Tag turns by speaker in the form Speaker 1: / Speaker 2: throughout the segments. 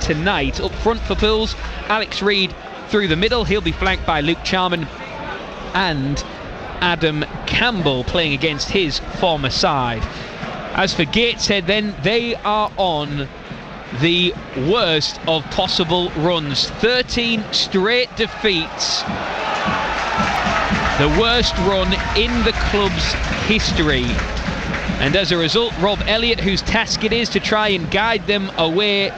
Speaker 1: tonight. Up front for Pools, Alex Reid through the middle. He'll be flanked by Luke Charman and Adam Campbell playing against his former side. As for Gateshead, then, they are on the worst of possible runs. 13 straight defeats. The worst run in the club's history. And as a result, Rob Elliott, whose task it is to try and guide them away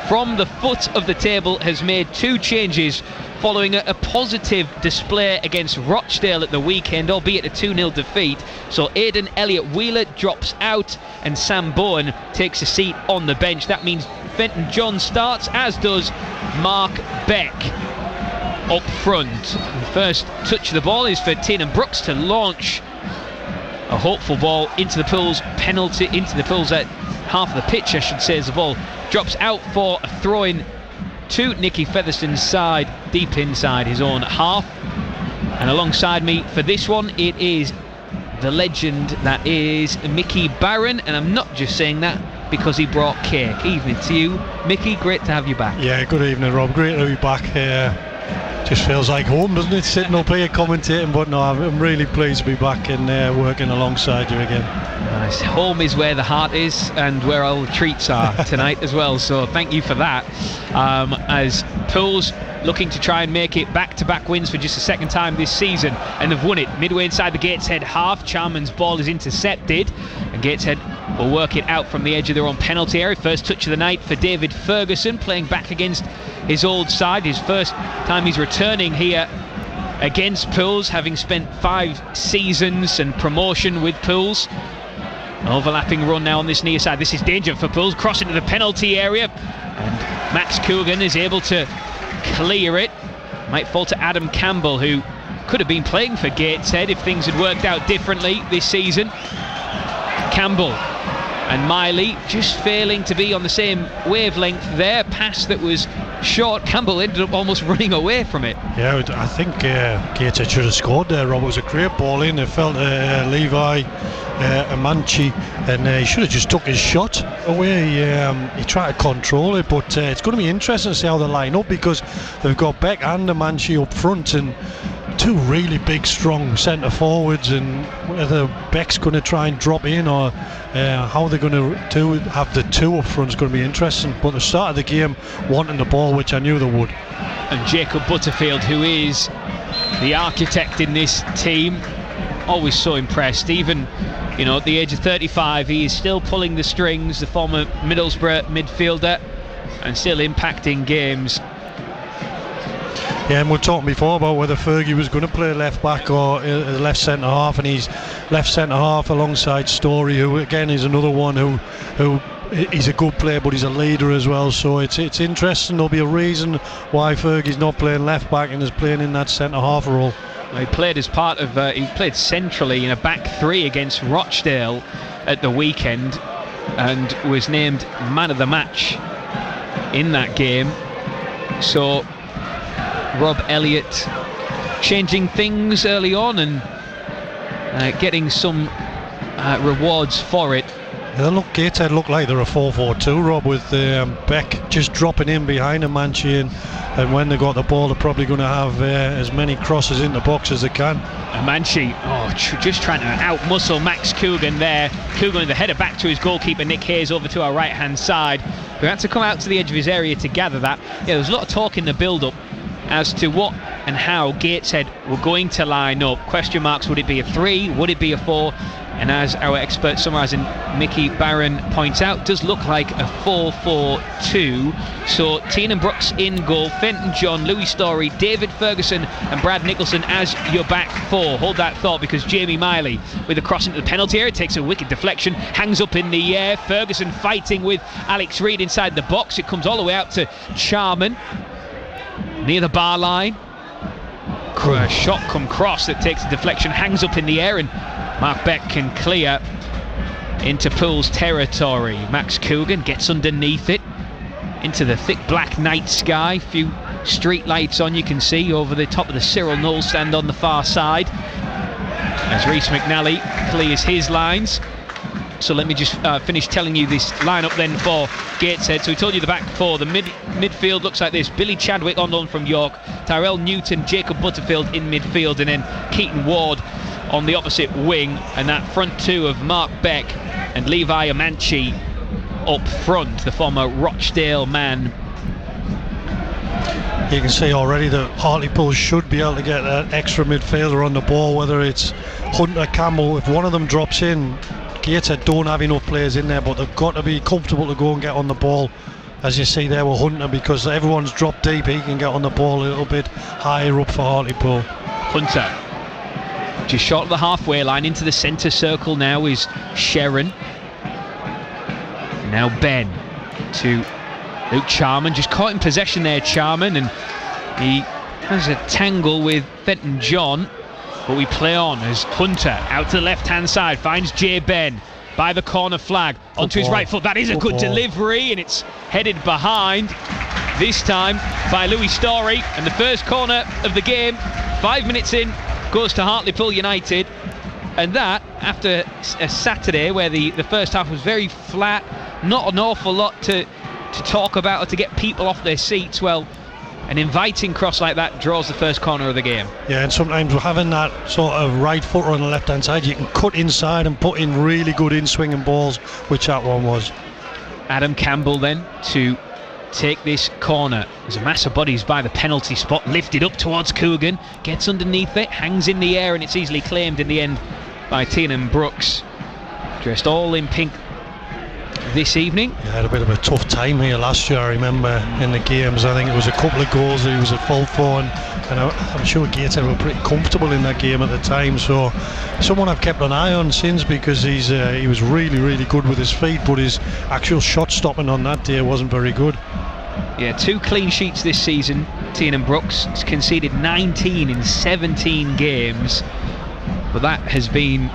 Speaker 1: from the foot of the table, has made 2 changes following a positive display against Rochdale at the weekend, albeit a 2-0 defeat. So Aidan Elliott-Wheeler drops out and Sam Bowen takes a seat on the bench. That means Fenton John starts, as does Mark Beck up front. The first touch of the ball is for Tiernan Brooks to launch a hopeful ball into the Pools penalty, into the Pools at half of the pitch, I should say, as the ball drops out for a throw-in to Nicky Featherston's side, deep inside his own half. And alongside me for this one, it is the legend that is Mickey Barron, and I'm not just saying that because he brought cake. Evening to you, Mickey, great to have you back.
Speaker 2: Yeah, good evening, Rob, great to be back. Just feels like home, doesn't it, sitting up here commentating, but no, I'm really pleased to be back and working alongside you again.
Speaker 1: Nice. Home is where the heart is and where all the treats are tonight as well, so thank you for that. As Pools looking to try and make it back-to-back wins for just the second time this season, and they've won it midway inside the Gateshead half. Charman's ball is intercepted and Gateshead will work it out from the edge of their own penalty area. First touch of the night for David Ferguson, playing back against his old side, his first time he's returning here against Pools, having spent 5 seasons and promotion with Pools. Overlapping run now on this near side. This is danger for Pools, crossing to the penalty area, and Max Coogan is able to clear it. Might fall to Adam Campbell, who could have been playing for Gateshead if things had worked out differently this season. Campbell and Miley just failing to be on the same wavelength there. Pass that was short. Campbell ended up almost running away from it.
Speaker 2: Yeah, I think Gateshead should have scored there, Rob. It was a great ball in. It fell to Levi Amanchi, and he should have just took his shot away. He tried to control it, but it's going to be interesting to see how they line up, because they've got Beck and Amanchi up front, and 2 really big, strong centre forwards, and whether Beck's going to try and drop in, or how they're going to have the 2 up front is going to be interesting. But the start of the game, wanting the ball, which I knew they would.
Speaker 1: And Jacob Butterfield, who is the architect in this team, always so impressed. Even, you know, at the age of 35, he is still pulling the strings, the former Middlesbrough midfielder, and still impacting games.
Speaker 2: Yeah, and we were talking before about whether Fergie was going to play left back or left centre half, and he's left centre half alongside Story, who again is another one who he's a good player, but he's a leader as well. So it's interesting. There'll be a reason why Fergie's not playing left back and is playing in that centre half role.
Speaker 1: He played as part of he played centrally in a back 3 against Rochdale at the weekend, and was named man of the match in that game. So Rob Elliott changing things early on and getting some rewards for it.
Speaker 2: Gateshead look like they're a 4-4-2, Rob, with Beck just dropping in behind Amanchi, and when they got the ball, they're probably going to have as many crosses in the box as they can.
Speaker 1: Amanchi, just trying to out-muscle Max Coogan there. Coogan with the header back to his goalkeeper Nick Hayes over to our right-hand side, who had to come out to the edge of his area to gather that. Yeah, there was a lot of talk in the build-up as to what and how Gateshead were going to line up. Question marks: would it be a 3? Would it be a 4? And as our expert summarising, Mickey Barron, points out, does look like a 4-4-2. So Tiernan Brooks in goal, Fenton John, Louis Story, David Ferguson and Brad Nicholson as your back 4. Hold that thought, because Jamie Miley with a cross into the penalty area takes a wicked deflection, hangs up in the air. Ferguson fighting with Alex Reid inside the box. It comes all the way out to Charman near the bar line. A shot come cross that takes a deflection, hangs up in the air, and Mark Beck can clear into Pools territory. Max Coogan gets underneath it into the thick black night sky. Few street lights on, you can see over the top of the Cyril Knowles stand on the far side, as Rhys McNally clears his lines. So let me just finish telling you this lineup then for Gateshead. So we told you the back four. The midfield looks like this: Billy Chadwick on loan from York, Tyrell Newton, Jacob Butterfield in midfield, and then Keaton Ward on the opposite wing, and that front two of Mark Beck and Levi Amanchi up front, the former Rochdale man.
Speaker 2: You can see already that Hartlepool should be able to get that extra midfielder on the ball, whether it's Hunter, Campbell. If one of them drops in, Gateshead don't have enough players in there, but they've got to be comfortable to go and get on the ball, as you see there with Hunter, because everyone's dropped deep. He can get on the ball a little bit higher up for Hartlepool. Hunter
Speaker 1: just short of the halfway line, into the centre circle now is Sharon. Now Ben to Luke Charman, just caught in possession there, Charman, and he has a tangle with Fenton John, but we play on as Hunter out to the left hand side finds Jay Ben by the corner flag onto his right foot. That is a good delivery, and it's headed behind, this time by Louis Story, and the first corner of the game, 5 minutes in, goes to Hartlepool United. And that after a Saturday where the first half was very flat, not an awful lot to talk about or to get people off their seats. Well, an inviting cross like that draws the first corner of the game.
Speaker 2: Yeah, and sometimes having that sort of right footer on the left hand side, you can cut inside and put in really good in-swinging balls, which that one was.
Speaker 1: Adam Campbell then to take this corner. There's a mass of bodies by the penalty spot, lifted up towards Coogan, gets underneath it, hangs in the air, and it's easily claimed in the end by Tiernan Brooks, dressed all in pink this evening.
Speaker 2: He had a bit of a tough time here last year, I remember, in the games. I think it was a couple of goals that he was at fault for, and I'm sure Gateshead were pretty comfortable in that game at the time, so someone I've kept an eye on since, because he was really, really good with his feet, but his actual shot stopping on that day wasn't very good.
Speaker 1: Yeah, 2 clean sheets this season. Tiernan Brooks has conceded 19 in 17 games, but that has been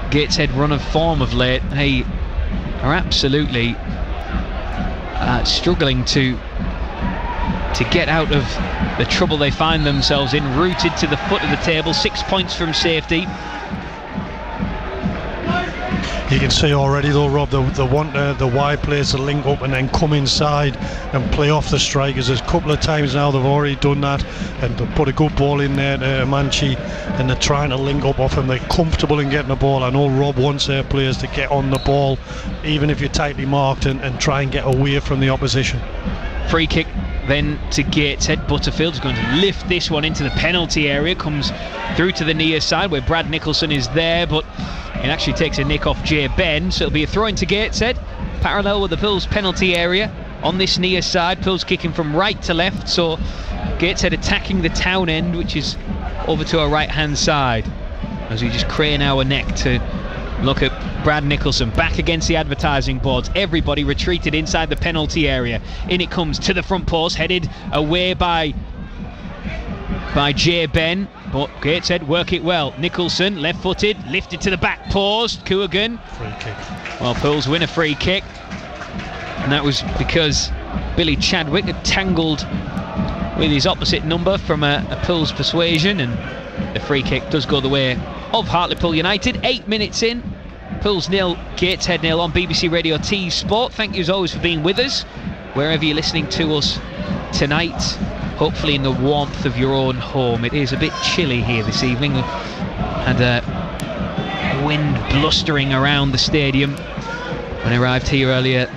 Speaker 1: Gateshead run of form of late. They are absolutely struggling to get out of the trouble they find themselves in, rooted to the foot of the table, 6 points from safety.
Speaker 2: You can see already though, Rob, they want the wide players to link up and then come inside and play off the strikers. There's a couple of times now they've already done that, and they put a good ball in there to Manchi, and they're trying to link up off him. They're comfortable in getting the ball. I know Rob wants their players to get on the ball, even if you're tightly marked, and try and get away from the opposition.
Speaker 1: Free kick then to Gateshead. Butterfield's going to lift this one into the penalty area, comes through to the near side where Brad Nicholson is there, but it actually takes a nick off Jay Ben, so it'll be a throw into Gateshead, parallel with the Pools penalty area on this near side. Pools kicking from right to left, so Gateshead attacking the town end, which is over to our right hand side, as we just crane our neck to look at Brad Nicholson back against the advertising boards. Everybody retreated inside the penalty area. In it comes to the front post, headed away by Jay Ben, but Gateshead work it well. Nicholson, left-footed, lifted to the back post. Coogan.
Speaker 2: Free kick.
Speaker 1: Well, Pools win a free kick, and that was because Billy Chadwick had tangled with his opposite number from a Pools persuasion, and the free kick does go the way of Hartlepool United. 8 minutes in, Pools 0, Gateshead 0 on BBC Radio T Sport. Thank you as always for being with us, wherever you're listening to us tonight. Hopefully in the warmth of your own home. It is a bit chilly here this evening, and wind blustering around the stadium when I arrived here earlier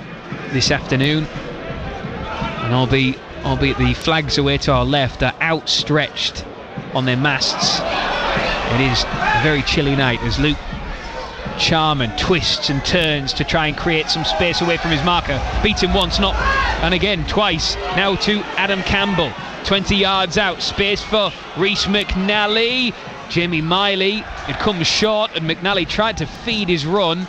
Speaker 1: this afternoon, and albeit the flags away to our left are outstretched on their masts. It is a very chilly night as Luke Charman twists and turns to try and create some space away from his marker. Beat him once, not, and again twice. Now to Adam Campbell, 20 yards out, space for Rhys McNally. Jamie Miley, it comes short, and McNally tried to feed his run.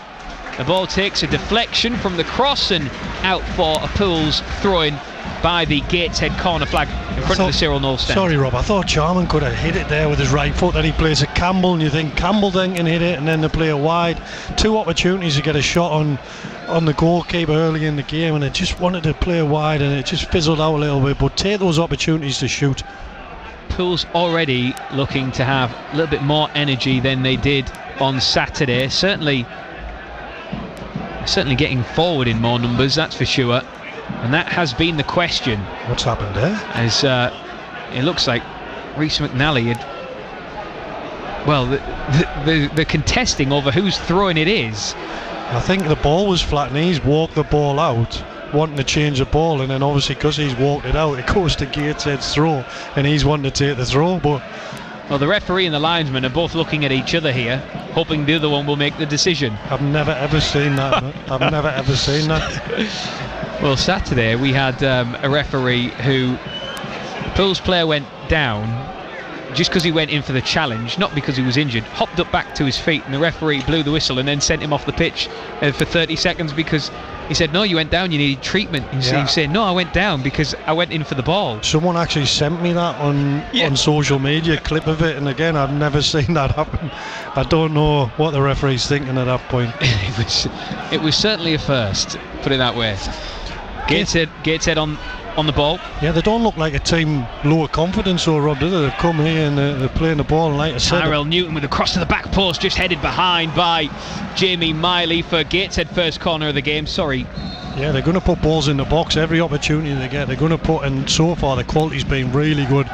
Speaker 1: The ball takes a deflection from the cross and out for a Pools throw-in by the Gateshead corner flag in front of the Cyril Knowles stand.
Speaker 2: Sorry, Rob, I thought Charman could have hit it there with his right foot. Then he plays at Campbell, and you think Campbell then can hit it, and then they play it wide. 2 opportunities to get a shot on the goalkeeper early in the game, and they just wanted to play wide, and it just fizzled out a little bit. But take those opportunities to shoot.
Speaker 1: Pools already looking to have a little bit more energy than they did on Saturday. Certainly certainly getting forward in more numbers, that's for sure. And that has been the question.
Speaker 2: What's happened there?
Speaker 1: As it looks like Rhys McNally had... Well, the contesting over whose throwing it is.
Speaker 2: I think the ball was flat and he's walked the ball out, wanting to change the ball, and then obviously because he's walked it out, it goes to Gateshead's throw, and he's wanting to take the throw. But
Speaker 1: well, the referee and the linesman are both looking at each other here, hoping the other one will make the decision.
Speaker 2: I've never ever seen that. I've never ever seen that.
Speaker 1: Well, Saturday we had a referee who Pool's player went down just because he went in for the challenge, not because he was injured, hopped up back to his feet, and the referee blew the whistle and then sent him off the pitch for 30 seconds because he said, no, you went down, you needed treatment. And he was saying, no, I went down because I went in for the ball. Someone
Speaker 2: actually sent me that on social media, a clip of it, and again, I've never seen that happen. I don't know what the referee's thinking at that point.
Speaker 1: It was certainly a first, put it that way. Gateshead on the ball.
Speaker 2: Yeah, they don't look like a team lower confidence, or Rob, do they? They've come here and they're playing the ball, and like I said,
Speaker 1: Tyrell Newton with a cross to the back post, just headed behind by Jamie Miley for Gateshead, first corner of the game. Sorry.
Speaker 2: Yeah, they're going to put balls in the box every opportunity they get. They're going to put, and so far the quality's been really good.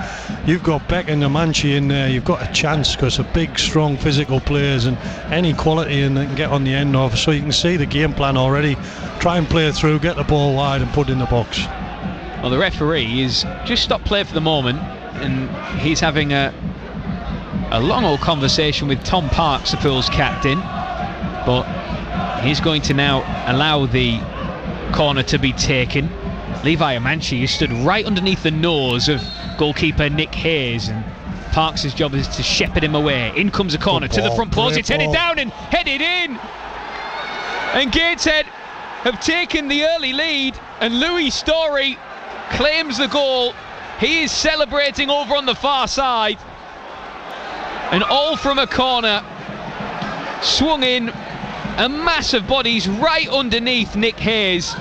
Speaker 2: You've got Beck and Namanchi in there. You've got a chance because they're big, strong, physical players, and any quality and they can get on the end of. So you can see the game plan already. Try and play it through, get the ball wide, and put it in the box.
Speaker 1: Well, the referee is just stopped play for the moment, and he's having a long old conversation with Tom Parks, the Pool's captain, but he's going to now allow the corner to be taken. Levi Amanchi is stood right underneath the nose of goalkeeper Nick Hayes, and Parks' job is to shepherd him away. In comes a corner to the front post. It's headed down and headed in, and Gateshead have taken the early lead, and Louis Story claims the goal. He is celebrating over on the far side, and all from a corner, swung in, a mass of bodies right underneath Nick Hayes.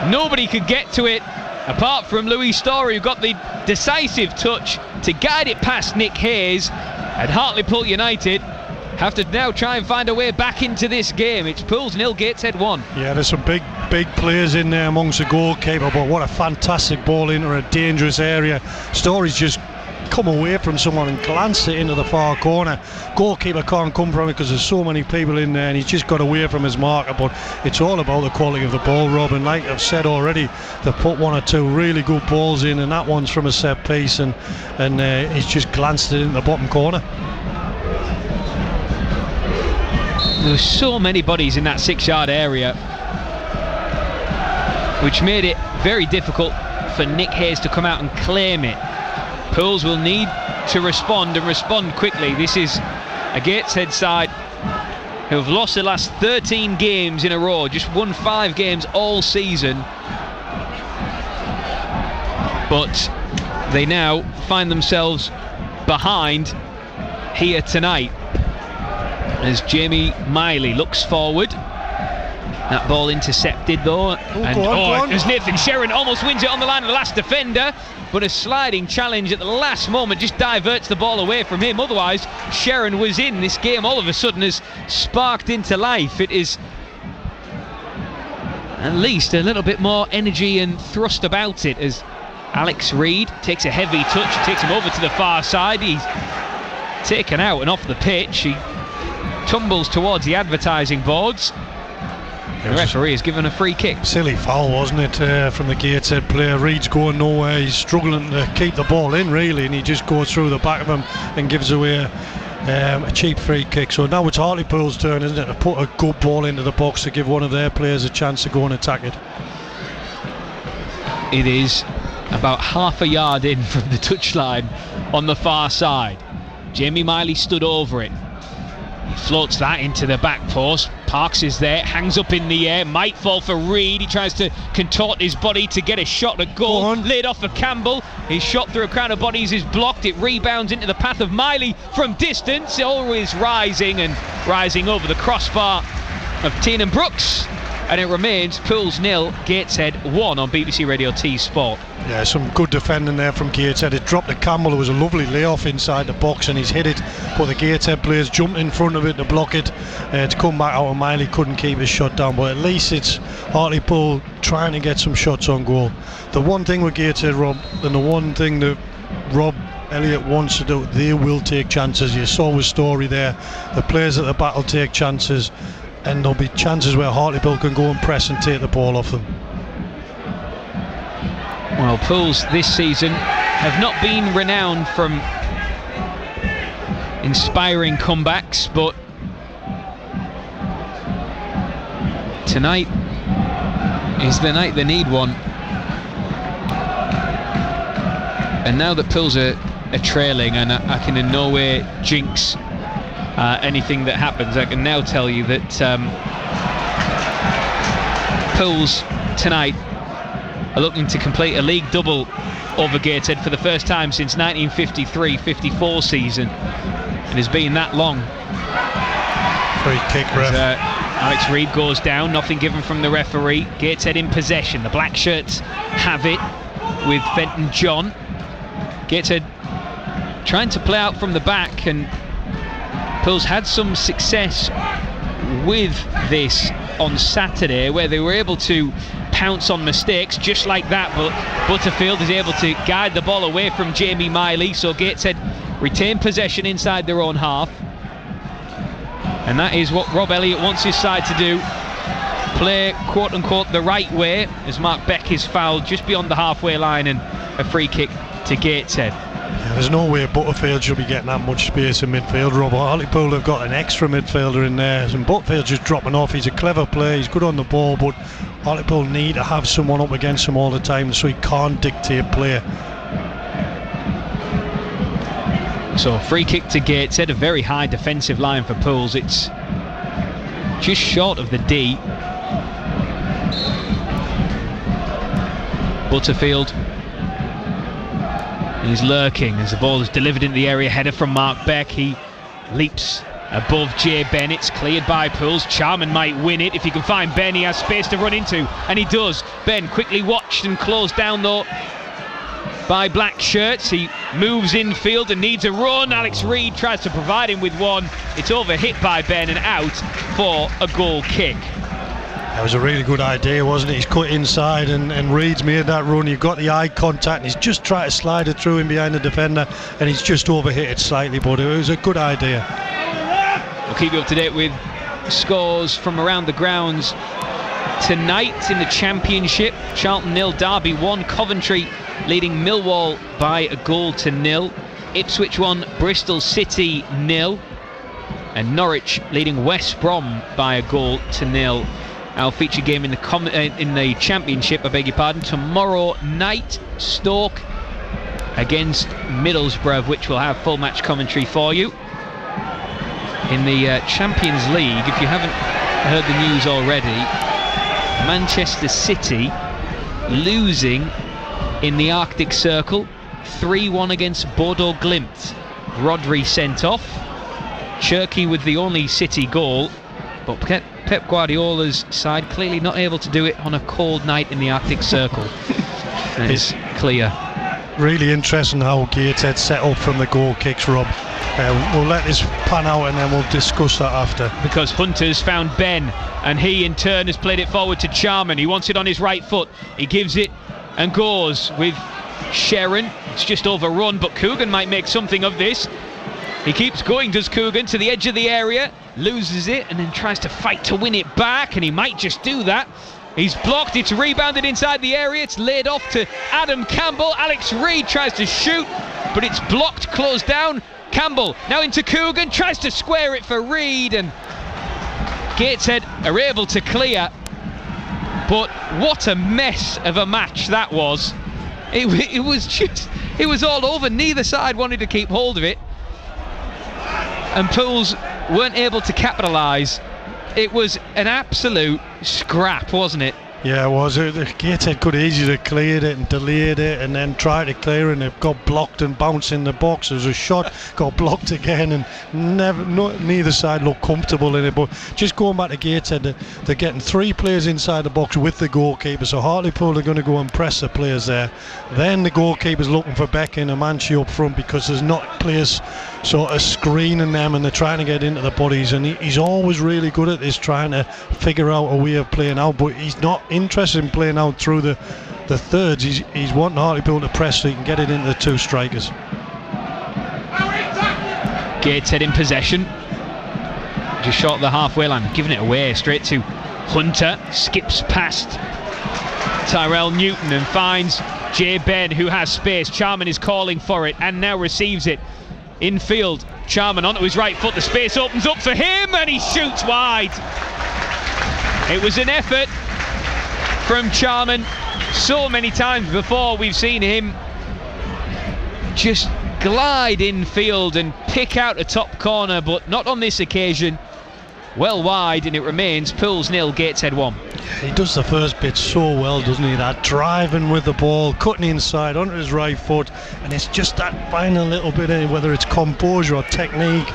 Speaker 1: Nobody could get to it apart from Louis Story, who got the decisive touch to guide it past Nick Hayes, and Hartlepool United have to now try and find a way back into this game. It's Pools 0, Gateshead 1.
Speaker 2: Yeah, there's some big players in there amongst the goalkeeper, but what a fantastic ball into a dangerous area. Story's just come away from someone and glanced it into the far corner. Goalkeeper can't come from it because there's so many people in there, and he's just got away from his marker. But it's all about the quality of the ball, Rob, and like I've said already, they've put one or two really good balls in, and that one's from a set piece, and he's just glanced it in the bottom corner.
Speaker 1: There were so many bodies in that 6-yard area, which made it very difficult for Nick Hayes to come out and claim it. Pools will need to respond, and respond quickly. This is a Gateshead side who have lost the last 13 games in a row, just won 5 games all season, but they now find themselves behind here tonight as Jamie Miley looks forward. That ball intercepted though, as Nathan Sherrin almost wins it on the line of the last defender, but a sliding challenge at the last moment just diverts the ball away from him. Otherwise, Sherrin was in. This game all of a sudden has sparked into life. It is at least a little bit more energy and thrust about it as Alex Reid takes a heavy touch, takes him over to the far side. He's taken out and off the pitch. He tumbles towards the advertising boards. The referee has given a free kick.
Speaker 2: Silly foul, wasn't it, from the Gateshead player. Reid's going nowhere. He's struggling to keep the ball in, really, and he just goes through the back of him and gives away a cheap free kick. So now it's Hartlepool's turn, isn't it, to put a good ball into the box to give one of their players a chance to go and attack it.
Speaker 1: It is about half a yard in from the touchline on the far side. Jamie Miley stood over it. He floats that into the back post. Parks is there, hangs up in the air, might fall for Reid. He tries to contort his body to get a shot at goal. Laid off for Campbell. His shot through a crowd of bodies is blocked. It rebounds into the path of Miley from distance, always rising over the crossbar of Tiernan Brooks. and it remains Pools 0, Gateshead 1 on BBC Radio T Sport.
Speaker 2: Yeah, some good defending there from Gateshead. It dropped to Campbell. It was a lovely layoff inside the box and he's hit it, but the Gateshead players jumped in front of it to block it. To come back out of mile, he couldn't keep his shot down, but at least it's Hartlepool trying to get some shots on goal. The one thing with Gateshead, Rob, and the one thing that Rob Elliott wants to do, they will take chances. You saw with Story there, the players at the back will take chances, and there'll be chances where Hartlepool can go and press and take the ball off them.
Speaker 1: Well, Pools this season have not been renowned from inspiring comebacks, but tonight is the night they need one. And now that Pools are trailing, and I can in no way jinx anything that happens, I can now tell you that Pools tonight are looking to complete a league double over Gateshead for the first time since 1953-54 season. It has been that long.
Speaker 2: Free kick, ref.
Speaker 1: Alex Reid goes down, nothing given from the referee. Gateshead in possession. The black shirts have it with Fenton John. Gateshead trying to play out from the back, and Pools had some success with this on Saturday where they were able to pounce on mistakes just like that, but Butterfield is able to guide the ball away from Jamie Miley, so Gateshead retain possession inside their own half, and that is what Rob Elliott wants his side to do, play quote unquote the right way, as Mark Beck is fouled just beyond the halfway line and a free kick to Gateshead.
Speaker 2: Yeah, there's no way Butterfield should be getting that much space in midfield, Rob. Hartlepool have got an extra midfielder in there, and Butterfield's just dropping off. He's a clever player, he's good on the ball, but Hartlepool need to have someone up against him all the time so he can't dictate play.
Speaker 1: So free kick to Gateshead, a very high defensive line for Pools. It's just short of the D. Butterfield is lurking as the ball is delivered in the area. Header from Mark Beck. He leaps above Jay Ben. It's cleared by Pools. Charman might win it if he can find Ben. He has space to run into, and he does. Ben quickly watched and closed down though by black shirts. He moves infield and needs a run. Alex Reid tries to provide him with one. It's overhit by Ben and out for a goal kick.
Speaker 2: That was a really good idea, wasn't it? He's cut inside and Reid's made that run. You've got the eye contact and he's just trying to slide it through in behind the defender, and he's just overhit it slightly, but it was a good idea.
Speaker 1: We'll keep you up to date with scores from around the grounds tonight in the Championship. Charlton 0, Derby 1, Coventry leading Millwall by a goal to 0. Ipswich 1, Bristol City 0, and Norwich leading West Brom by a goal to 0. Our feature game in the Championship, I beg your pardon, tomorrow night, Stoke against Middlesbrough, of which we'll have full match commentary for you. In the Champions League, if you haven't heard the news already, Manchester City losing in the Arctic Circle 3-1 against Bodo Glimt. Rodri sent off, Cherky with the only City goal, but Pep Guardiola's side clearly not able to do it on a cold night in the Arctic Circle. It's clear.
Speaker 2: Really interesting how Gateshead set up from the goal kicks, Rob. We'll let this pan out and then we'll discuss that after.
Speaker 1: Because Hunter's found Ben, and he in turn has played it forward to Charman. He wants it on his right foot. He gives it and goes with Sharon. It's just overrun, but Coogan might make something of this. He keeps going, does Coogan, to the edge of the area, loses it and then tries to fight to win it back, and he might just do that. He's blocked, it's rebounded inside the area, it's laid off to Adam Campbell. Alex Reid tries to shoot, but it's blocked, closed down. Campbell now into Coogan, tries to square it for Reid, and Gateshead are able to clear. But what a mess of a match that was. It was all over. Neither side wanted to keep hold of it, and Pools weren't able to capitalise. It was an absolute scrap, wasn't it?
Speaker 2: Yeah, it was. The Gateshead could easily have cleared it and delayed it and then tried to clear it, and it got blocked and bounced in the box. There was a shot, got blocked again, and neither side looked comfortable in it. But just going back to Gateshead, they're getting 3 players inside the box with the goalkeeper, so Hartlepool are going to go and press the players there. Then the goalkeeper's looking for Beck and Amanchi up front because there's not players sort of screening them, and they're trying to get into the bodies, and he's always really good at this, trying to figure out a way of playing out, but he's not interested in playing out through the thirds. He's wanting Hartlepool to press so he can get it into the 2 strikers.
Speaker 1: Gateshead in possession, just short of the halfway line, giving it away straight to Hunter, skips past Tyrell Newton and finds Jay Ben, who has space. Charman is calling for it and now receives it infield. Charman onto his right foot, the space opens up for him and he shoots wide. It was an effort from Charman. So many times before we've seen him just glide infield and pick out a top corner, but not on this occasion. Well wide, and it remains Pools 0, Gateshead 1.
Speaker 2: He does the first bit so well, doesn't he? That driving with the ball, cutting inside onto his right foot, and it's just that final little bit, whether it's composure or technique,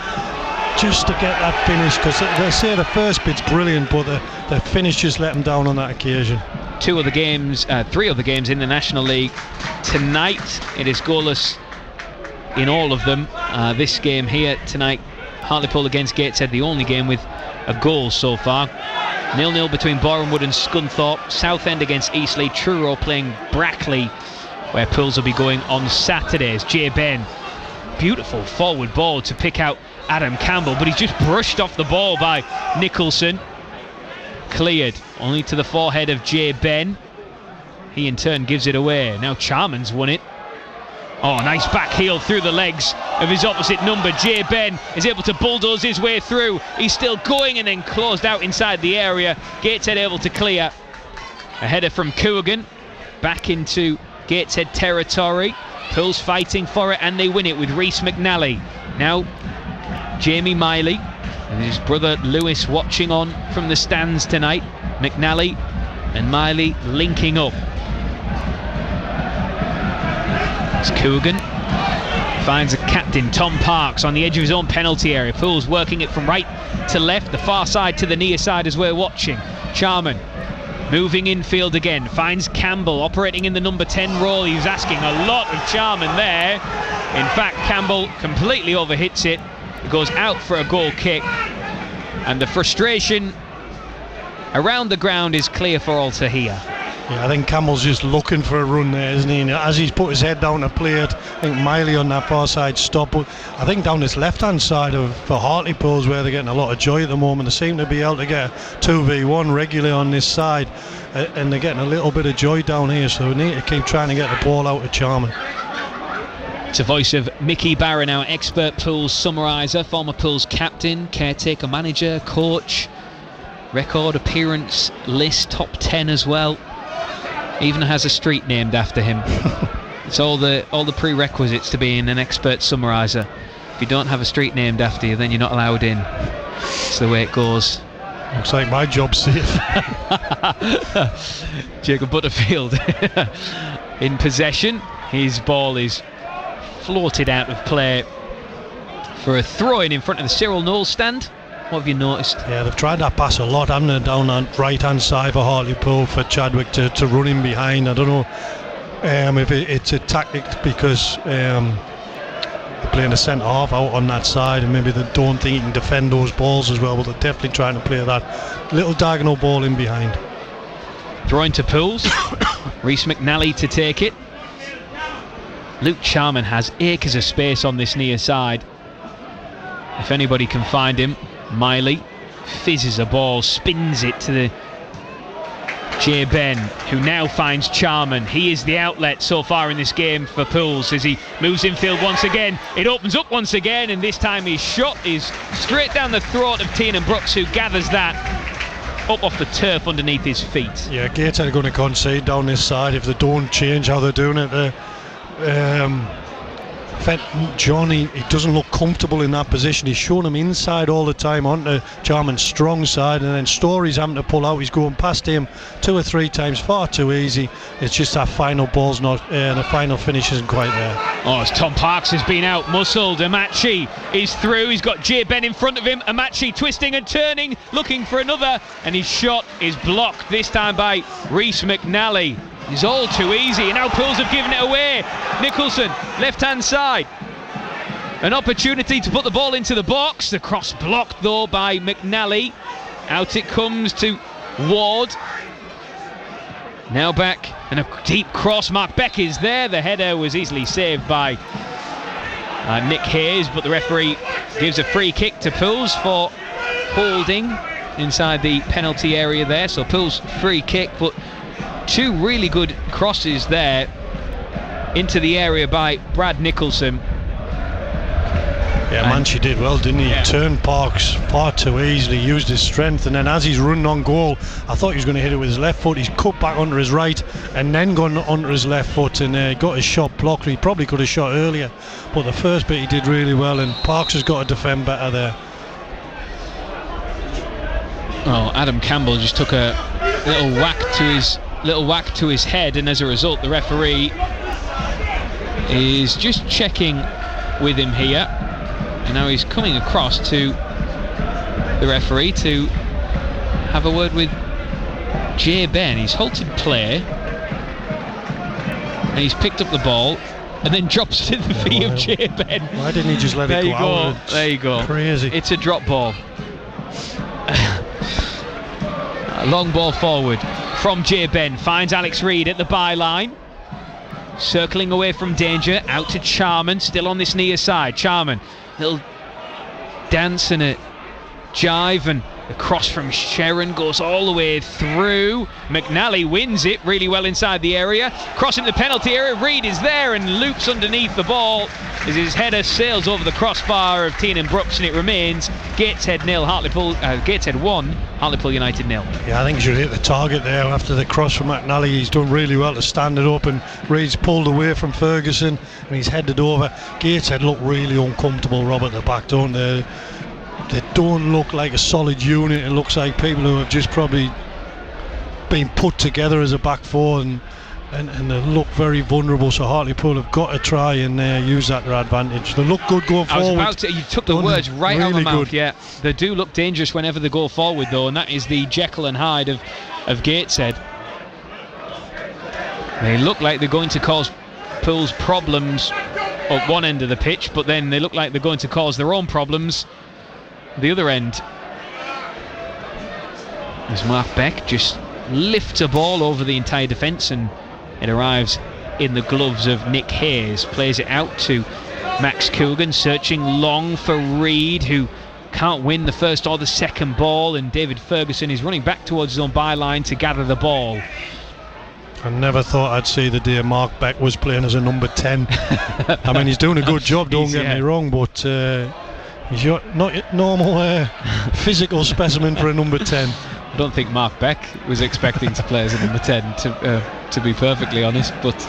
Speaker 2: just to get that finish, because they say the first bit's brilliant, but the finish just let him down on that occasion. 3 other games in the National League tonight. It is goalless in all of them. This game here tonight, Hartlepool against Gateshead, the only game with a goal so far. 0-0 between Borehamwood and Scunthorpe. Southend against Eastleigh. Truro playing Brackley, where Pools will be going on Saturdays. Jay Ben, beautiful forward ball to pick out Adam Campbell, but he's just brushed off the ball by Nicholson. Cleared only to the forehead of Jay Ben. He in turn gives it away. Now Charman's won it. Oh, nice back heel through the legs of his opposite number. Jay Ben is able to bulldoze his way through. He's still going and then closed out inside the area. Gateshead able to clear. A header from Coogan back into Gateshead territory. Pools fighting for it and they win it with Rhys McNally. Now Jamie Miley and his brother Lewis watching on from the stands tonight. McNally and Miley linking up. As Coogan finds a captain, Tom Parks, on the edge of his own penalty area. Pools working it from right to left, the far side to the near side as we're watching. Charman moving infield again, finds Campbell operating in the number 10 role. He was asking a lot of Charman there. In fact, Campbell completely overhits it. It goes out for a goal kick, and the frustration around the ground is clear for all to hear. Yeah, I think Campbell's just looking for a run there, isn't he? And as he's put his head down to play it, I think Miley on that far side stopped. But I think down this left-hand side for Hartlepool is where they're getting a lot of joy at the moment. They seem to be able to get 2v1 regularly on this side, and they're getting a little bit of joy down here. So they need to keep trying to get the ball out of Charman. It's a voice of Mickey Barron, our expert Pools summariser, former Pools captain, caretaker manager, coach, record appearance list, top 10 as well. Even has a street named after him. It's all the prerequisites to being an expert summariser. If you don't have a street named after you, then you're not allowed in. It's the way it goes. Looks like my job's safe. Jacob Butterfield in possession. His ball is floated out of play for a throw-in in front of the Cyril Knowles stand. What have you noticed? Yeah, they've tried that pass a lot, haven't they, down that right-hand side for Hartlepool, for Chadwick to run in behind. I don't know if it's a tactic because they're playing a centre-half out on that side, and maybe they don't think he can defend those balls as well, but they're definitely trying to play that little diagonal ball in behind. Throwing to Pools. Rhys McNally to take it. Luke Charman has acres of space on this near side. If anybody can find him, Miley fizzes a ball, spins it to the Jay Ben, who now finds Charman. He is the outlet so far in this game for Pools as he moves infield once again. It opens up once again, and this time his shot is straight down the throat of Tiernan Brooks, who gathers that up off the turf underneath his feet. Yeah, Gateshead are going to concede down this side if they don't change how they're doing it. In fact, Johnny, he doesn't look comfortable in that position. He's showing him inside all the time onto Jarman's strong side, and then Story's having to pull out. He's going past him 2 or 3 times, far too easy. It's just that final ball's not, the final finish isn't quite there.
Speaker 1: Oh, as Tom Parks has been out muscled. Amachi is through. He's got Jay Ben in front of him. Amachi twisting and turning, looking for another, and his shot is blocked, this time by Rhys McNally. It's all too easy, and now Pools have given it away. Nicholson, left-hand side. An opportunity to put the ball into the box. The cross blocked, though, by McNally. Out it comes to Ward. Now back, and a deep cross. Mark Beck is there. The header was easily saved by Nick Hayes, but the referee gives a free kick to Pools for holding inside the penalty area there. So Pools free kick, but 2 really good crosses there into the area by Brad Nicholson.
Speaker 2: Yeah, Manchie did well, didn't he?
Speaker 1: Yeah.
Speaker 2: Turned Parks far too easily, used his strength, and then as he's running on goal, I thought he was going to hit it with his left foot. He's cut back onto his right and then gone onto his left foot and got his shot blocked. He probably could have shot earlier, but the first bit he did really well, and Parks has got to defend better there.
Speaker 1: Oh, Adam Campbell just took a little whack to his head, and as a result the referee is just checking with him here, and now he's coming across to the referee to have a word with Jay Ben. He's halted play and he's picked up the ball and then drops it in the feet of Jay Ben.
Speaker 2: Why didn't he just let it go out?
Speaker 1: There you go.
Speaker 2: Crazy.
Speaker 1: It's a drop ball. A long ball forward from Jay Ben, finds Alex Reid at the byline, circling away from danger, out to Charman, still on this near side. Charman, little dance and a jive, and the cross from Sharon goes all the way through. McNally wins it really well inside the area, crossing the penalty area. Reid is there and loops underneath the ball as his header sails over the crossbar of Tiernan Brooks, and it remains Gateshead 0, Gateshead 1, Hartlepool United 0.
Speaker 2: Yeah, I think he should hit the target there after the cross from McNally. He's done really well to stand it up, and Reid's pulled away from Ferguson and he's headed over. Gateshead look really uncomfortable, Rob, at the back, don't they? They don't look like a solid unit. It looks like people who have just probably been put together as a back four, and they look very vulnerable. So Hartlepool have got to try and use that to their advantage. They look good going forward.
Speaker 1: You took the words right out of my mouth.
Speaker 2: Good.
Speaker 1: Yeah, they do look dangerous whenever they go forward, though, and that is the Jekyll and Hyde of Gateshead. They look like they're going to cause Pools problems at one end of the pitch, but then they look like they're going to cause their own problems the other end. As Mark Beck just lifts a ball over the entire defence, and it arrives in the gloves of Nick Hayes. Plays it out to Max Coogan, searching long for Reid, who can't win the first or the second ball, and David Ferguson is running back towards his own byline to gather the ball.
Speaker 2: I never thought I'd see the day Mark Beck was playing as a number 10. I mean, he's doing a good job, don't get me wrong, but he's not your normal physical specimen for a number 10.
Speaker 1: I don't think Mark Beck was expecting to play as a number 10, to be perfectly honest, but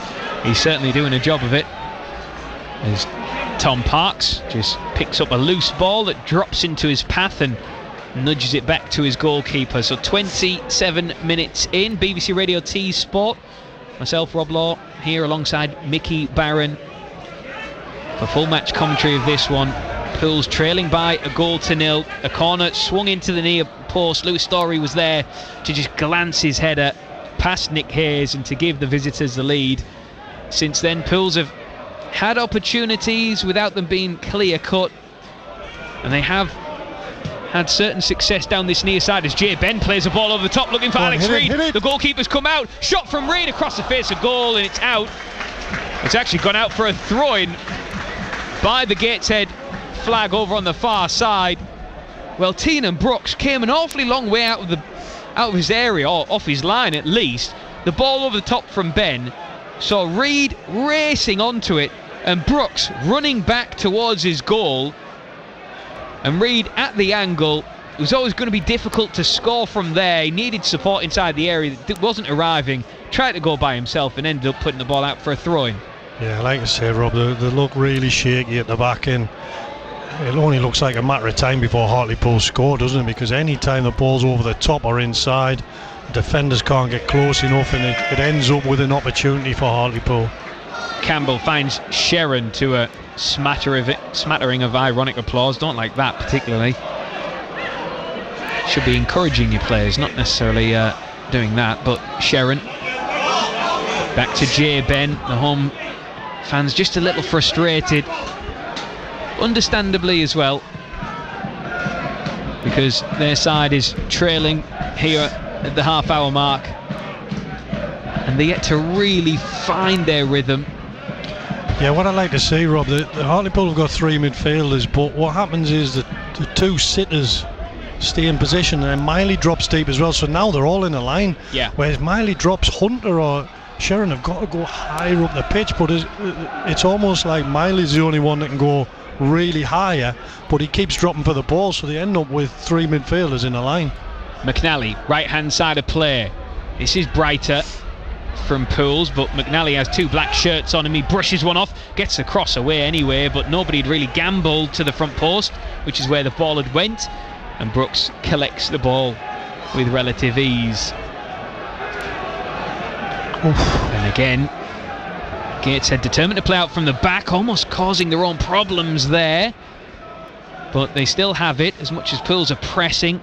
Speaker 1: he's certainly doing a job of it. As Tom Parks just picks up a loose ball that drops into his path and nudges it back to his goalkeeper. So 27 minutes in, BBC Radio T Sport. Myself, Rob Law, here alongside Mickey Barron for full match commentary of this one. Pools trailing by 1-0. A corner swung into the near post. Lewis Story was there to just glance his header past Nick Hayes and to give the visitors the lead. Since then, Pools have had opportunities without them being clear cut, and they have had certain success down this near side as Jay Ben plays a ball over the top looking for Alex Reid. The goalkeeper's come out, shot from Reid across the face of goal, and it's out. It's actually gone out for a throw-in by the Gateshead flag over on the far side. Well, Tiernan Brooks came an awfully long way out of his area, or off his line at least. The ball over the top from Ben, saw Reid racing onto it, and Brooks running back towards his goal, and Reid at the angle. It was always going to be difficult to score from there. He needed support inside the area that wasn't arriving. Tried to go by himself and ended up putting the ball out for a throw-in.
Speaker 2: Yeah, like I said, Rob, they look really shaky at the back end. It only looks like a matter of time before Hartlepool score, doesn't it? Because any time the ball's over the top or inside, defenders can't get close enough, and it ends up with an opportunity for Hartlepool.
Speaker 1: Campbell finds Sharon to a smattering of ironic applause. Don't like that particularly. Should be encouraging your players, not necessarily doing that. But Sharon back to J. Ben. The home fans just a little frustrated, understandably as well, because their side is trailing here at the half-hour mark, and they're yet to really find their rhythm.
Speaker 2: Yeah, what I'd like to see, Rob, the Hartlepool have got 3 midfielders, but what happens is that the 2 sitters stay in position, and then Miley drops deep as well, so now they're all in a line.
Speaker 1: Yeah.
Speaker 2: Whereas Miley drops, Hunter or Sharon have got to go higher up the pitch, but it's almost like Miley's the only one that can go really higher, but he keeps dropping for the ball, so they end up with 3 midfielders in a line.
Speaker 1: McNally, right hand side of play. This is brighter from Pools, but McNally has 2 black shirts on him. He brushes one off, gets the cross away anyway, but nobody had really gambled to the front post, which is where the ball had went, and Brooks collects the ball with relative ease. Oof. And again, Gateshead determined to play out from the back, almost causing their own problems there, but they still have it as much as Pools are pressing,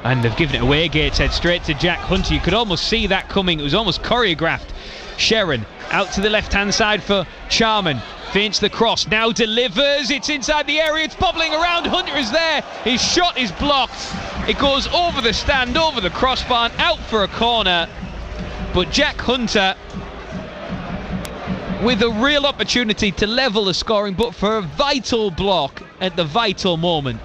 Speaker 1: and they've given it away. Gateshead straight to Jack Hunter. You could almost see that coming. It was almost choreographed. Sharon out to the left hand side for Charman, feints the cross, now delivers, it's inside the area, it's bobbling around, Hunter is there, his shot is blocked, it goes over the stand, over the crossbar, out for a corner. But Jack Hunter with a real opportunity to level the scoring, but for a vital block at the vital moment.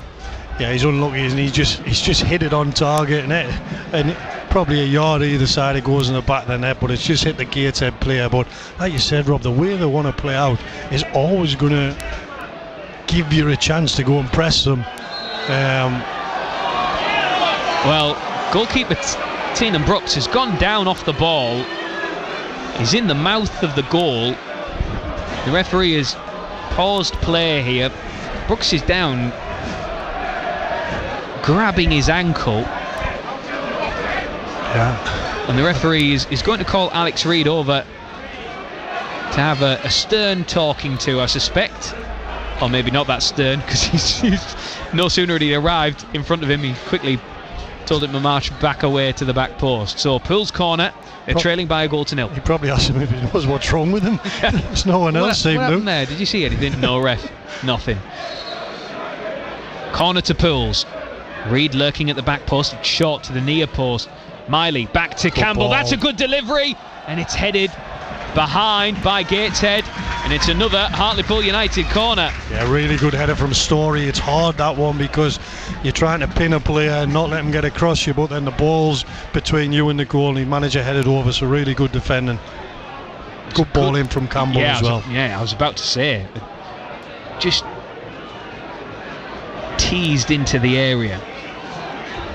Speaker 2: Yeah, he's unlucky, isn't he? He's just hit it on target, and probably a yard either side, it goes in the back of the net, but it's just hit the Gateshead player. But like you said, Rob, the way they want to play out is always going to give you a chance to go and press them.
Speaker 1: Well, goalkeeper Teenan Brooks has gone down off the ball. He's in the mouth of the goal. The referee has paused play here. Brooks is down, grabbing his ankle.
Speaker 2: Yeah.
Speaker 1: And the referee is going to call Alex Reid over to have a stern talking to, I suspect. Or maybe not that stern, because he's no sooner had he arrived in front of him, he quickly told him to march back away to the back post. So Pools corner, they're trailing by a goal to nil.
Speaker 2: He probably asked him if he knows what's wrong with him. There's no one else seemed to.
Speaker 1: There? Did you see anything? No ref, nothing. Corner to Pools. Reid lurking at the back post, short to the near post. Miley back to Campbell. That's a good delivery, and it's headed behind by Gateshead, and it's another Hartlepool United corner.
Speaker 2: Yeah, really good header from Story. It's hard, that one, because you're trying to pin a player and not let him get across you, but then the ball's between you and the goal, and he managed to head it over, so really good defending. Good ball in from Campbell as well.
Speaker 1: I was about to say, just teased into the area.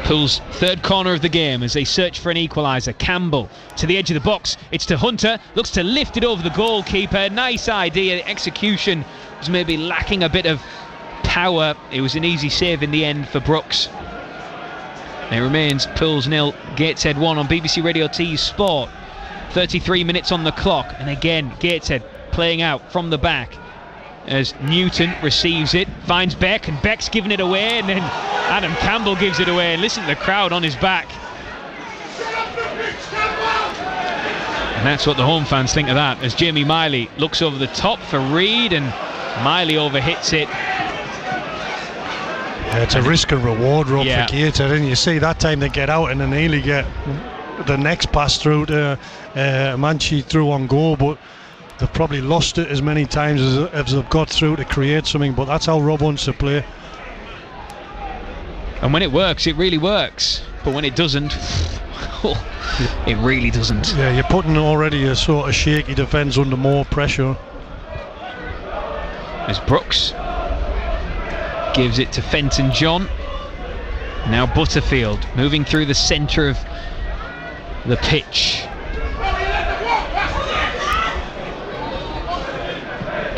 Speaker 1: Pool's third corner of the game as they search for an equaliser. Campbell to the edge of the box, it's to Hunter, looks to lift it over the goalkeeper. Nice idea, the execution was maybe lacking a bit of power. It was an easy save in the end for Brooks. It remains Pools 0, Gateshead 1 on BBC Radio T Sport. 33 minutes on the clock, and again Gateshead playing out from the back as Newton receives it, finds Beck, and Beck's giving it away, and then Adam Campbell gives it away, and listen to the crowd on his back. And that's what the home fans think of that, as Jamie Miley looks over the top for Reid, and Miley overhits it.
Speaker 2: Yeah, it's a risk and reward, Rob, for Gateshead, and you see that time they get out and then nearly get the next pass through to Manchi through on goal, but they've probably lost it as many times as they've got through to create something, but that's how Rob wants to play.
Speaker 1: And when it works, it really works. But when it doesn't, it really doesn't.
Speaker 2: Yeah, you're putting already a sort of shaky defence under more pressure.
Speaker 1: As Brooks gives it to Fenton John. Now Butterfield moving through the centre of the pitch.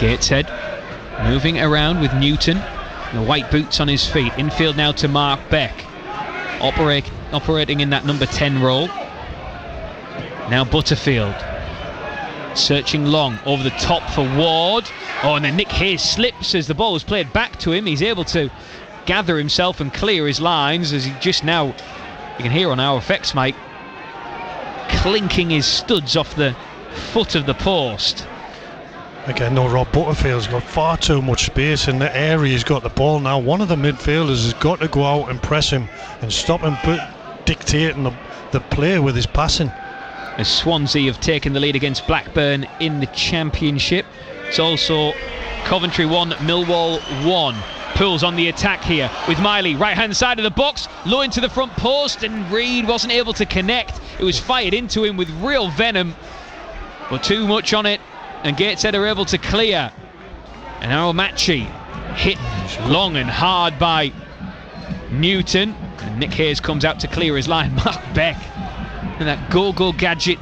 Speaker 1: Gateshead moving around with Newton, the white boots on his feet. Infield now to Mark Beck, operating in that number 10 role. Now Butterfield searching long over the top for Ward. Oh, and then Nick Hayes slips as the ball was played back to him. He's able to gather himself and clear his lines as he just now, you can hear on our effects mic, clinking his studs off the foot of the post.
Speaker 2: Again, no, Rob Butterfield's got far too much space in the area. He's got the ball now. One of the midfielders has got to go out and press him and stop him dictating the play with his passing.
Speaker 1: As Swansea have taken the lead against Blackburn in the Championship. It's also Coventry 1, Millwall 1. Pools on the attack here with Miley, right hand side of the box, low into the front post, and Reid wasn't able to connect. It was fired into him with real venom, but too much on it, and Gateshead are able to clear. And Aromachi hit long and hard by Newton, and Nick Hayes comes out to clear his line. Mark Beck and that go-go gadget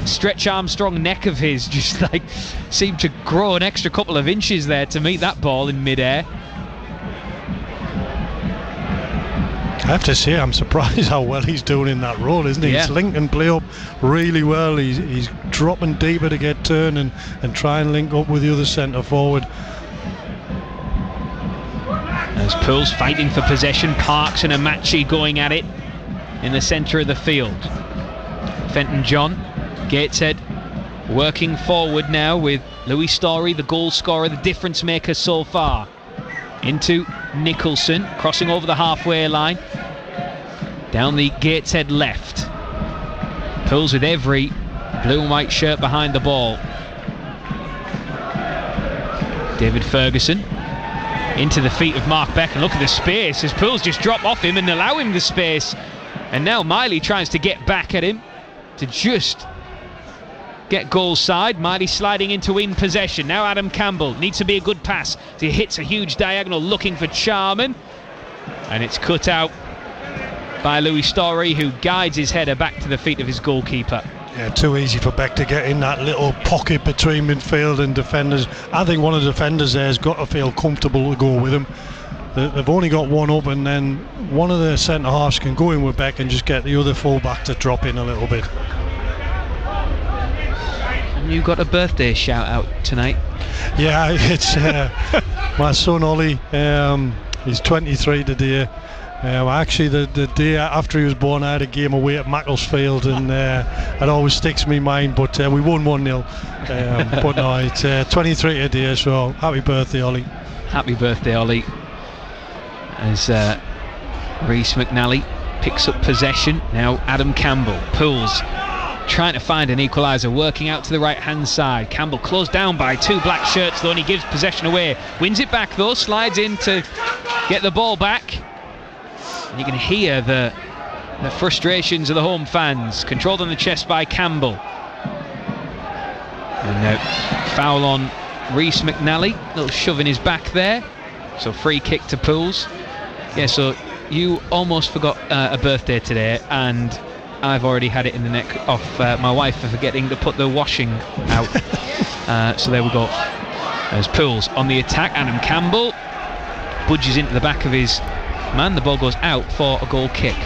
Speaker 1: Stretch Armstrong neck of his just like seemed to grow an extra couple of inches there to meet that ball in mid-air.
Speaker 2: I have to say, I'm surprised how well he's doing in that role, isn't he?
Speaker 1: Yeah.
Speaker 2: He's linking play up really well. He's dropping deeper to get turn and try and link up with the other centre forward.
Speaker 1: As Pools fighting for possession, Parks and Amachi going at it in the centre of the field. Fenton John, Gateshead working forward now with Louis Story, the goal scorer, the difference maker so far. Into Nicholson, crossing over the halfway line, down the Gateshead left. Pools with every blue and white shirt behind the ball. David Ferguson into the feet of Mark Beck, and look at the space as Pools just drop off him and allow him the space. And now Miley tries to get back at him to just get goal side. Miley sliding into in possession. Now Adam Campbell needs to be a good pass. He hits a huge diagonal looking for Charman, and it's cut out by Louis Story, who guides his header back to the feet of his goalkeeper.
Speaker 2: Yeah, too easy for Beck to get in that little pocket between midfield and defenders. I think one of the defenders there has got to feel comfortable to go with him. They've only got one up, and then one of the centre halves can go in with Beck and just get the other full back to drop in a little bit.
Speaker 1: And you got a birthday shout out tonight.
Speaker 2: Yeah, it's my son Ollie. He's 23 today. Actually, the day after he was born, I had a game away at Macclesfield, and it always sticks in my mind. But we won 1-0. But no, it's 23 today, so happy birthday, Ollie.
Speaker 1: Happy birthday, Ollie. As Rhys McNally picks up possession. Now Adam Campbell pulls, trying to find an equaliser, working out to the right hand side. Campbell closed down by two black shirts though, and he gives possession away. Wins it back though, slides in to get the ball back. And you can hear the frustrations of the home fans. Controlled on the chest by Campbell. And now foul on Rhys McNally. Little shove in his back there. So free kick to Pools. Yeah, so you almost forgot a birthday today, and I've already had it in the neck off my wife for forgetting to put the washing out. So there we go. There's Pools on the attack. Adam Campbell budges into the back of his man. The ball goes out for a goal kick.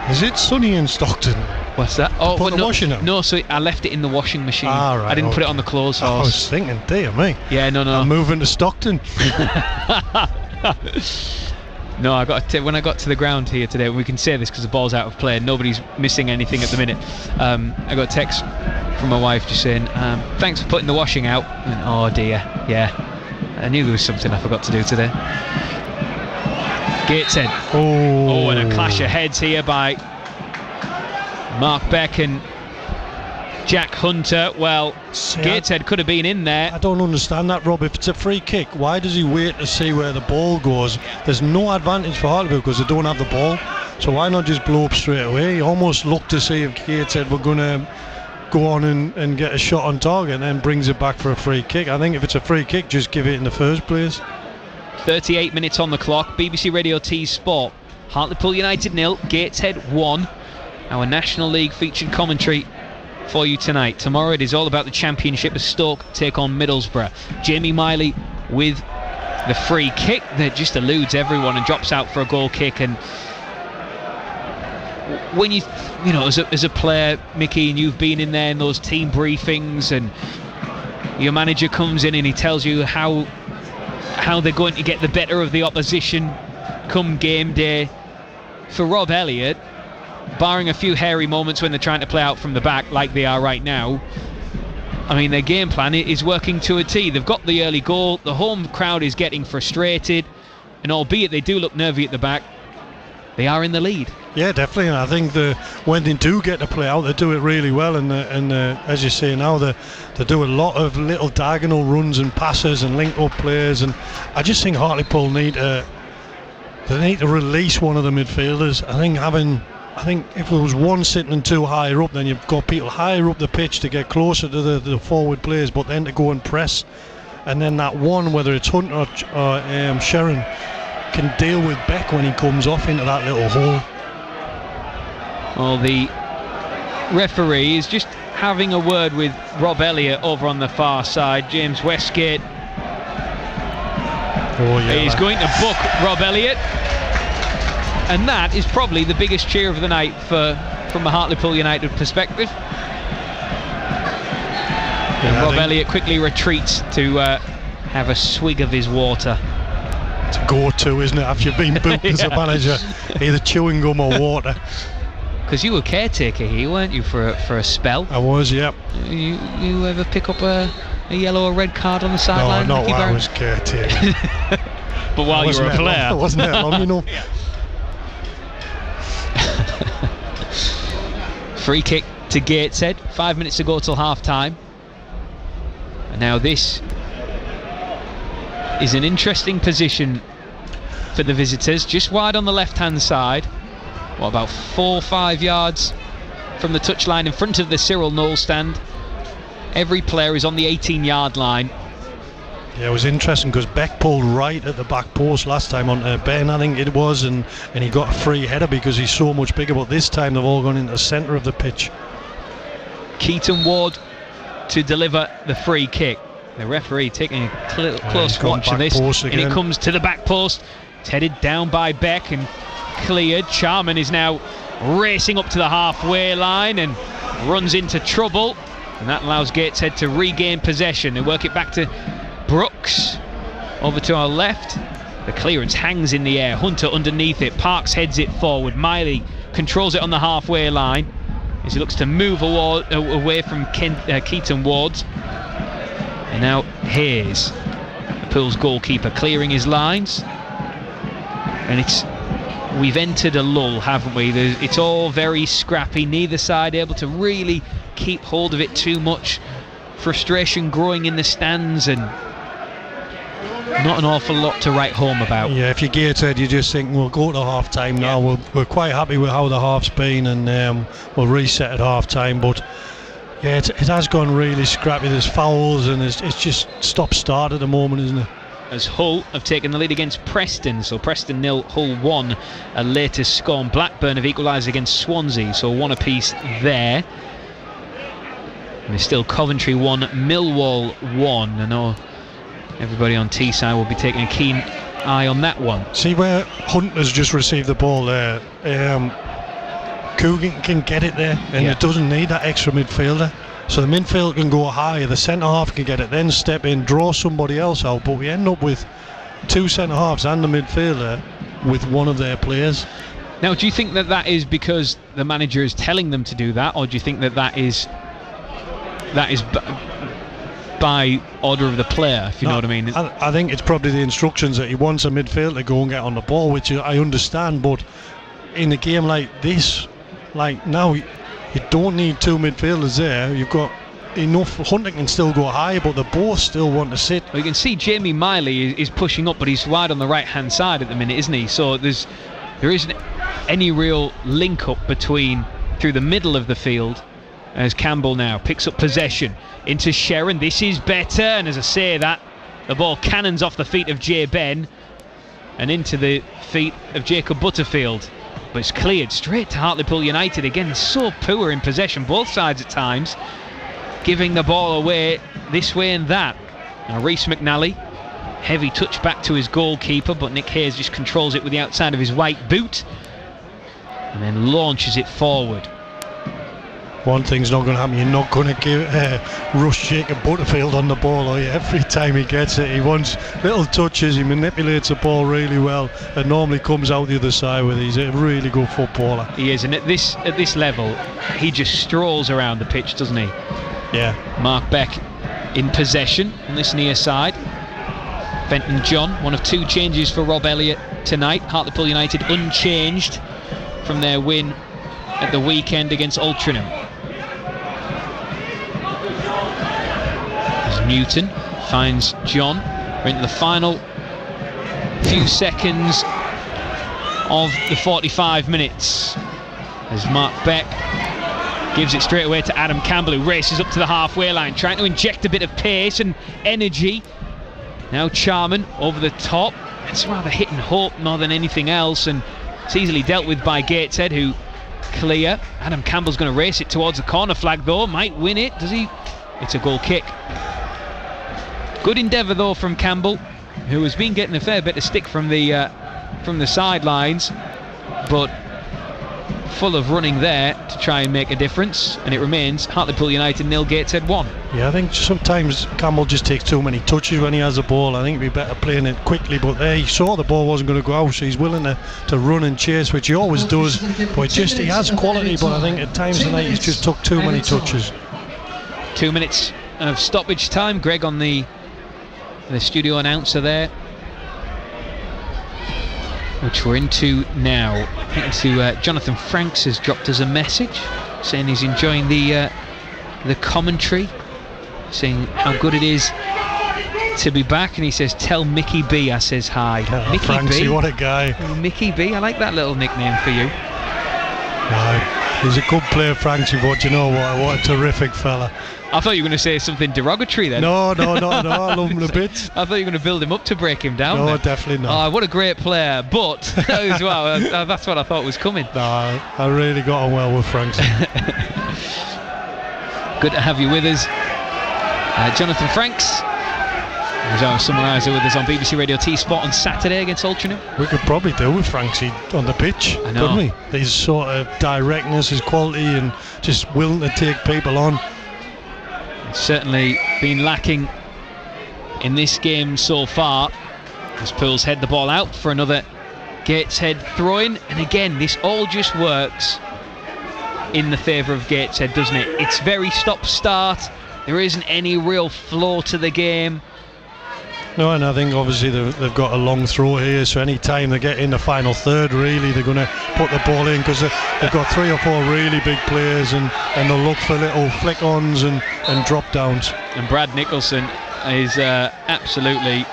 Speaker 2: Is it sunny in Stockton?
Speaker 1: What's that? Oh,
Speaker 2: put the washing out?
Speaker 1: No, so I left it in the washing machine.
Speaker 2: Ah, right,
Speaker 1: I didn't put it on the clothes horse.
Speaker 2: I was thinking, dear me.
Speaker 1: Yeah, no.
Speaker 2: I'm moving to Stockton.
Speaker 1: No, when I got to the ground here today, we can say this because the ball's out of play, nobody's missing anything at the minute. I got a text from my wife just saying, thanks for putting the washing out. And, oh dear, yeah, I knew there was something I forgot to do today. Gateshead. Oh, and a clash of heads here by Mark Beck and Jack Hunter. Well, Gateshead could have been in there.
Speaker 2: I don't understand that, Rob. If it's a free kick, why does he wait to see where the ball goes? There's no advantage for Hartlepool because they don't have the ball. So why not just blow up straight away? He almost looked to see if Gateshead were going to go on and get a shot on target, and then brings it back for a free kick. I think if it's a free kick, just give it in the first place.
Speaker 1: 38 minutes on the clock. BBC Radio T Sport. Hartlepool United 0, Gateshead 1. Our National League featured commentary for you tonight. Tomorrow it is all about the Championship as Stoke take on Middlesbrough. Jamie Miley with the free kick that just eludes everyone and drops out for a goal kick. And when you know, as a player, Mickey, and you've been in there in those team briefings, and your manager comes in and he tells you how they're going to get the better of the opposition come game day. For Rob Elliott, barring a few hairy moments when they're trying to play out from the back like they are right now, I mean, their game plan is working to a T. They've got the early goal, the home crowd is getting frustrated, and albeit they do look nervy at the back, they are in the lead.
Speaker 2: Yeah, definitely. And I think when they do get to play out, they do it really well. And as you say now, they do a lot of little diagonal runs and passes and link-up plays. And I just think Hartlepool need to release one of the midfielders. I think if there was one sitting too higher up, then you've got people higher up the pitch to get closer to the forward players, but then to go and press. And then that one, whether it's Hunter or Sharon, can deal with Beck when he comes off into that little hole.
Speaker 1: Well, the referee is just having a word with Rob Elliott over on the far side. James Westgate is going to book Rob Elliott, and that is probably the biggest cheer of the night from a Hartlepool United perspective. And Rob Elliott quickly retreats to have a swig of his water.
Speaker 2: It's a go-to, isn't it, after you've been booked as a manager, either chewing gum or water.
Speaker 1: Because you were caretaker here, weren't you, for a spell?
Speaker 2: I was, yep.
Speaker 1: You ever pick up a yellow or red card on the sideline?
Speaker 2: No, I was caretaker.
Speaker 1: But while you were a player.
Speaker 2: I wasn't that long, you know.
Speaker 1: Free kick to Gateshead, 5 minutes to go till half-time. And now this is an interesting position for the visitors, just wide on the left-hand side. What, about 4 or 5 yards from the touchline in front of the Cyril Knoll stand. Every player is on the 18-yard line.
Speaker 2: Yeah, it was interesting because Beck pulled right at the back post last time on Ben, I think it was, and he got a free header because he's so much bigger, but this time they've all gone into the centre of the pitch. Keaton
Speaker 1: Ward to deliver the free kick. The referee taking a close watch of this, and it comes to the back post. It's headed down by Beck and cleared. Charman is now racing up to the halfway line and runs into trouble, and that allows Gateshead to regain possession. They work it back to Brooks over to our left. The clearance hangs in the air. Hunter underneath it. Parks heads it forward. Miley controls it on the halfway line as he looks to move away from Keaton Ward. And now Hayes, the Pool's goalkeeper, clearing his lines. And we've entered a lull, haven't we? It's all very scrappy, neither side able to really keep hold of it too much. Frustration growing in the stands, and not an awful lot to write home about.
Speaker 2: Yeah, if you're Gateshead, you just think we'll go to half time now. We're quite happy with how the half's been, and we'll reset at half time. But yeah, it has gone really scrappy. There's fouls, and it's just stop-start at the moment, isn't it?
Speaker 1: As Hull have taken the lead against Preston, so Preston 0, Hull 1, a latest score. And Blackburn have equalised against Swansea, so 1 apiece there. And there's still Coventry 1, Millwall 1. I know everybody on Teesside will be taking a keen eye on that one.
Speaker 2: See where Hunter's just received the ball there. Coogan can get it there, and it doesn't need that extra midfielder. So the midfield can go higher, the centre half can get it, then step in, draw somebody else out. But we end up with 2 centre halves and the midfielder with one of their players.
Speaker 1: Now, do you think that is because the manager is telling them to do that, or do you think that is by order of the player, if you know what I mean?
Speaker 2: I think it's probably the instructions that he wants a midfielder to go and get on the ball, which I understand. But in a game like this, like now, you don't need 2 midfielders there. You've got enough. Hunter can still go higher, but they both still want to sit.
Speaker 1: Well, you can see Jamie Miley is pushing up, but he's wide on the right hand side at the minute, isn't he? So there isn't any real link up through the middle of the field. As Campbell now picks up possession into Sharon. This is better, and as I say that, the ball cannons off the feet of Jay Ben and into the feet of Jacob Butterfield. But it's cleared straight to Hartlepool United. Again, so poor in possession, both sides at times, giving the ball away this way and that. Now Reece McNally heavy touch back to his goalkeeper, but Nick Hayes just controls it with the outside of his white boot and then launches it forward.
Speaker 2: One thing's not going to happen. You're not going to give rush Jacob Butterfield on the ball, are you? Every time he gets it, he wants little touches. He manipulates the ball really well and normally comes out the other side with it. He's a really good footballer.
Speaker 1: He is, and at this level, he just strolls around the pitch, doesn't he?
Speaker 2: Yeah.
Speaker 1: Mark Beck in possession on this near side. Fenton John, one of 2 changes for Rob Elliott tonight. Hartlepool United unchanged from their win at the weekend against Altrincham. As Newton finds John. We're into the final few seconds of the 45 minutes as Mark Beck gives it straight away to Adam Campbell, who races up to the halfway line, trying to inject a bit of pace and energy. Now Charman over the top. It's rather hit and hope more than anything else, and it's easily dealt with by Gateshead, who clear. Adam Campbell's going to race it towards the corner flag though. Might win it. Does he? It's a goal kick. Good endeavour though from Campbell, who has been getting a fair bit of stick from the sidelines, but full of running there to try and make a difference, and it remains Hartlepool United 0, Gateshead 1.
Speaker 2: Yeah, I think sometimes Campbell just takes too many touches when he has the ball. I think it'd be better playing it quickly, but there he saw the ball wasn't going to go out, so he's willing to run and chase, which he always does, but he has quality, but I think at times tonight he's just took too many touches.
Speaker 1: 2 minutes of stoppage time. Greg on the studio announcer there, which we're into now. Thank you to Jonathan Franks has dropped us a message saying he's enjoying the commentary, saying how good it is to be back, and he says tell Mickey B I says hi. Mickey
Speaker 2: Franksy,
Speaker 1: B,
Speaker 2: what a guy.
Speaker 1: Mickey B, I like that little nickname for you.
Speaker 2: He's a good player, Franksy, but you know what a terrific fella.
Speaker 1: I thought you were going to say something derogatory then.
Speaker 2: No, I love him a bit.
Speaker 1: I thought you were going to build him up to break him down.
Speaker 2: No,
Speaker 1: then.
Speaker 2: definitely not.
Speaker 1: Oh, what a great player, but as well, that's what I thought was coming.
Speaker 2: No, I really got on well with Franksy.
Speaker 1: Good to have you with us, Jonathan Franks, who's our summariser with us on BBC Radio T-Sport on Saturday against Altrincham.
Speaker 2: We could probably do with Franksy on the pitch, couldn't we? His sort of directness, his quality, and just willing to take people on.
Speaker 1: It's certainly been lacking in this game so far, as Pools head the ball out for another Gateshead throw-in, and again this all just works in the favour of Gateshead, doesn't it? It's very stop-start. There isn't any real flow to the game.
Speaker 2: No, and I think obviously they've got a long throw here, so any time they get in the final third, really they're going to put the ball in, because they've got 3 or 4 really big players, and they'll look for little flick-ons and drop-downs. And
Speaker 1: Brad Nicholson is absolutely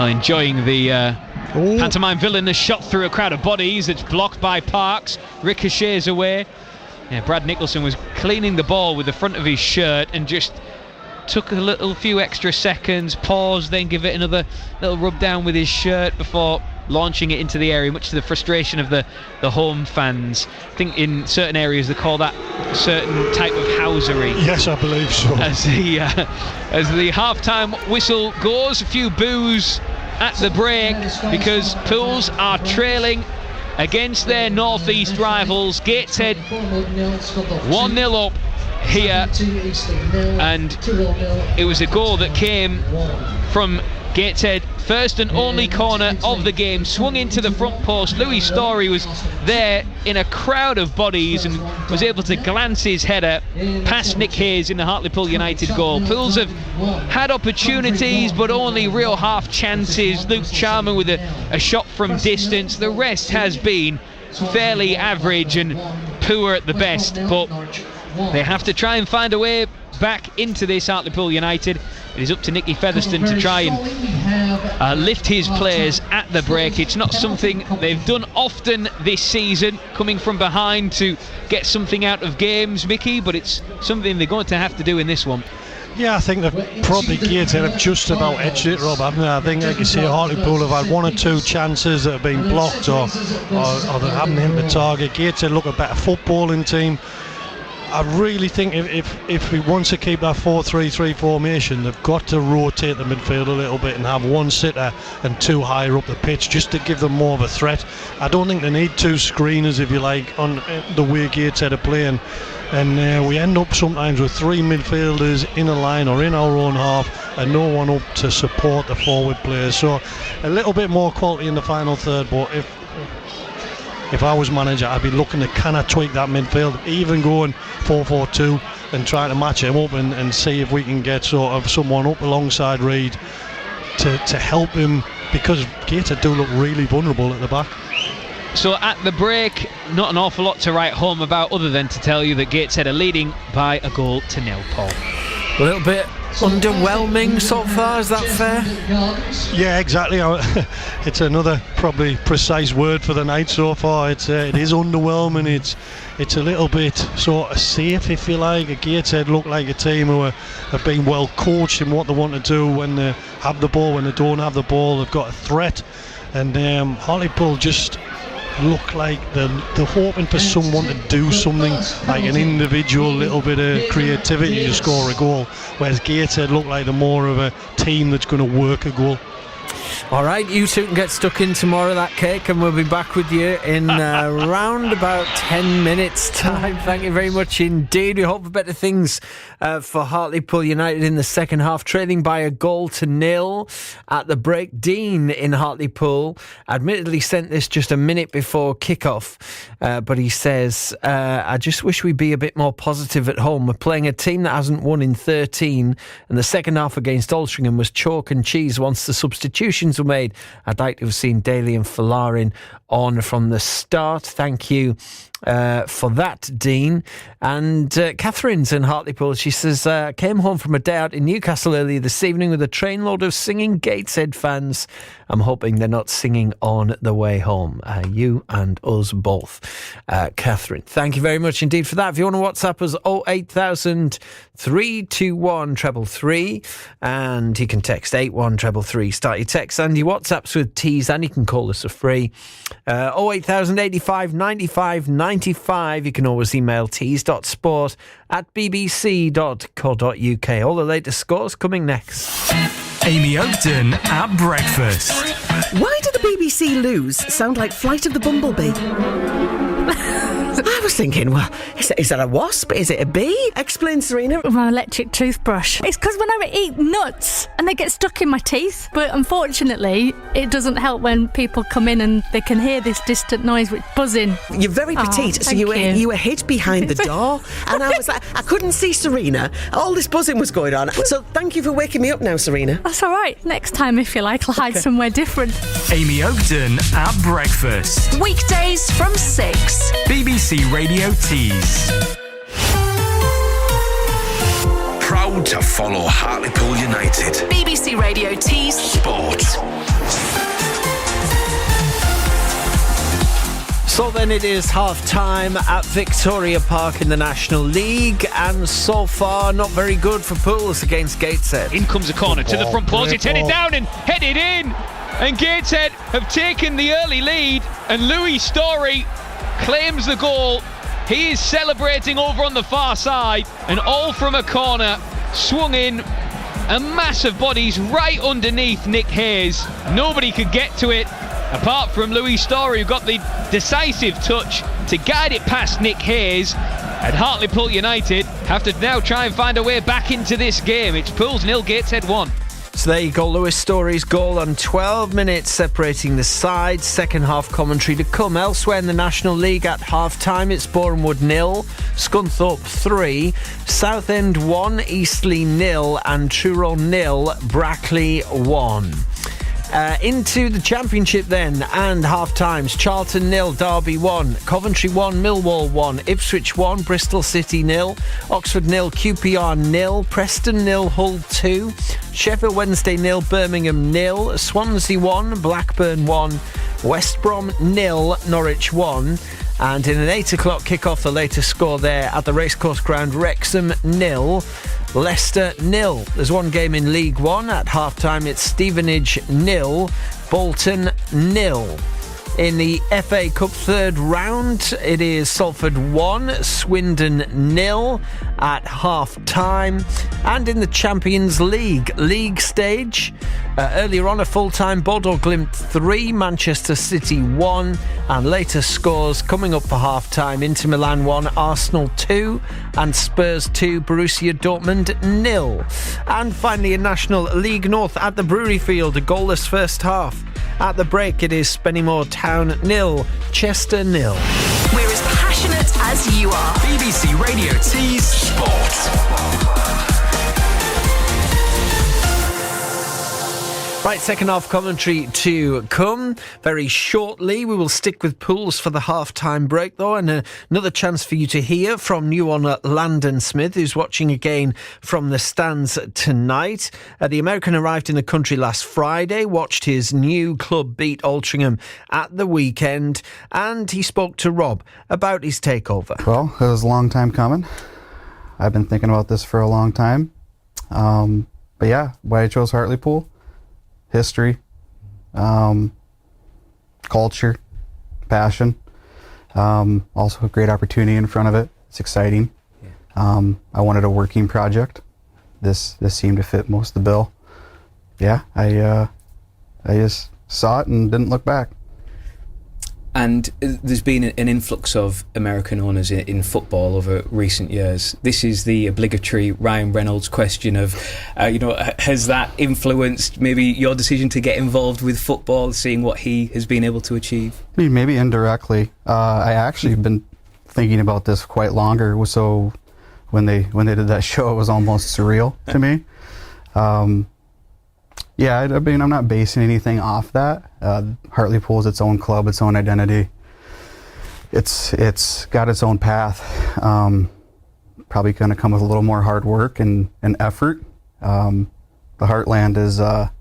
Speaker 1: enjoying the pantomime villain. Has shot through a crowd of bodies. It's blocked by Parks, ricochets away. Yeah, Brad Nicholson was cleaning the ball with the front of his shirt and just took a few extra seconds, paused, then give it another little rub down with his shirt before launching it into the area, much to the frustration of the home fans. I think in certain areas they call that a certain type of housery.
Speaker 2: Yes, I believe so.
Speaker 1: As the half-time whistle goes, a few boos at the break, because Pools are trailing against their northeast rivals. Gateshead 1-0 up here, and it was a goal that came from Gateshead, first and only corner of the game, swung into the front post. Louis Story was there in a crowd of bodies and was able to glance his header past Nick Hayes in the Hartlepool United goal. Pools have had opportunities but only real half chances. Luke Charman with a shot from distance. The rest has been fairly average and poor at the best, but they have to try and find a way back into this Hartlepool United. It is up to Nicky Featherstone to try and lift his players at the break. It's not something they've done often this season, coming from behind to get something out of games, Mickey, but it's something they're going to have to do in this one.
Speaker 2: Yeah, I think they've probably Gateshead have just about edged it, Rob, haven't they? I think, like you say, Hartlepool have had 1 or 2 chances that have been blocked or they haven't hit the target. Gateshead look a better footballing team. I really think if we want to keep that 4-3-3 formation, they've got to rotate the midfield a little bit and have one sitter and two higher up the pitch just to give them more of a threat. I don't think they need two screeners, if you like, on the way Gateshead are playing. And we end up sometimes with three midfielders in a line or in our own half and no one up to support the forward players. So a little bit more quality in the final third, but if I was manager, I'd be looking to kind of tweak that midfield, even going 4-4-2 and trying to match him up and see if we can get sort of someone up alongside Reid to help him, because Gateshead do look really vulnerable at the back.
Speaker 1: So at the break, not an awful lot to write home about other than to tell you that Gateshead are leading by 1-0, Paul.
Speaker 3: A little bit underwhelming so far, is that fair?
Speaker 2: Yeah, exactly. It's another probably precise word for the night so far. It is underwhelming. It's a little bit sort of safe, if you like. Gateshead look like a team who have been well coached in what they want to do when they have the ball, when they don't have the ball. They've got a threat, and Hartlepool just look like they're hoping for someone to do something, like an individual little bit of creativity to score a goal, whereas Gateshead look like they're more of a team that's going to work a goal.
Speaker 3: Alright, you two can get stuck in tomorrow, that cake, and we'll be back with you in around about 10 minutes time. Thank you very much indeed. We hope for better things for Hartlepool United in the second half, trailing by 1-0 at the break. Dean in Hartlepool admittedly sent this just a minute before kickoff, but he says, I just wish we'd be a bit more positive at home. We're playing a team that hasn't won in 13, and the second half against Altrincham was chalk and cheese once the substitutions were made. I'd like to have seen Daly and Falarin on from the start. Thank you for that, Dean. And Catherine's in Hartlepool. She says, came home from a day out in Newcastle earlier this evening with a trainload of singing Gateshead fans. I'm hoping they're not singing on the way home. You and us both, Catherine. Thank you very much indeed for that. If you want to WhatsApp us, 08000 321 333, and you can text 81333. Start your text and your WhatsApps with T's, and you can call us for free. 08000 85 95 95. You can always email tees.sport@bbc.co.uk. All the latest scores coming next.
Speaker 4: Amy Oakton at breakfast.
Speaker 5: Why did the BBC lose sound like Flight of the Bumblebee? I was thinking, well, is that a wasp? Is it a bee? Explain, Serena.
Speaker 6: My electric toothbrush. It's because when I eat nuts and they get stuck in my teeth. But unfortunately, it doesn't help when people come in and they can hear this distant noise with buzzing.
Speaker 5: You're very petite, so you were hid behind the door, and I was like, I couldn't see Serena. All this buzzing was going on. So thank you for waking me up now, Serena.
Speaker 6: That's all right. Next time, if you like, I'll hide somewhere different.
Speaker 4: Amy Oakton at breakfast.
Speaker 7: Weekdays from 6.
Speaker 4: BBC Radio Tees.
Speaker 8: Proud to follow Hartlepool United.
Speaker 7: BBC Radio Tees
Speaker 8: Sport.
Speaker 3: So then it is half-time at Victoria Park in the National League, and so far not very good for Pools against Gateshead.
Speaker 1: In comes a corner to the front post. It's headed down and headed in, and Gateshead have taken the early lead, and Louis Story claims the goal. He is celebrating over on the far side, and all from a corner, swung in, a mass of bodies right underneath Nick Hayes. Nobody could get to it apart from Louis Story, who got the decisive touch to guide it past Nick Hayes. And Hartlepool United have to now try and find a way back into this game. It's Pools 0, Gateshead 1.
Speaker 3: So there you go, Lewis Story's goal on 12 minutes separating the sides. Second half commentary to come. Elsewhere in the National League at half-time, it's Bournemouth 0, Scunthorpe 3, Southend 1, Eastleigh 0, and Truro 0, Brackley 1. Into the Championship then, and half-times: Charlton 0, Derby 1, Coventry 1, Millwall 1, Ipswich 1, Bristol City 0, Oxford 0, QPR 0, Preston 0, Hull 2, Sheffield Wednesday 0, Birmingham 0, Swansea 1, Blackburn 1, West Brom 0, Norwich 1. And in an 8 o'clock kick-off, the latest score there at the Racecourse Ground: Wrexham 0, Leicester 0. There's one game in League One at half-time. It's Stevenage 0, Bolton 0. In the FA Cup third round, it is Salford 1, Swindon 0 at half-time. And in the Champions League stage, earlier on a full-time Bodo Glimt 3, Manchester City 1, and later scores coming up for half-time, Inter Milan 1, Arsenal 2, and Spurs 2, Borussia Dortmund 0. And finally in National League North at the Brewery Field, a goalless first half. At the break, it is Spennymoor Town 0, Chester 0.
Speaker 7: We're as passionate as you are.
Speaker 4: BBC Radio T's Sport.
Speaker 3: Right, second half commentary to come very shortly. We will stick with pools for the half-time break, though, and another chance for you to hear from new owner Landon Smith, who's watching again from the stands tonight. The American arrived in the country last Friday, watched his new club beat Altrincham at the weekend, and he spoke to Rob about his takeover.
Speaker 9: Well, it was a long time coming. I've been thinking about this for a long time. But yeah, why I chose Hartlepool. History, culture, passion, also a great opportunity in front of it. It's exciting. I wanted a working project. This seemed to fit most of the bill. Yeah, I just saw it and didn't look back.
Speaker 10: And there's been an influx of American owners in football over recent years. This is the obligatory Ryan Reynolds question of, has that influenced maybe your decision to get involved with football, seeing what he has been able to achieve?
Speaker 9: I mean, maybe indirectly. I actually have been thinking about this quite longer. So when they did that show, it was almost surreal to me. Yeah, I mean, I'm not basing anything off that. Hartlepool is its own club, its own identity. It's got its own path. Probably going to come with a little more hard work and effort. The Heartland is a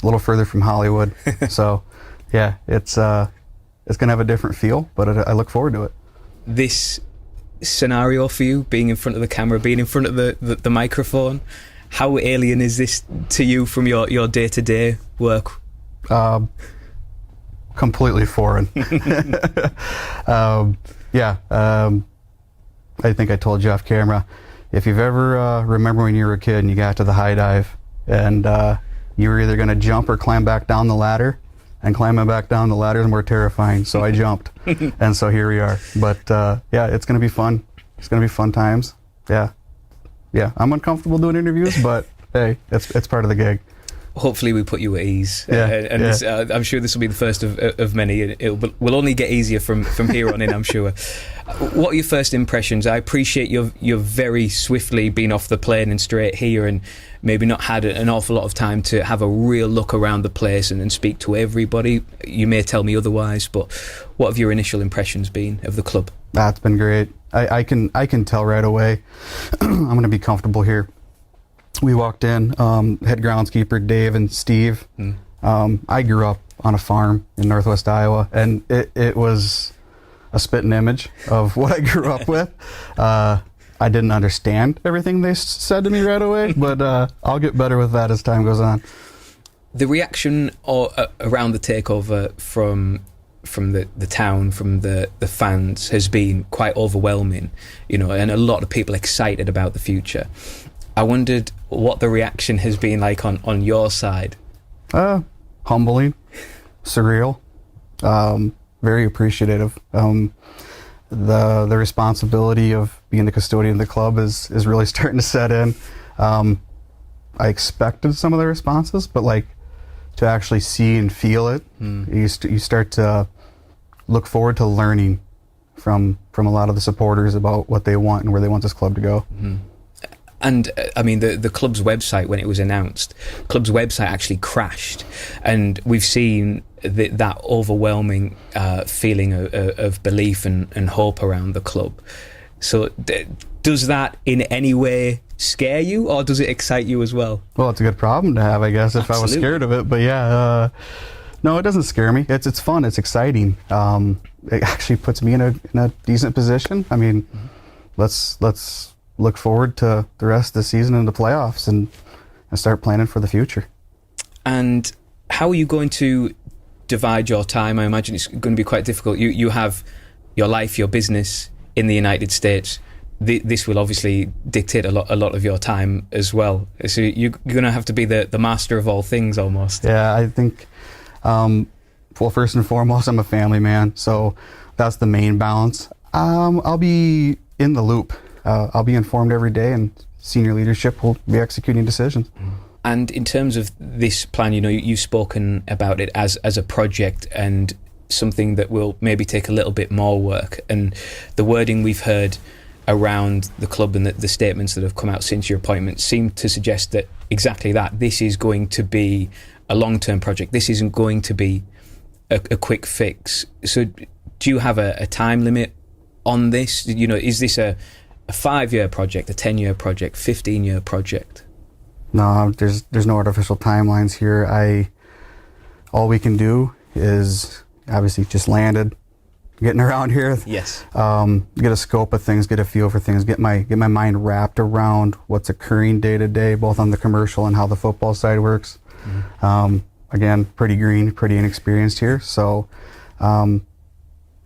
Speaker 9: little further from Hollywood, so yeah, it's going to have a different feel. But I look forward to it. This
Speaker 10: Scenario for you, being in front of the camera, being in front of the microphone. How alien is this to you from your day-to-day work?
Speaker 9: Completely foreign. I think I told you off camera, if you've ever remember when you were a kid and you got to the high dive and you were either going to jump or climb back down the ladder, and climbing back down the ladder is more terrifying, so I jumped. And so here we are. But yeah, it's going to be fun. It's going to be fun times. Yeah, I'm uncomfortable doing interviews, but hey, it's part of the gig.
Speaker 10: Hopefully we put you at ease. This, I'm sure this will be the first of many. It will only get easier from here on in, I'm sure. What are your first impressions? I appreciate you've very swiftly been off the plane and straight here and maybe not had an awful lot of time to have a real look around the place and speak to everybody. You may tell me otherwise, but what have your initial impressions been of the club?
Speaker 9: That's been great. I can tell right away I'm going to be comfortable here. We walked in, head groundskeeper Dave and Steve. I grew up on a farm in northwest Iowa, and it was a spitting image of what I grew up with. I didn't understand everything they said to me right away, but I'll get better with that as time goes on.
Speaker 10: The reaction around the takeover from the town, from the fans, has been quite overwhelming, and a lot of people excited about the future. I wondered what the reaction has been like on your side.
Speaker 9: Humbling, surreal, very appreciative. The responsibility of being the custodian of the club is really starting to set in. I expected some of the responses, but to actually see and feel it, you start to look forward to learning from a lot of the supporters about what they want and where they want this club to go.
Speaker 10: Mm-hmm. And I mean, the club's website, when it was announced, club's website actually crashed, and we've seen that overwhelming feeling of belief and hope around the club. So does that in any way scare you, or does it excite you as well?
Speaker 9: Well, it's a good problem to have, I guess, if
Speaker 10: Absolutely.
Speaker 9: I was scared of it. But yeah, no, it doesn't scare me. It's fun. It's exciting. It actually puts me in a decent position. I mean, let's look forward to the rest of the season and the playoffs and start planning for the future.
Speaker 10: And how are you going to divide your time? I imagine it's going to be quite difficult. You have your life, your business in the United States. This will obviously dictate a lot of your time as well. So you're going to have to be the master of all things almost.
Speaker 9: Yeah, I think, well, first and foremost, I'm a family man, so that's the main balance. I'll be in the loop. I'll be informed every day, and senior leadership will be executing decisions.
Speaker 10: And in terms of this plan, you've spoken about it as a project and something that will maybe take a little bit more work. And the wording we've heard around the club and the statements that have come out since your appointment seem to suggest that exactly that. This is going to be a long-term project. This isn't going to be a quick fix. So do you have a time limit on this? Is this a 5-year project, a 10-year project, 15-year project?
Speaker 9: No, there's no artificial timelines here. All we can do is obviously just landed, getting around here.
Speaker 10: Yes.
Speaker 9: Get a scope of things, get a feel for things, get my mind wrapped around what's occurring day to day, both on the commercial and how the football side works. Again, pretty green, pretty inexperienced here, so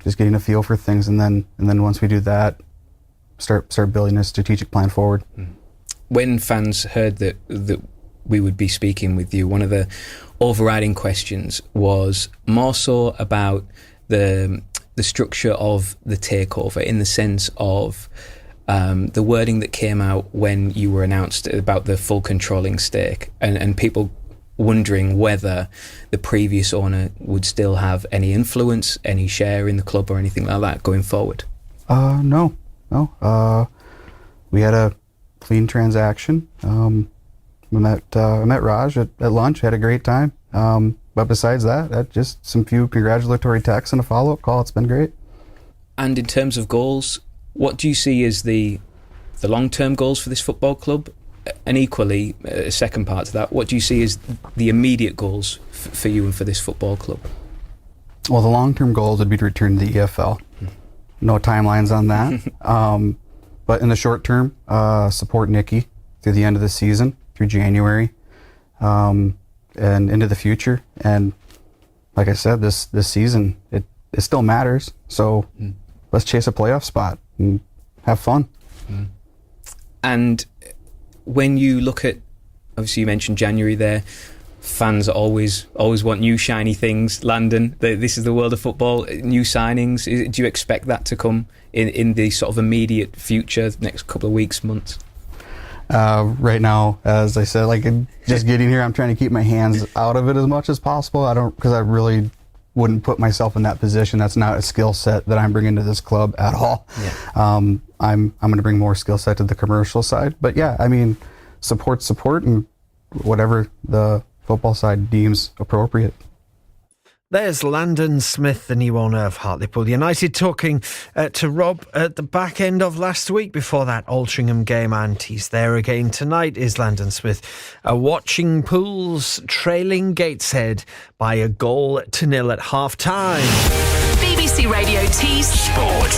Speaker 9: just getting a feel for things, and then once we do that, start building a strategic plan forward.
Speaker 10: When fans heard that we would be speaking with you, one of the overriding questions was more so about the structure of the takeover, in the sense of the wording that came out when you were announced about the full controlling stake, and people wondering whether the previous owner would still have any influence, any share in the club or anything like that going forward.
Speaker 9: No. We had a clean transaction. I met Raj at lunch, had a great time. But besides that, just some few congratulatory texts and a follow-up call. It's been great.
Speaker 10: And in terms of goals, what do you see as the long-term goals for this football club? And equally, a second part to that, what do you see as the immediate goals for you and for this football club?
Speaker 9: Well, the long-term goals would be to return to the EFL. No timelines on that. But in the short term, support Nicky through the end of the season, through January, and into the future. And like I said, this season, it still matters. So let's chase a playoff spot and have fun.
Speaker 10: And when you look at, obviously you mentioned January there, fans always want new shiny things. Landon, this is the world of football, new signings. Do you expect that to come in the sort of immediate future, next couple of weeks, months?
Speaker 9: Right now, as I said, just getting here, I'm trying to keep my hands out of it as much as possible. Because I really wouldn't put myself in that position. That's not a skill set that I'm bringing to this club at all. Yeah. I'm going to bring more skill set to the commercial side. But yeah, I mean, support, and whatever the football side deems appropriate.
Speaker 3: There's Landon Smith, the new owner of Hartlepool United, talking to Rob at the back end of last week before that Altrincham game, and he's there again tonight, is Landon Smith, watching Pools trailing Gateshead by 1-0 at half-time.
Speaker 7: BBC Radio T Sport.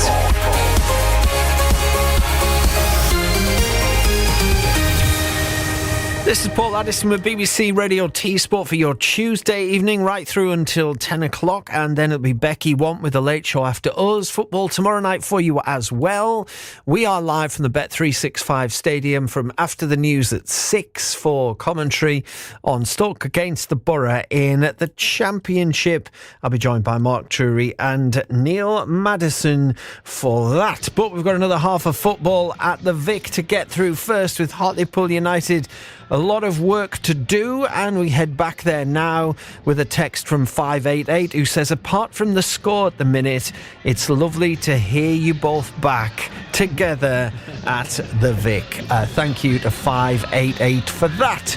Speaker 3: This is Paul Addison with BBC Radio T Sport for your Tuesday evening, right through until 10 o'clock, and then it'll be Becky Want with the Late Show after us. Football tomorrow night for you as well. We are live from the Bet365 Stadium from after the news at 6 for commentary on Stoke against the Borough in the Championship. I'll be joined by Mark Drury and Neil Maddison for that. But we've got another half of football at the Vic to get through, first with Hartlepool United. A lot of work to do, and we head back there now with a text from 588 who says, apart from the score at the minute, it's lovely to hear you both back together at the Vic. Thank you to 588 for that.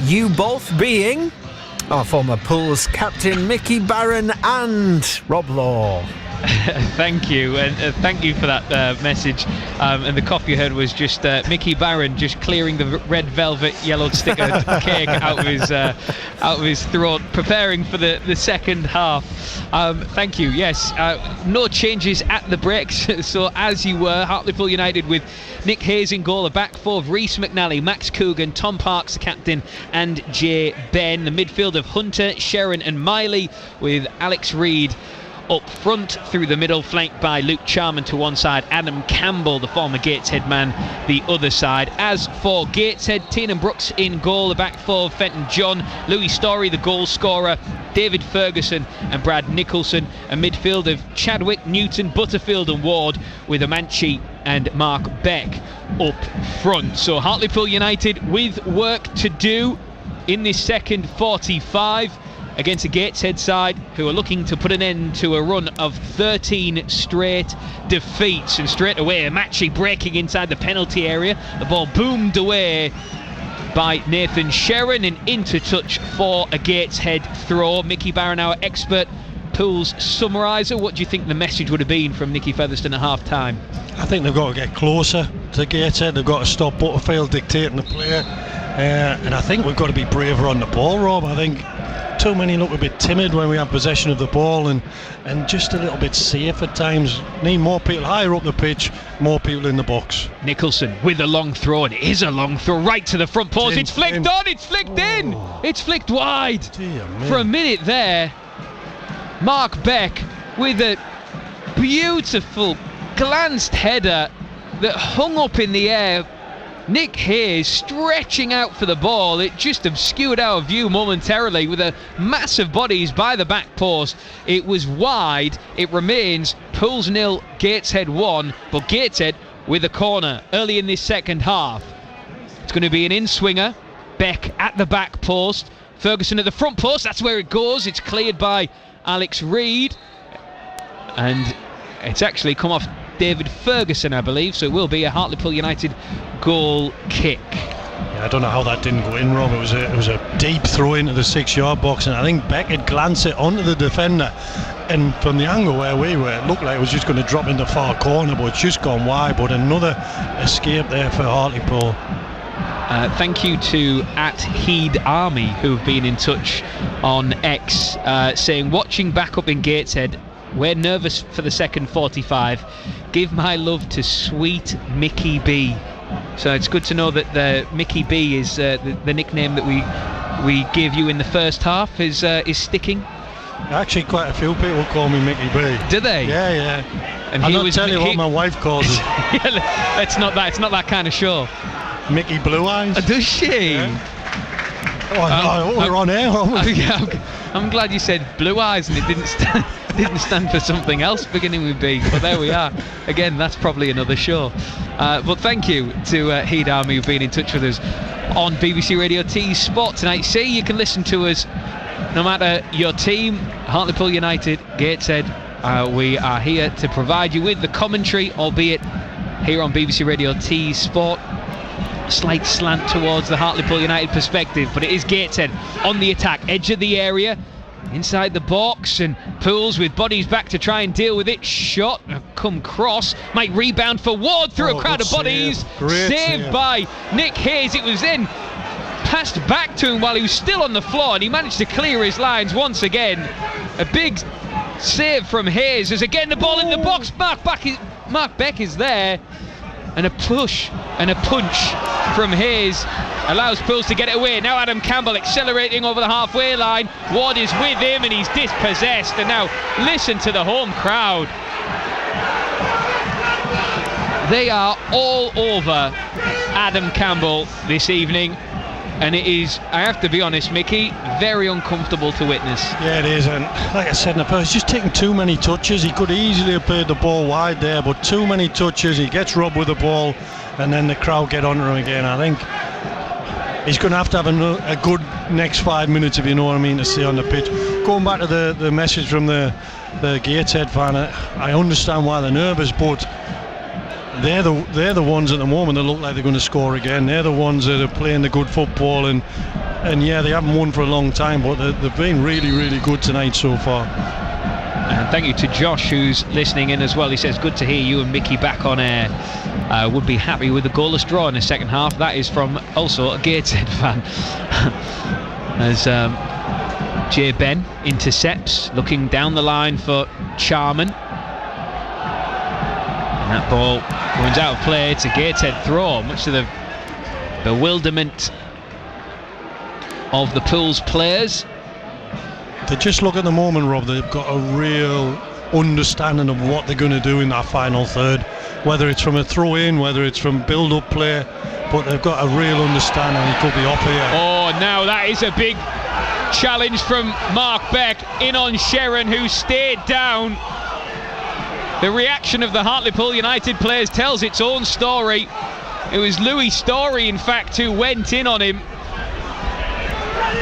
Speaker 3: You both being our former Pools captain Mickey Barron and Rob Law.
Speaker 1: Thank you, and thank you for that message. And the cough you heard was just Mickey Barron just clearing the red velvet yellowed sticker cake out of his throat, preparing for the second half. Thank you. Yes, no changes at the breaks. So as you were, Hartlepool United with Nick Hayes in goal, a back four of Rhys McNally, Max Coogan, Tom Parks the captain, and Jay Ben. The midfield of Hunter, Sharon and Miley, with Alex Reid up front through the middle, flanked by Luke Charman to one side, Adam Campbell, the former Gateshead man, the other side. As for Gateshead, Tiernan Brooks in goal, the back four of Fenton John, Louis Story the goal scorer, David Ferguson and Brad Nicholson, a midfield of Chadwick, Newton, Butterfield and Ward, with Amanchi and Mark Beck up front. So Hartlepool United with work to do in this second 45 against a Gateshead side who are looking to put an end to a run of 13 straight defeats. And straight away, Amanchi breaking inside the penalty area. The ball boomed away by Nathan Sharon and into touch for a Gateshead throw. Mickey Barron, our expert Pools summariser, what do you think the message would have been from Nicky Featherstone at half time?
Speaker 2: I think they've got to get closer to Gateshead. They've got to stop Butterfield dictating the play, and I think we've got to be braver on the ball, Rob. I think too many look a bit timid when we have possession of the ball, and just a little bit safe at times. Need more people higher up the pitch, more people in the box.
Speaker 1: Nicholson with a long throw, and it is a long throw right to the front post. It's flicked on, it's flicked in, it's flicked wide. For a minute there, Mark Beck with a beautiful glanced header that hung up in the air. Nick Hayes stretching out for the ball. It just obscured our view momentarily with a massive bodies by the back post. It was wide. It remains Pools 0, Gateshead 1, but Gateshead with a corner early in this second half. It's going to be an in-swinger. Beck at the back post. Ferguson at the front post. That's where it goes. It's cleared by Alex Reid. And it's actually come off David Ferguson, I believe, so it will be a Hartlepool United goal kick.
Speaker 2: Yeah, I don't know how that didn't go in, Rob. It was a deep throw into the 6-yard box, and I think Beck had glanced it onto the defender, and from the angle where we were, it looked like it was just going to drop in the far corner, but it's just gone wide. But another escape there for Hartlepool.
Speaker 1: Thank you to @Heed Army, who have been in touch on X, saying, watching back up in Gateshead, we're nervous for the second 45. Give my love to sweet Mickey B. So it's good to know that the Mickey B is the nickname that we gave you in the first half is sticking.
Speaker 2: Actually, quite a few people call me Mickey B.
Speaker 1: Do they?
Speaker 2: Yeah. And I'll not tell you what my wife calls it.
Speaker 1: Yeah, it's not that kind of show.
Speaker 2: Mickey Blue Eyes.
Speaker 1: Does she?
Speaker 2: Yeah. We're on air, aren't we?
Speaker 1: Yeah, I'm glad you said Blue Eyes and it didn't stand for something else beginning with B, but there we are. Again, that's probably another show. But thank you to Heed Army who've been in touch with us on BBC Radio T Sport tonight. See, you can listen to us no matter your team, Hartlepool United, Gateshead. We are here to provide you with the commentary, albeit here on BBC Radio T Sport. Slight slant towards the Hartlepool United perspective, but it is Gateshead on the attack, edge of the area, inside the box, and Pools with bodies back to try and deal with it. Shot, come cross, might rebound for Ward through a crowd of bodies. Saved by Nick Hayes. It was then passed back to him while he was still on the floor, and he managed to clear his lines once again. A big save from Hayes as again the ball in the box. Mark Beck is there. And a push and a punch from Hayes allows Pools to get it away. Now Adam Campbell accelerating over the halfway line. Ward is with him and he's dispossessed. And now listen to the home crowd. They are all over Adam Campbell this evening. And it is, I have to be honest, Mickey, very uncomfortable to witness.
Speaker 2: Yeah, it is, and like I said in the first, he's just taking too many touches. He could easily have played the ball wide there, but too many touches. He gets robbed with the ball, and then the crowd get on him again. I think he's going to have a good next 5 minutes, if you know what I mean, to stay on the pitch. Going back to the message from the Gateshead fan, I understand why they're nervous, but they're the ones at the moment that look like they're going to score again. They're the ones that are playing the good football, and yeah, they haven't won for a long time, but they've been really, really good tonight so far.
Speaker 1: And thank you to Josh, who's listening in as well. He says, good to hear you and Mickey back on air. Would be happy with a goalless draw in the second half. That is from also a Gateshead fan. As Jay Ben intercepts, looking down the line for Charman. And that ball runs out of play. It's a Gateshead throw, much to the bewilderment of the Pool's players.
Speaker 2: They just look at the moment, Rob, they've got a real understanding of what they're going to do in that final third, whether it's from a throw in, whether it's from build-up play, but they've got a real understanding. He could be up here.
Speaker 1: Oh, now that is a big challenge from Mark Beck in on Sharon, who stayed down. The reaction of the Hartlepool United players tells its own story. It was Louis Story, in fact, who went in on him.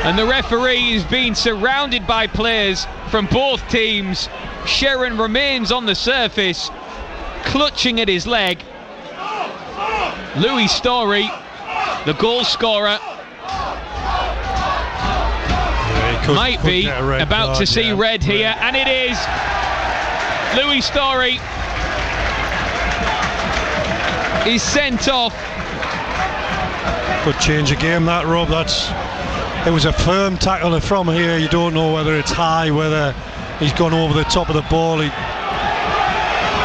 Speaker 1: And the referee is being surrounded by players from both teams. Sharon remains on the surface, clutching at his leg. Louis Story, the goal scorer, might be about to see red here, and it is. Louis Story is sent off.
Speaker 2: Could change the game, that, Rob. It was a firm tackle from here. You don't know whether it's high, whether he's gone over the top of the ball.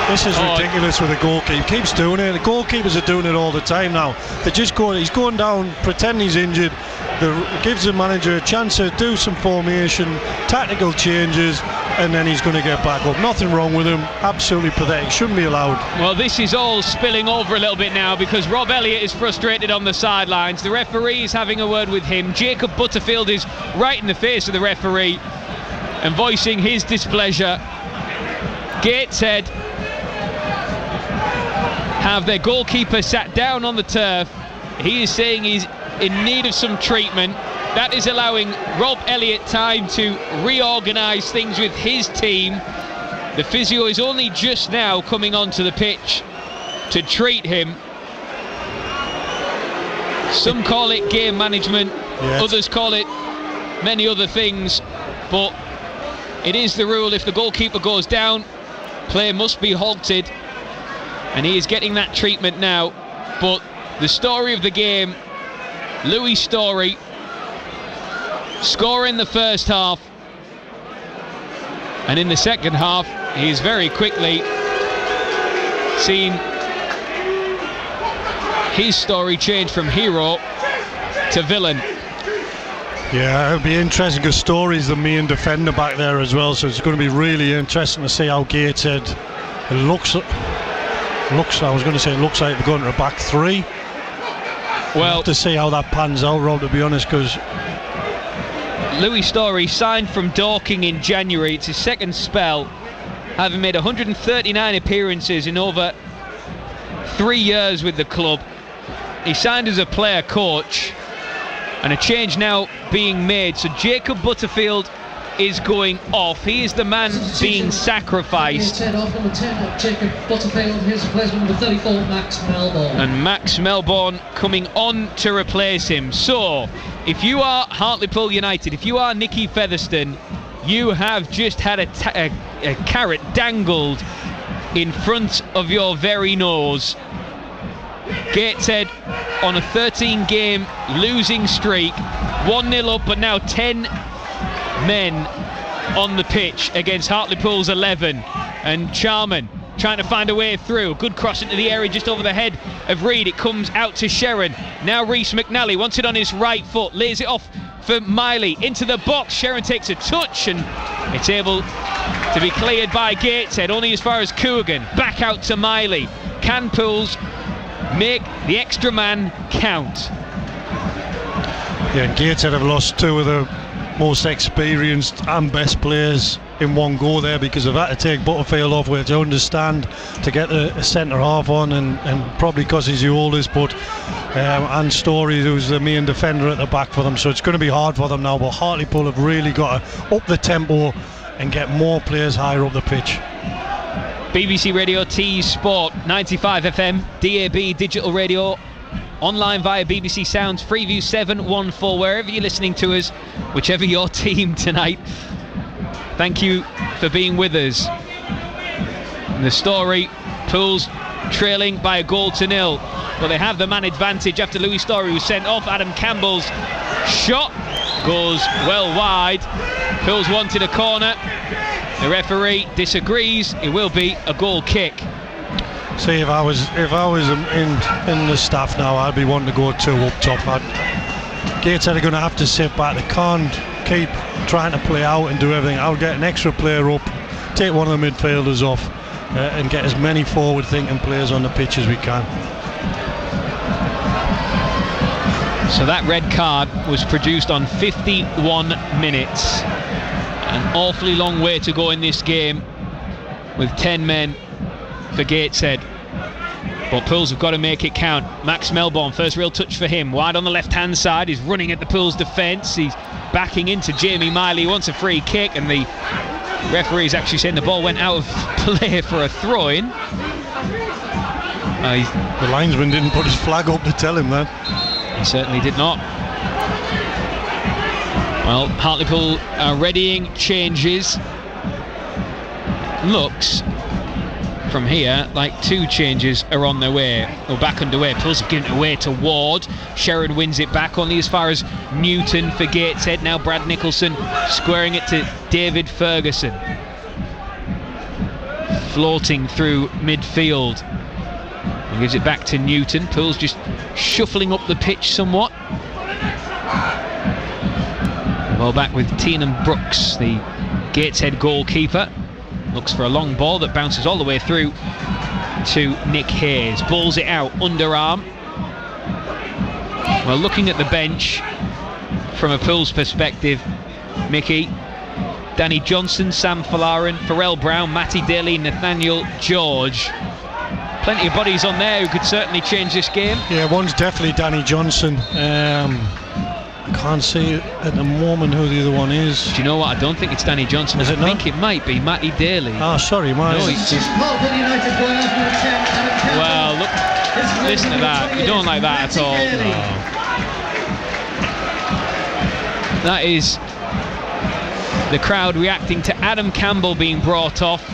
Speaker 2: This is ridiculous with the goalkeeper. He keeps doing it. The goalkeepers are doing it all the time now. He's going down, pretend he's injured. It gives the manager a chance to do some formation, tactical changes, and then he's going to get back up. Nothing wrong with him. Absolutely pathetic. Shouldn't be allowed.
Speaker 1: Well, this is all spilling over a little bit now because Rob Elliott is frustrated on the sidelines. The referee is having a word with him. Jacob Butterfield is right in the face of the referee and voicing his displeasure. Gateshead have their goalkeeper sat down on the turf. He is saying he's in need of some treatment. That is allowing Rob Elliott time to reorganise things with his team. The physio is only just now coming onto the pitch to treat him. Some call it game management, others call it many other things, but it is the rule. If the goalkeeper goes down, play must be halted, and he is getting that treatment now. But the story of the game, Louis Story scoring the first half, and in the second half he's very quickly seen his story change from hero to villain.
Speaker 2: Yeah, it'll be interesting because Story's the main defender back there as well, so it's going to be really interesting to see how Gateshead looks like they're going to a back three. Well, we'll have to see how that pans out, Rob, to be honest, because
Speaker 1: Louis Story signed from Dorking in January. It's his second spell, having made 139 appearances in over 3 years with the club. He signed as a player coach, and a change now being made. So Jacob Butterfield is going off. He is the man being sacrificed.
Speaker 11: Jacob Butterfield, here's replacement number 34, Max Melbourne.
Speaker 1: And Max Melbourne coming on to replace him. So, if you are Hartlepool United, if you are Nicky Featherstone, you have just had a carrot dangled in front of your very nose. Gateshead on a 13-game losing streak, 1-0 up, but now 10 men on the pitch against Hartlepool's 11. And Charman trying to find a way through. Good cross into the area just over the head of Reid. It comes out to Sharon. Now Rhys McNally wants it on his right foot, lays it off for Miley into the box. Sharon takes a touch and it's able to be cleared by Gateshead, only as far as Coogan. Back out to Miley. Can Pools make the extra man count?
Speaker 2: Yeah, and Gateshead have lost two of the most experienced and best players in one go there because they've had to take Butterfield off, which I understand, to get a centre half on, and probably because he's the oldest, but and Story, who's the main defender at the back for them, so it's going to be hard for them now. But Hartlepool have really got to up the tempo and get more players higher up the pitch.
Speaker 1: BBC Radio T Sport 95 FM, DAB digital radio, online via BBC Sounds, Freeview 714, wherever you're listening to us, whichever your team tonight. Thank you for being with us. And the story, Pools trailing by 1-0, but they have the man advantage after Louis Story was sent off. Adam Campbell's shot goes well wide. Pools wanted a corner. The referee disagrees. It will be a goal kick.
Speaker 2: See, if I was in the staff now, I'd be wanting to go 2 up top. Gateshead are going to have to sit back. They can't keep trying to play out and do everything. I'll get an extra player up, take one of the midfielders off, and get as many forward-thinking players on the pitch as we can.
Speaker 1: So that red card was produced on 51 minutes. An awfully long way to go in this game with 10 men for Gateshead. But Pools have got to make it count. Max Melbourne, first real touch for him. Wide on the left-hand side. He's running at the Pools defence. He's backing into Jamie Miley. He wants a free kick, and the referee's actually saying the ball went out of play for a throw-in.
Speaker 2: The linesman didn't put his flag up to tell him that.
Speaker 1: He certainly did not. Well, Hartlepool are readying changes. Looks from here like 2 changes are on their way, or back underway. Pools have given it away to Ward. Sherrod wins it back only as far as Newton for Gateshead. Now Brad Nicholson squaring it to David Ferguson, floating through midfield. And gives it back to Newton. Pools just shuffling up the pitch somewhat. Well, back with Teenan Brooks, the Gateshead goalkeeper. Looks for a long ball that bounces all the way through to Nick Hayes. Balls it out, underarm. Well, looking at the bench from a Pools perspective, Mickey, Danny Johnson, Sam Falarin, Pharrell Brown, Matty Daly, Nathaniel George. Plenty of bodies on there who could certainly change this game.
Speaker 2: Yeah, one's definitely Danny Johnson. I can't see at the moment who the other one is.
Speaker 1: Do you know what? I don't think it's Danny Johnson.
Speaker 2: Is it
Speaker 1: I think it might be Matty Daly.
Speaker 2: Oh, sorry,
Speaker 1: No, well, look, listen to that. You don't like that at all. No. That is the crowd reacting to Adam Campbell being brought off.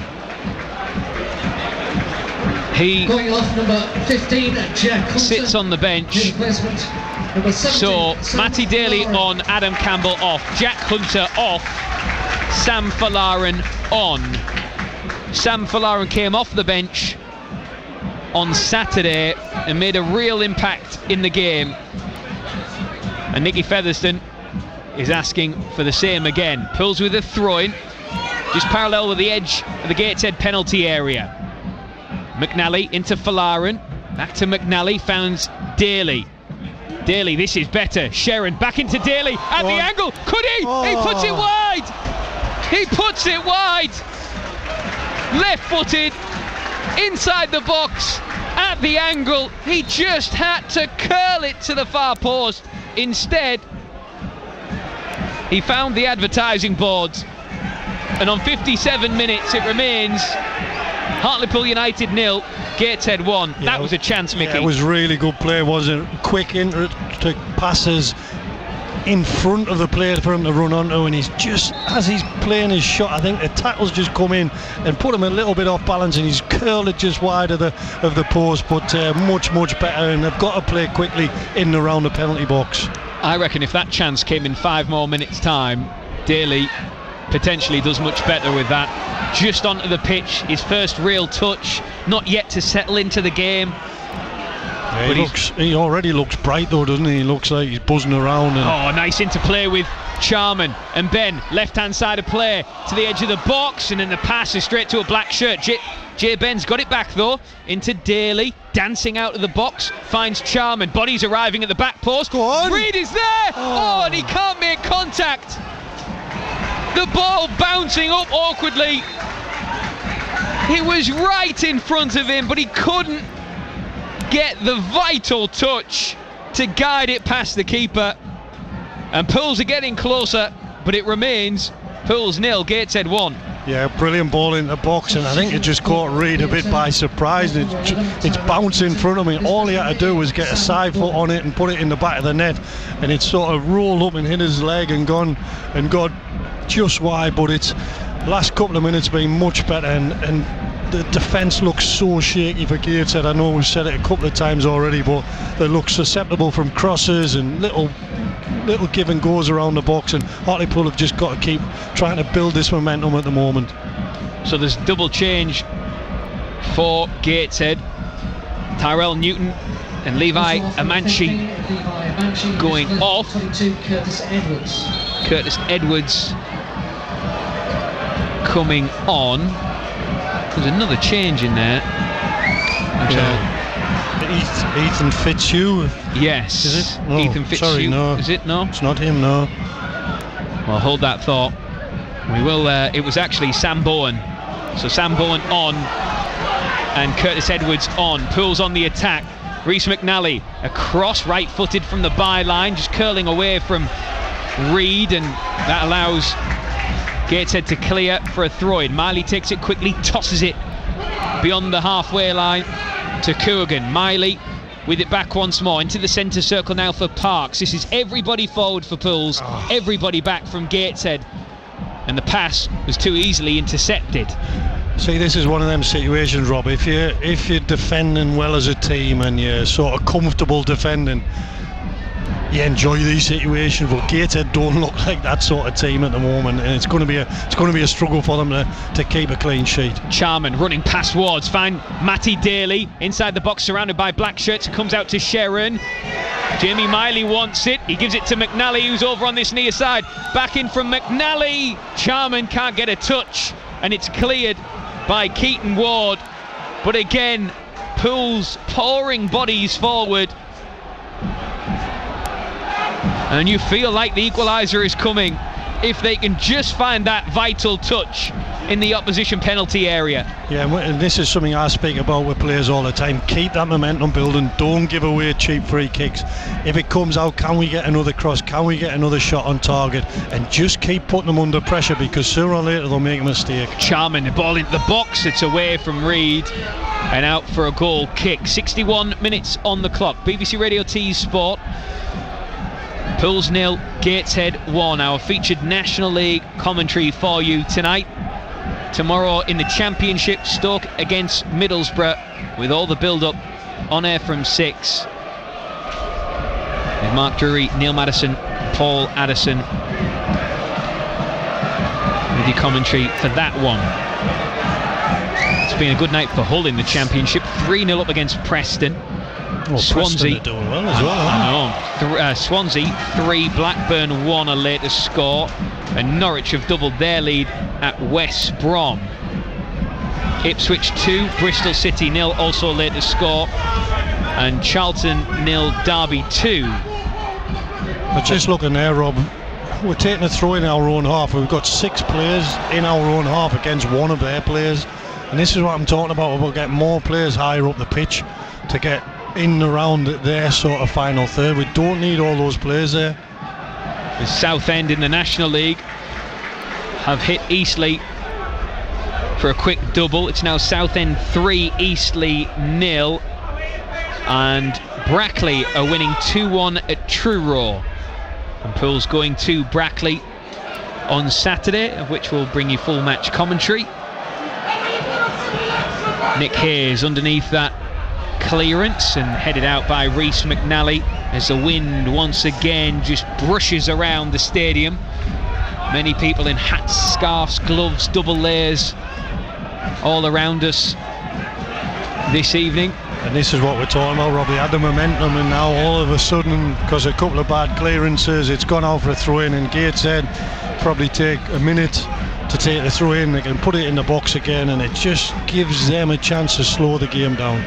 Speaker 1: He
Speaker 11: going off, number 15, Jack Hunter,
Speaker 1: sits on the bench. So Matty Daly on, Adam Campbell off, Jack Hunter off, Sam Falarin on. Sam Falarin came off the bench on Saturday and made a real impact in the game. And Nicky Featherston is asking for the same again. Pulls with a throw-in, just parallel with the edge of the Gateshead penalty area. McNally into Falarin, back to McNally, found Daly. Daly, this is better. Sharon back into Daly at the angle. Could he? He puts it wide. He puts it wide. Left-footed, inside the box, at the angle. He just had to curl it to the far post. Instead, he found the advertising boards. And on 57 minutes, it remains Hartlepool United 0, Gateshead 1. Yeah, that was a chance, Mickey.
Speaker 2: Yeah, it was really good play, wasn't it? Quick into passes in front of the player for him to run onto, and he's just, as he's playing his shot, I think the tackle's just come in and put him a little bit off balance, and he's curled it just wide of the post, but much better, and they've got to play quickly in and around the penalty box.
Speaker 1: I reckon if that chance came in 5 more minutes time, Daly potentially does much better with that. Just onto the pitch, his first real touch, not yet to settle into the game.
Speaker 2: Yeah, he already looks bright though, doesn't he? He looks like he's buzzing around. And
Speaker 1: nice interplay with Charman and Ben, left hand side of play to the edge of the box, and then the pass is straight to a black shirt. Jay Ben's got it back though, into Daly, dancing out of the box, finds Charman, body's arriving at the back post.
Speaker 2: Go on.
Speaker 1: Reid is there! And he can't make contact. The ball bouncing up awkwardly. He was right in front of him, but he couldn't get the vital touch to guide it past the keeper. And Pools are getting closer, but it remains Pools 0, Gateshead 1.
Speaker 2: Yeah, brilliant ball in the box, and I think it just caught Reid a bit by surprise. It's bounced in front of me. All he had to do was get a side foot on it and put it in the back of the net, and it sort of rolled up and hit his leg and gone just wide. But it's last couple of minutes been much better, and the defence looks so shaky for Gateshead. I know we've said it a couple of times already, but they look susceptible from crosses and little give and goes around the box, and Hartlepool have just got to keep trying to build this momentum at the moment.
Speaker 1: So there's double change for Gateshead. Tyrell Newton and Levi Amanchi going off. Curtis Edwards coming on. There's another change in there.
Speaker 2: Ethan Fitzhugh.
Speaker 1: Yes.
Speaker 2: Is it? No,
Speaker 1: Ethan Fitzhugh.
Speaker 2: Sorry, no.
Speaker 1: Is it? No.
Speaker 2: It's not him. No.
Speaker 1: Well, hold that thought. We will. It was actually Sam Bowen. So Sam Bowen on, and Curtis Edwards on. Pools on the attack. Rhys McNally across, right-footed from the byline, just curling away from Reed, and that allows Gateshead to clear for a throw-in. Miley takes it quickly, tosses it beyond the halfway line to Coogan. Miley with it back once more into the centre circle now for Parks. This is everybody forward for Pools, everybody back from Gateshead, and the pass was too easily intercepted.
Speaker 2: See, this is one of them situations, Rob. If you're defending well as a team and you're sort of comfortable defending, you enjoy these situations. But Gateshead don't look like that sort of team at the moment, and it's going to be a struggle for them to keep a clean sheet.
Speaker 1: Charman running past Wards, find Matty Daly inside the box, surrounded by black shirts. Comes out to Sharon. Jamie Miley wants it. He gives it to McNally, who's over on this near side. Back in from McNally. Charman can't get a touch, and it's cleared by Keaton Ward. But again, Pools pouring bodies forward, and you feel like the equaliser is coming if they can just find that vital touch in the opposition penalty area.
Speaker 2: Yeah, and this is something I speak about with players all the time. Keep that momentum building. Don't give away cheap free kicks. If it comes out, can we get another cross? Can we get another shot on target? And just keep putting them under pressure, because sooner or later they'll make a mistake.
Speaker 1: Charman, the ball into the box. It's away from Reed and out for a goal kick. 61 minutes on the clock. BBC Radio T's Sport. Pools 0, Gateshead 1. Our featured National League commentary for you tonight. Tomorrow in the Championship, Stoke against Middlesbrough, with all the build-up on air from 6. With Mark Drury, Neil Maddison, Paul Addison with your commentary for that one. It's been a good night for Hull in the Championship. 3-0 up against Preston.
Speaker 2: Well,
Speaker 1: Swansea
Speaker 2: Preston are doing well as well.
Speaker 1: I know. Swansea 3, Blackburn 1 a later score, and Norwich have doubled their lead at West Brom. Ipswich 2, Bristol City 0, also later score, and Charlton 0, Derby 2.
Speaker 2: But just looking there, Rob, we're taking a throw in our own half. We've got 6 players in our own half against one of their players, and this is what I'm talking about. We'll get more players higher up the pitch to get in and around their sort of final third. We don't need all those players there.
Speaker 1: The Southend in the National League have hit Eastleigh for a quick double. It's now Southend 3, Eastleigh 0, and Brackley are winning 2-1 at Truro. And Pools going to Brackley on Saturday, of which we'll bring you full match commentary. Nick Hayes underneath that clearance and headed out by Rhys McNally as the wind once again just brushes around the stadium. Many people in hats, scarves, gloves, double layers all around us this evening.
Speaker 2: And this is what we're talking about, Rob. They had the momentum, and now all of a sudden, because a couple of bad clearances, it's gone out for a throw-in, and Gateshead probably take a minute to take the throw-in. They can put it in the box again, and it just gives them a chance to slow the game down.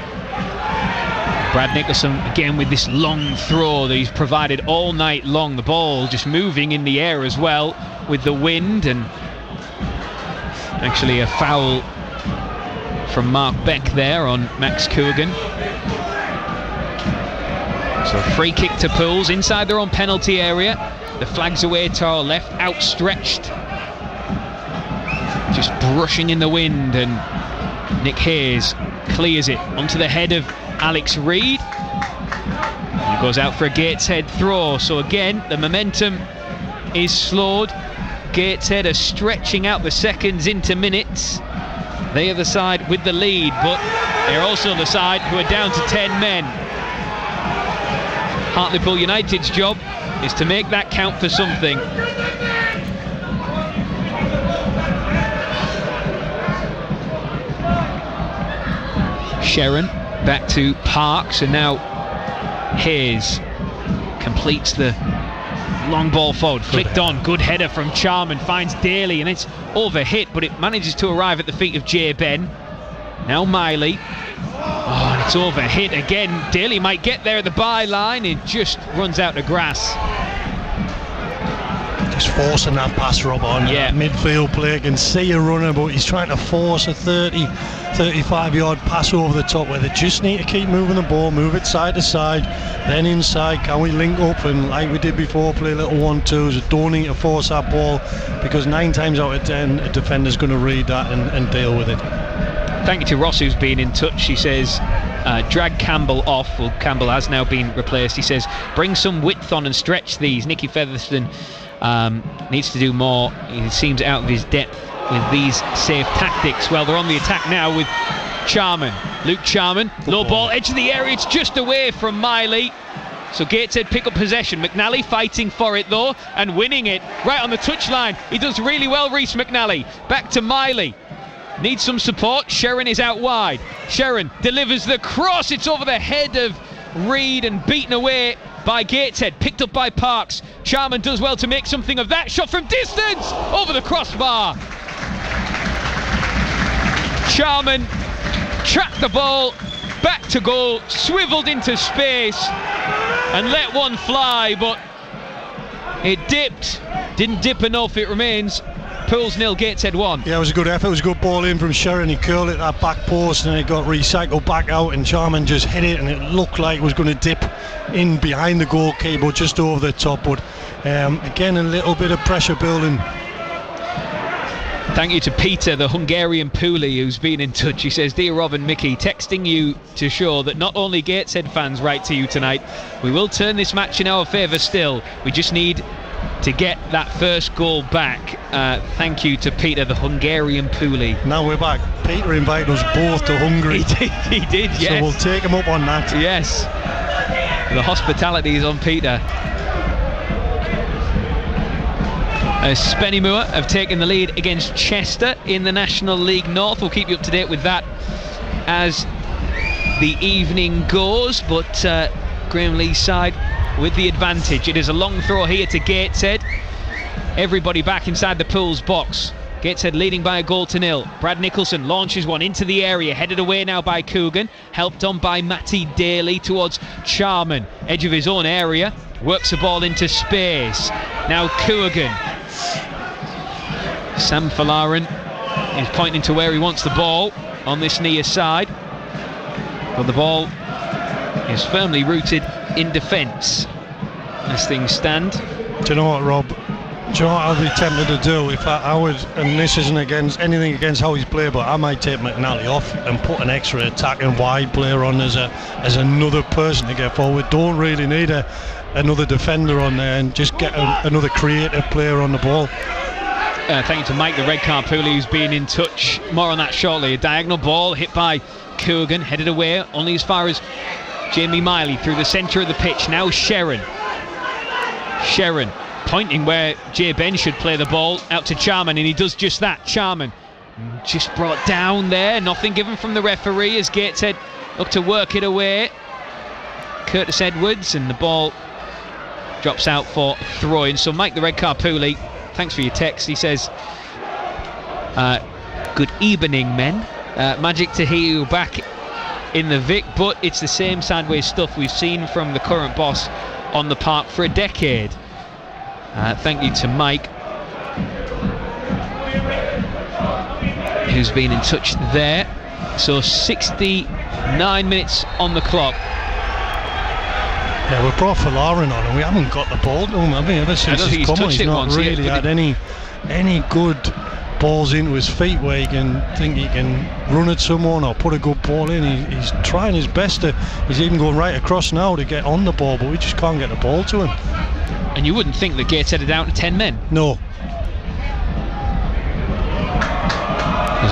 Speaker 1: Brad Nicholson again with this long throw that he's provided all night long. The ball just moving in the air as well with the wind, and actually a foul from Mark Beck there on Max Coogan. So a free kick to Pools inside their own penalty area. The flag's away to our left, outstretched, just brushing in the wind, and Nick Hayes clears it onto the head of Alex Reed. He goes out for a Gateshead throw. So again, the momentum is slowed. Gateshead are stretching out the seconds into minutes. They are the side with the lead, but they're also the side who are down to 10 men. Hartlepool United's job is to make that count for something. Sharon back to Parks, and now Hayes completes the long ball forward, flicked on, good header from Charman, finds Daly, and it's overhit, but it manages to arrive at the feet of J. Ben. Now Miley. Oh, and it's overhit again. Daly might get there at the byline, it just runs out to grass.
Speaker 2: Just forcing that pass, Rob, on midfield player. Can see a runner, but he's trying to force a 35-yard pass over the top where they just need to keep moving the ball, move it side to side, then inside. Can we link up and, like we did before, play little 1-2s? Don't need to force that ball, because 9 times out of 10 a defender's going to read that and deal with it.
Speaker 1: Thank you to Ross, who's been in touch. He says drag Campbell off. Well, Campbell has now been replaced. He says bring some width on and stretch these. Nicky Featherston needs to do more. He seems out of his depth with these safe tactics. Well, they're on the attack now with Charman. Luke Charman, low ball, edge of the area. It's just away from Miley. So Gateshead pick up possession. McNally fighting for it though and winning it right on the touchline. He does really well, Reece McNally. Back to Miley. Needs some support. Sharon is out wide. Sharon delivers the cross. It's over the head of Reed and beaten away by Gateshead. Picked up by Parks. Charman does well to make something of that. Shot from distance over the crossbar. Charman tracked the ball back to goal, swiveled into space and let one fly, but it dipped. Didn't dip enough. It remains Pools 0, Gateshead 1.
Speaker 2: Yeah, it was a good effort. It was a good ball in from Sharon. He curled it that back post and it got recycled back out, and Charman just hit it and it looked like it was going to dip in behind the goalkeeper just over the top, but again a little bit of pressure building.
Speaker 1: Thank you to Peter, the Hungarian Puli, who's been in touch. He says, dear Rob and Mickey, texting you to show that not only Gateshead fans write to you tonight, we will turn this match in our favour still. We just need to get that first goal back. Thank you to Peter, the Hungarian Puli.
Speaker 2: Now we're back. Peter invited us both to Hungary.
Speaker 1: He did, yes.
Speaker 2: So we'll take him up on that.
Speaker 1: Yes. The hospitality is on Peter. Spennymoor have taken the lead against Chester in the National League North. We'll keep you up to date with that as the evening goes, but Graham Lee's side with the advantage. It is a long throw here to Gateshead. Everybody back inside the Pools box. Gateshead leading by a 1-0. Brad Nicholson launches one into the area, headed away now by Coogan, helped on by Matty Daly towards Charman, edge of his own area, works the ball into space. Now Coogan. Sam Falarin is pointing to where he wants the ball on this near side, but the ball is firmly rooted in defence as things stand.
Speaker 2: Do you know what, Rob? Do you know what I'd be tempted to do if I would, and this isn't against anything against how he's played, but I might take McNally off and put an extra attacking wide player on as another person to get forward. Don't really need another defender on there, and just get another creative player on the ball.
Speaker 1: Thank you to Mike, the red car Pooley, who's been in touch. More on that shortly. A diagonal ball hit by Coogan, headed away only as far as Jamie Miley through the centre of the pitch. Now Sharon pointing where J. Ben should play the ball out to Charman, and he does just that. Charman just brought down there, nothing given from the referee as Gateshead look to work it away. Curtis Edwards, and the ball drops out for throw-in. So Mike, the red car Pooley, thanks for your text. He says, good evening, men. Magic to hear you back in the Vic, but it's the same sideways stuff we've seen from the current boss on the park for a decade. Thank you to Mike, who's been in touch there. So 69 minutes on the clock.
Speaker 2: Yeah, we brought Falarin on and we haven't got the ball to him, have we? Ever since he's come on, he's not really had any good balls into his feet where he can think he can run at someone or put a good ball in. He's trying his best he's even going right across now to get on the ball, but we just can't get the ball to him.
Speaker 1: And you wouldn't think that Gateshead are down to 10 men.
Speaker 2: No.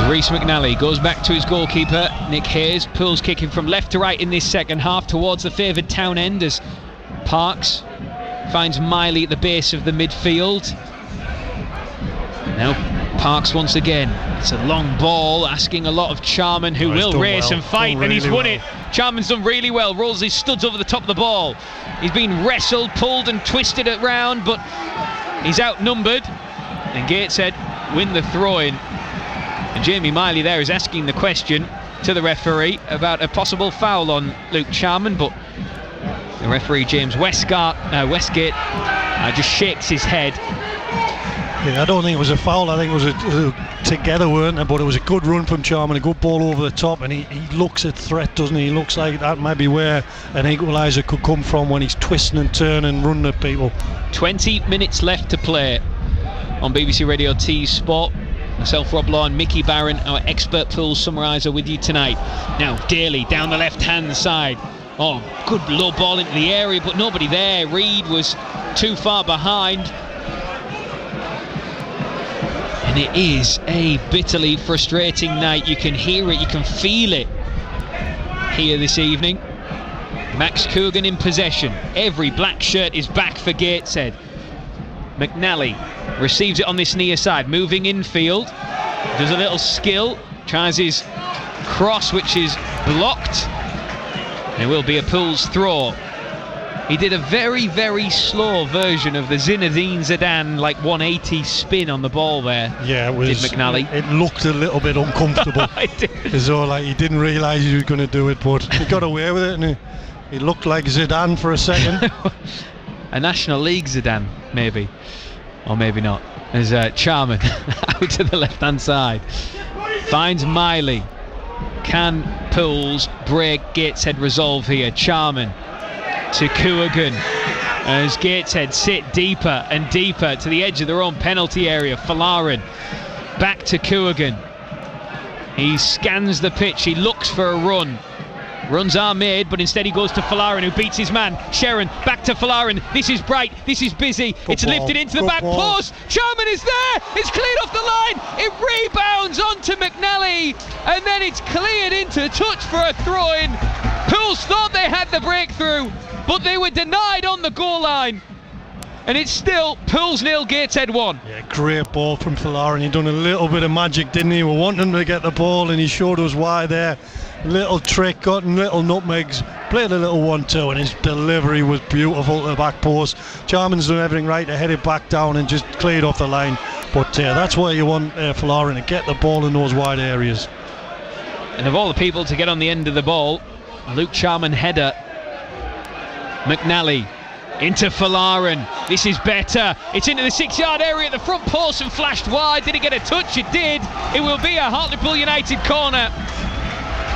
Speaker 1: Rhys McNally goes back to his goalkeeper, Nick Hayes. Pools kicking from left to right in this second half towards the favoured town end as Parks finds Miley at the base of the midfield. Now Parks once again. It's a long ball asking a lot of Charman, who will race and fight, and he's won it. Charman's done really well, rolls his studs over the top of the ball. He's been wrestled, pulled and twisted around, but he's outnumbered, and Gateshead win the throw-in. And Jamie Miley there is asking the question to the referee about a possible foul on Luke Charman, but the referee James Westgate just shakes his head.
Speaker 2: Yeah, I don't think it was a foul. I think it was a together, weren't it? But it was a good run from Charman, a good ball over the top, and he looks at threat, doesn't he? He looks like that might be where an equaliser could come from when he's twisting and turning and running at people.
Speaker 1: 20 minutes left to play on BBC Radio T's Sport. Myself, Rob Law, and Mickey Barron, our expert pools summariser, with you tonight. Now Daly down the left-hand side. Oh, good low ball into the area, but nobody there. Reid was too far behind. And it is a bitterly frustrating night. You can hear it, you can feel it here this evening. Max Coogan in possession. Every black shirt is back for Gateshead. McNally receives it on this near side, moving infield. Does a little skill, tries his cross, which is blocked. It will be a Pools throw. He did a very, very slow version of the Zinedine Zidane, like 180 spin on the ball there.
Speaker 2: Yeah, it was.
Speaker 1: Did McNally?
Speaker 2: It looked a little bit uncomfortable. As though like he didn't realise he was going to do it, but he got away with it, and he looked like Zidane for a second.
Speaker 1: A National League Zidane, maybe, or maybe not. There's Charman out to the left-hand side, finds Miley. Can Pools break Gateshead resolve here? Charman to Coogan as Gateshead sit deeper and deeper to the edge of their own penalty area. Falarin back to Coogan. He scans the pitch, he looks for a run. Runs are made, but instead he goes to Falarin, who beats his man. Sharon back to Falarin. This is bright, this is busy. It's lifted into the back post. Charman is there, it's cleared off the line. It rebounds onto McNally, and then it's cleared into touch for a throw-in. Pools thought they had the breakthrough, but they were denied on the goal line. And it's still Pools 0, Gateshead 1.
Speaker 2: Yeah, great ball from Falarin. He done a little bit of magic, didn't he? We wanted him to get the ball, and he showed us why there. Little trick, got little nutmegs, played a little 1-2, and his delivery was beautiful to the back post. Charman's done everything right to head it back down and just cleared off the line. But that's where you want Falarin to get the ball in those wide areas.
Speaker 1: And of all the people to get on the end of the ball, Luke Charman header. McNally into Falarin. This is better. It's into the 6-yard area at the front post and flashed wide. Did it get a touch? It did. It will be a Hartlepool United corner.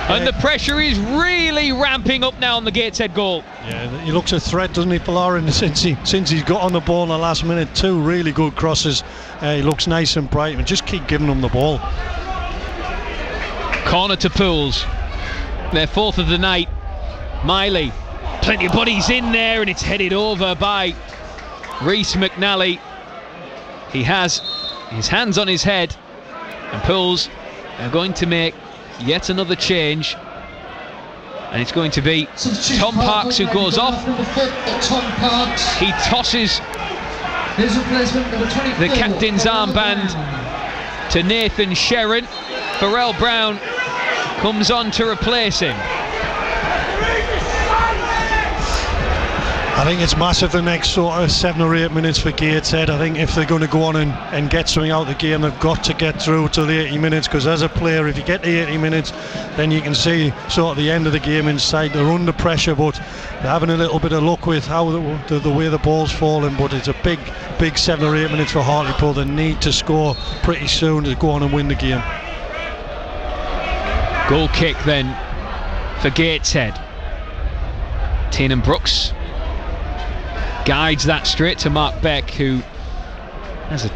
Speaker 1: And the pressure is really ramping up now on the Gateshead goal.
Speaker 2: Yeah, he looks a threat, doesn't he, Falarin? Since he's got on the ball in the last minute, 2 really good crosses. He looks nice and bright, and just keep giving him the ball.
Speaker 1: Corner to Pools. Their 4th of the night. Miley. Plenty of bodies in there, and it's headed over by Rhys McNally. He has his hands on his head, and Pools are going to make yet another change, and it's going to be Tom Parks who goes off. He tosses the captain's armband to Nathan Sherrin. Pharrell Brown comes on to replace him.
Speaker 2: I think it's massive the next sort of 7 or 8 minutes for Gateshead. I think if they're going to go on and get something out of the game, they've got to get through to the 80 minutes, because as a player, if you get to 80 minutes, then you can see sort of the end of the game inside. They're under pressure, but they're having a little bit of luck with how the way the ball's falling. But it's a big 7 or 8 minutes for Hartlepool. They need to score pretty soon to go on and win the game.
Speaker 1: Goal kick then for Gateshead. Tiernan Brooks guides that straight to Mark Beck, who has a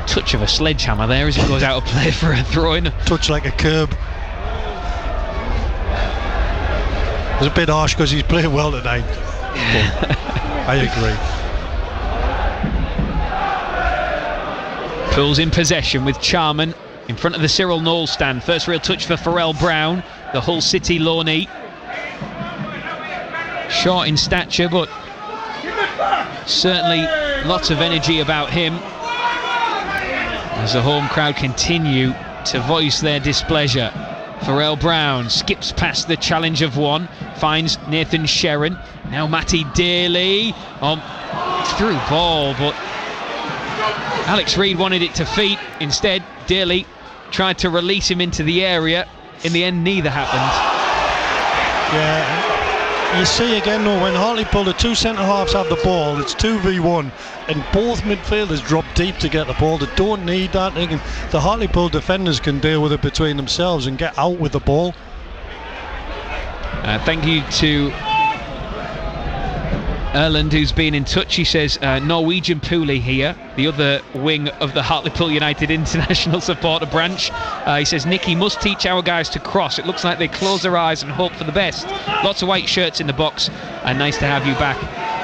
Speaker 1: touch of a sledgehammer there as he goes out of play for a throw-in.
Speaker 2: Touch like a curb. It's a bit harsh because he's playing well tonight. I agree.
Speaker 1: Pools in possession with Charman. in front of the Cyril Knowles stand. First real touch for Pharrell Brown, the Hull City loanee. Short in stature, but certainly lots of energy about him as the home crowd continue to voice their displeasure. Pharrell Brown skips past the challenge of one, finds Nathan Sherrin. Now Matty Daly through ball, but Alex Reid wanted it to feet. Instead, Daly tried to release him into the area. In the end, neither happened.
Speaker 2: Yeah. You see again though, when Hartlepool, the two centre-halves have the ball, it's 2v1 and both midfielders drop deep to get the ball. They don't need that. The Hartlepool defenders can deal with it between themselves and get out with the ball.
Speaker 1: Thank you to Erland, who's been in touch. He says Norwegian Pooley here, the other wing of the Hartlepool United International Supporter branch. He says Nicky must teach our guys to cross. It looks like they close their eyes and hope for the best. Lots of white shirts in the box, and nice to have you back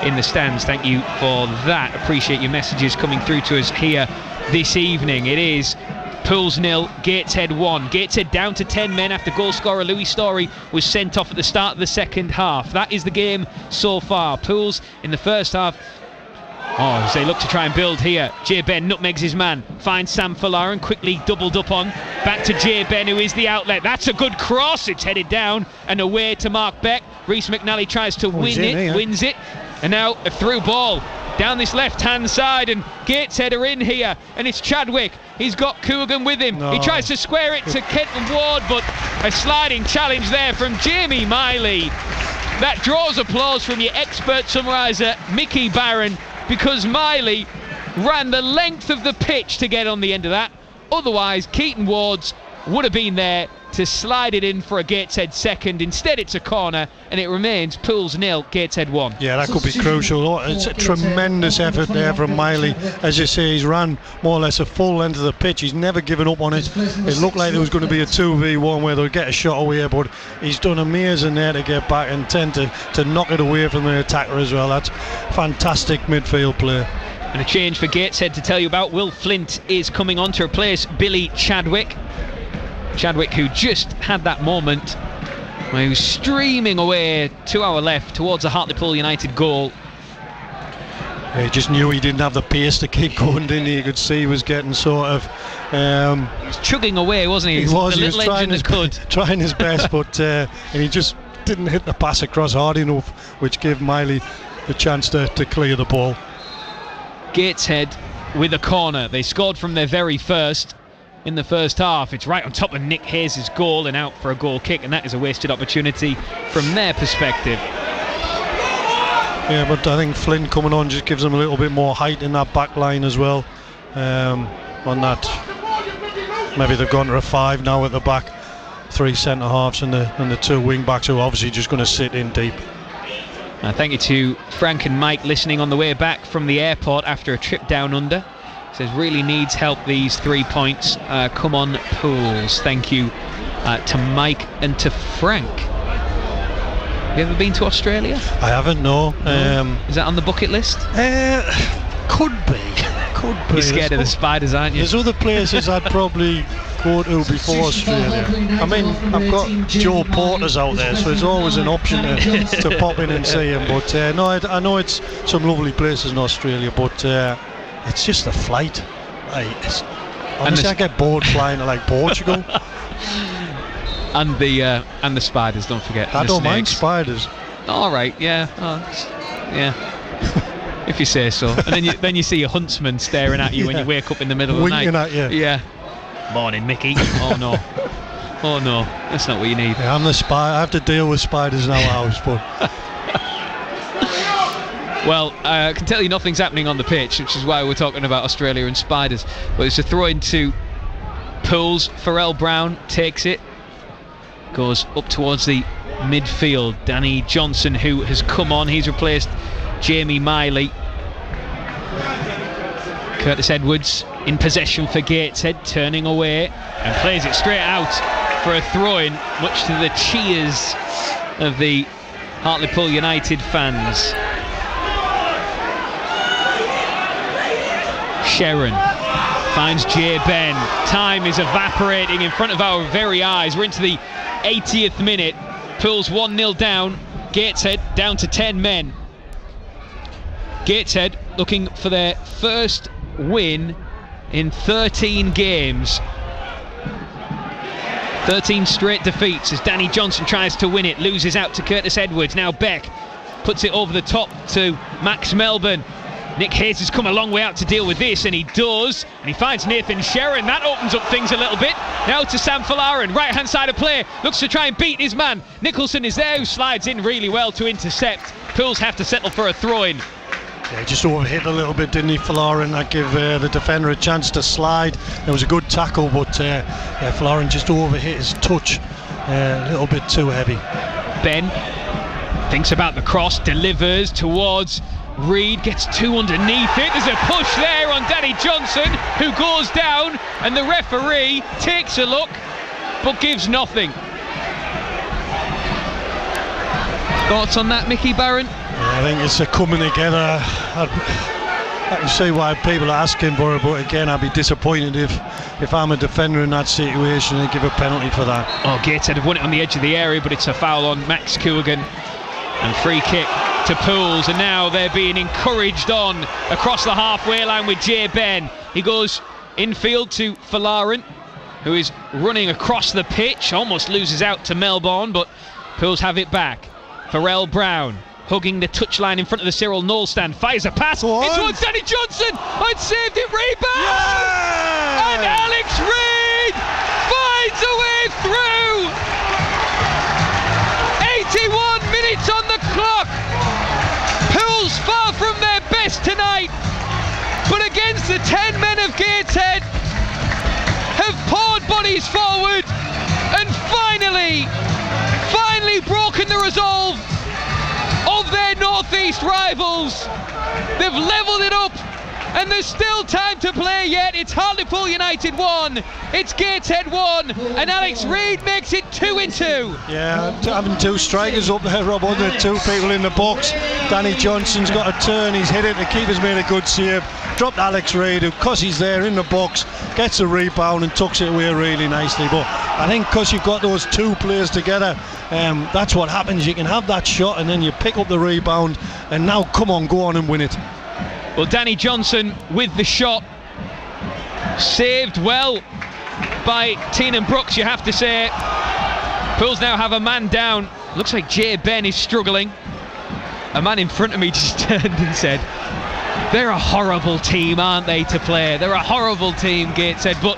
Speaker 1: in the stands. Thank you for that. Appreciate your messages coming through to us here this evening. It is Pools 0, Gateshead 1. Gateshead down to 10 men after goal scorer Louis Story was sent off at the start of the second half. That is the game so far. Pools in the first half. As they look to try and build here. Jay Ben nutmegs his man, finds Sam Falaran, quickly doubled up on. Back to Jay Ben, who is the outlet. That's a good cross. It's headed down and away to Mark Beck. Reece McNally tries to win it, wins it. And now a through ball down this left-hand side, and Gateshead are in here, and it's Chadwick. He's got Coogan with him. He tries to square it to Kenton Ward, but a sliding challenge there from Jamie Miley. That draws applause from your expert summariser, Mickey Barron, because Miley ran the length of the pitch to get on the end of that. Otherwise, Keaton Wards would have been there to slide it in for a Gateshead second. Instead, it's a corner, and it remains Pools 0, Gateshead 1.
Speaker 2: Yeah, that could be crucial. It's a tremendous effort there from Miley. As you say, he's ran more or less a full length of the pitch. He's never given up on it. It looked like there was going to be a 2v1 where they'll get a shot away, but he's done amazing there to get back and tend to knock it away from the attacker as well. That's fantastic midfield play.
Speaker 1: And a change for Gateshead to tell you about. Will Flint is coming on to replace Billy Chadwick. Chadwick, who just had that moment where he was streaming away to our left towards the Hartlepool United goal.
Speaker 2: He just knew he didn't have the pace to keep going, didn't he? You could see he was getting sort of...
Speaker 1: he was chugging away, wasn't he?
Speaker 2: He was
Speaker 1: trying
Speaker 2: his best, but and he just didn't hit the pass across hard enough, which gave Miley the chance to clear the ball.
Speaker 1: Gateshead with a corner. They scored from their very first in the first half. It's right on top of Nick Hayes' goal and out for a goal kick, and that is a wasted opportunity from their perspective.
Speaker 2: Yeah, but I think Flynn coming on just gives them a little bit more height in that back line as well. On that, maybe they've gone to a 5 now at the back, 3 centre halves and the 2 wing backs who are obviously just going to sit in deep.
Speaker 1: Thank you to Frank and Mike listening on the way back from the airport after a trip down under. Says really needs help, these 3 points. Come on, Pools. Thank you to Mike and to Frank. Have you ever been to Australia?
Speaker 2: I haven't, no.
Speaker 1: Is that on the bucket list?
Speaker 2: Could be.
Speaker 1: You're scared of the spiders, aren't you?
Speaker 2: There's other places I'd probably go to before Australia. I mean, I've got Joe Porter's out there, so it's always an option to pop in and see him. But no, I know it's some lovely places in Australia, but it's just the flight. Honestly, I get bored flying to like Portugal.
Speaker 1: And the spiders, don't forget.
Speaker 2: I don't mind spiders.
Speaker 1: All right, yeah, yeah. If you say so. And then you see a huntsman staring at you when you wake up in the middle of the night.
Speaker 2: Winking at you.
Speaker 1: Yeah. Morning, Mickey. Oh no. Oh no. That's not what you need.
Speaker 2: Yeah, I'm the spy. I have to deal with spiders in our house, but.
Speaker 1: Well, I can tell you nothing's happening on the pitch, which is why we're talking about Australia and spiders. But it's a throw into Pools. Pharrell Brown takes it. Goes up towards the midfield. Danny Johnson, who has come on, he's replaced Jamie Miley. Curtis Edwards in possession for Gateshead, turning away and plays it straight out for a throw-in, much to the cheers of the Hartlepool United fans. Sherrin finds Jay Ben. Time is evaporating in front of our very eyes. We're into the 80th minute. Pools 1-0 down. Gateshead down to 10 men. Gateshead looking for their first win in 13 games. 13 straight defeats as Danny Johnson tries to win it, loses out to Curtis Edwards. Now Beck puts it over the top to Max Melbourne. Nick Hayes has come a long way out to deal with this, and he does, and he finds Nathan Sherrin. That opens up things a little bit. Now to Sam Folarin, right hand side of play, looks to try and beat his man. Nicholson is there, who slides in really well to intercept. Pools have to settle for a throw-in.
Speaker 2: Yeah, just overhit a little bit, didn't he, Folarin? That gave the defender a chance to slide. It was a good tackle, but Folarin just overhit his touch a little bit too heavy.
Speaker 1: Ben thinks about the cross, delivers towards Reid, gets two underneath it. There's a push there on Danny Johnson, who goes down, and the referee takes a look but gives nothing. Thoughts on that, Mickey Barron?
Speaker 2: Yeah, I think it's a coming together. I can see why people are asking for it, but again, I'd be disappointed if I'm a defender in that situation and give a penalty for that.
Speaker 1: Oh, Gateshead have won it on the edge of the area, but it's a foul on Max Coogan, and free kick to Pools, and now they're being encouraged on across the halfway line with Jay Ben. He goes infield to Folarin, who is running across the pitch, almost loses out to Melbourne, but Pools have it back. Pharrell Brown hugging the touchline in front of the Cyril Knoll stand, fires a pass in towards Danny Johnson, and saved it, rebound! Yeah! And Alex Reid finds a way through! 81 minutes on the clock! Pools far from their best tonight, but against the 10 men of Gateshead have poured bodies forward and finally broken the resolve of their northeast rivals. They've levelled it up, and there's still time to play yet. It's Hartlepool United 1, it's Gateshead 1, and Alex Reid makes it 2-2.
Speaker 2: Yeah, having two strikers up there, Rob, under two people in the box. Danny Johnson's got a turn, he's hit it, the keeper's made a good save. Dropped Alex Reid, who, because he's there in the box, gets a rebound and tucks it away really nicely. But I think because you've got those two players together, that's what happens. You can have that shot and then you pick up the rebound, and now come on, go on and win it.
Speaker 1: Well, Danny Johnson with the shot, saved well by Teenan Brooks, you have to say. Pools now have a man down. Looks like Jay Ben is struggling. A man in front of me just turned and said, they're a horrible team, aren't they, to play? They're a horrible team, Gateshead. But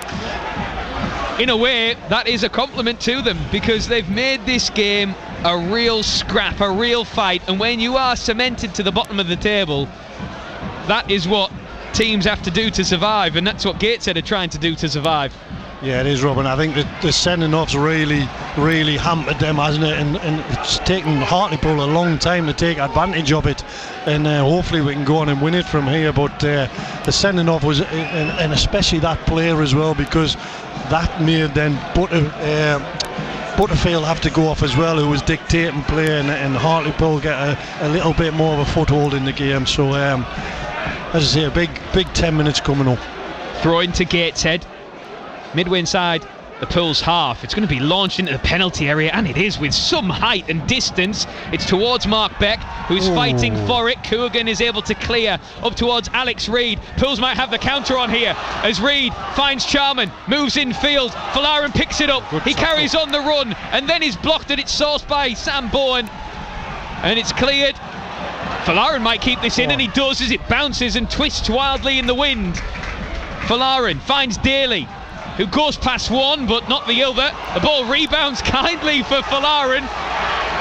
Speaker 1: in a way, that is a compliment to them, because they've made this game a real scrap, a real fight. And when you are cemented to the bottom of the table, that is what teams have to do to survive, and that's what Gateshead are trying to do to survive.
Speaker 2: Yeah, it is, Robin. I think the sending off's really hampered them, hasn't it? And it's taken Hartlepool a long time to take advantage of it, and hopefully we can go on and win it from here. But the sending off was, and especially that player as well, because that made then Butterfield have to go off as well, who was dictating play, and Hartlepool get a little bit more of a foothold in the game. So as I say, a big 10 minutes coming up.
Speaker 1: Throw into Gateshead, midway inside the Pools half. It's going to be launched into the penalty area, and it is with some height and distance. It's towards Mark Beck, who's fighting for it. Coogan is able to clear up towards Alex Reid. Pools might have the counter on here as Reid finds Charman, moves infield. Folarin picks it up. He carries on the run, and then is blocked at its source by Sam Bowen, and it's cleared. Folarin might keep this in, and he does, as it bounces and twists wildly in the wind. Folarin finds Daly, who goes past one but not the other. The ball rebounds kindly for Folarin.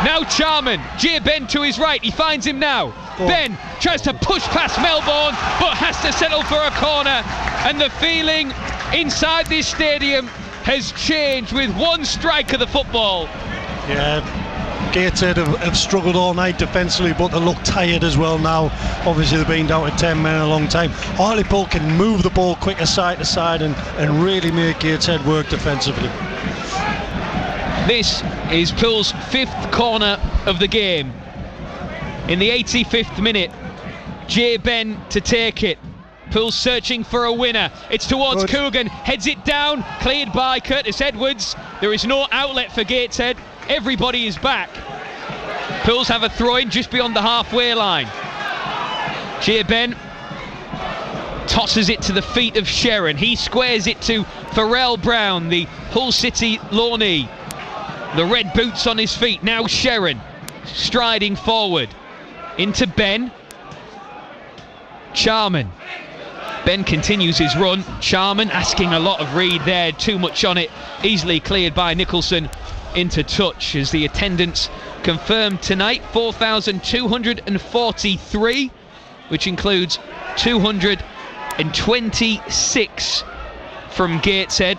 Speaker 1: Now Charman, Jay Ben to his right, he finds him now. Ben tries to push past Melbourne but has to settle for a corner, and the feeling inside this stadium has changed with one strike of the football.
Speaker 2: Yeah, Gateshead have struggled all night defensively, but they look tired as well now. Obviously they've been down to 10 men a long time. Hartlepool can move the ball quicker side to side and really make Gateshead work defensively.
Speaker 1: This is Pools' fifth corner of the game. In the 85th minute, Jay Ben to take it. Poole searching for a winner. It's towards Coogan, heads it down, cleared by Curtis Edwards. There is no outlet for Gateshead. Everybody is back. Pools have a throw-in just beyond the halfway line. Jay Ben tosses it to the feet of Sherrin. He squares it to Pharrell Brown, the Hull City loanee. The red boots on his feet. Now Sherrin striding forward into Ben. Charman. Ben continues his run. Charman asking a lot of Reed there. Too much on it. Easily cleared by Nicholson into touch as the attendance confirmed tonight 4,243, which includes 226 from Gateshead.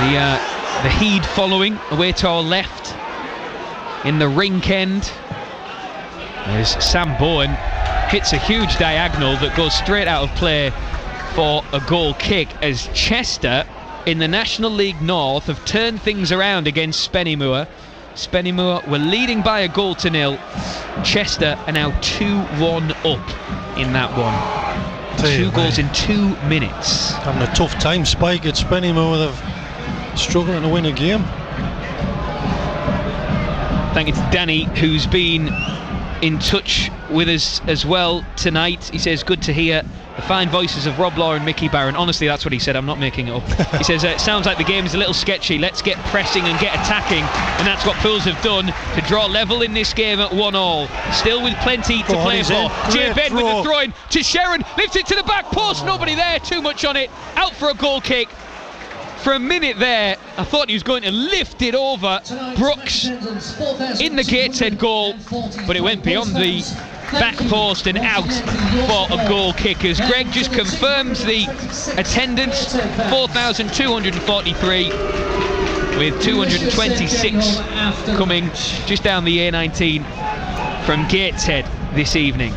Speaker 1: And the Heed following away to our left in the rink end as Sam Bowen hits a huge diagonal that goes straight out of play for a goal kick, as Chester in the National League North have turned things around against Spennymoor. Spennymoor were leading by a goal to nil. Chester are now 2-1 up in that one. Two goals in 2 minutes.
Speaker 2: Having a tough time, Spike, at Spennymoor. They're struggling to win a game.
Speaker 1: Thank you to Danny, who's been in touch with us as well tonight. He says, good to hear the fine voices of Rob Law and Mickey Barron. Honestly, that's what he said, I'm not making it up. He says, it sounds like the game is a little sketchy. Let's get pressing and get attacking. And that's what Pools have done to draw level in this game at 1-1. Still with plenty to play for. Jay Ben with the throw-in to Sherrin. Lifts it to the back post. Nobody there. Too much on it. Out for a goal kick. For a minute there, I thought he was going to lift it over Brooks in the Gateshead goal, but it went beyond the back post and out for a goal kick, as Greg just confirms the attendance, 4,243, with 226 coming just down the A19 from Gateshead this evening.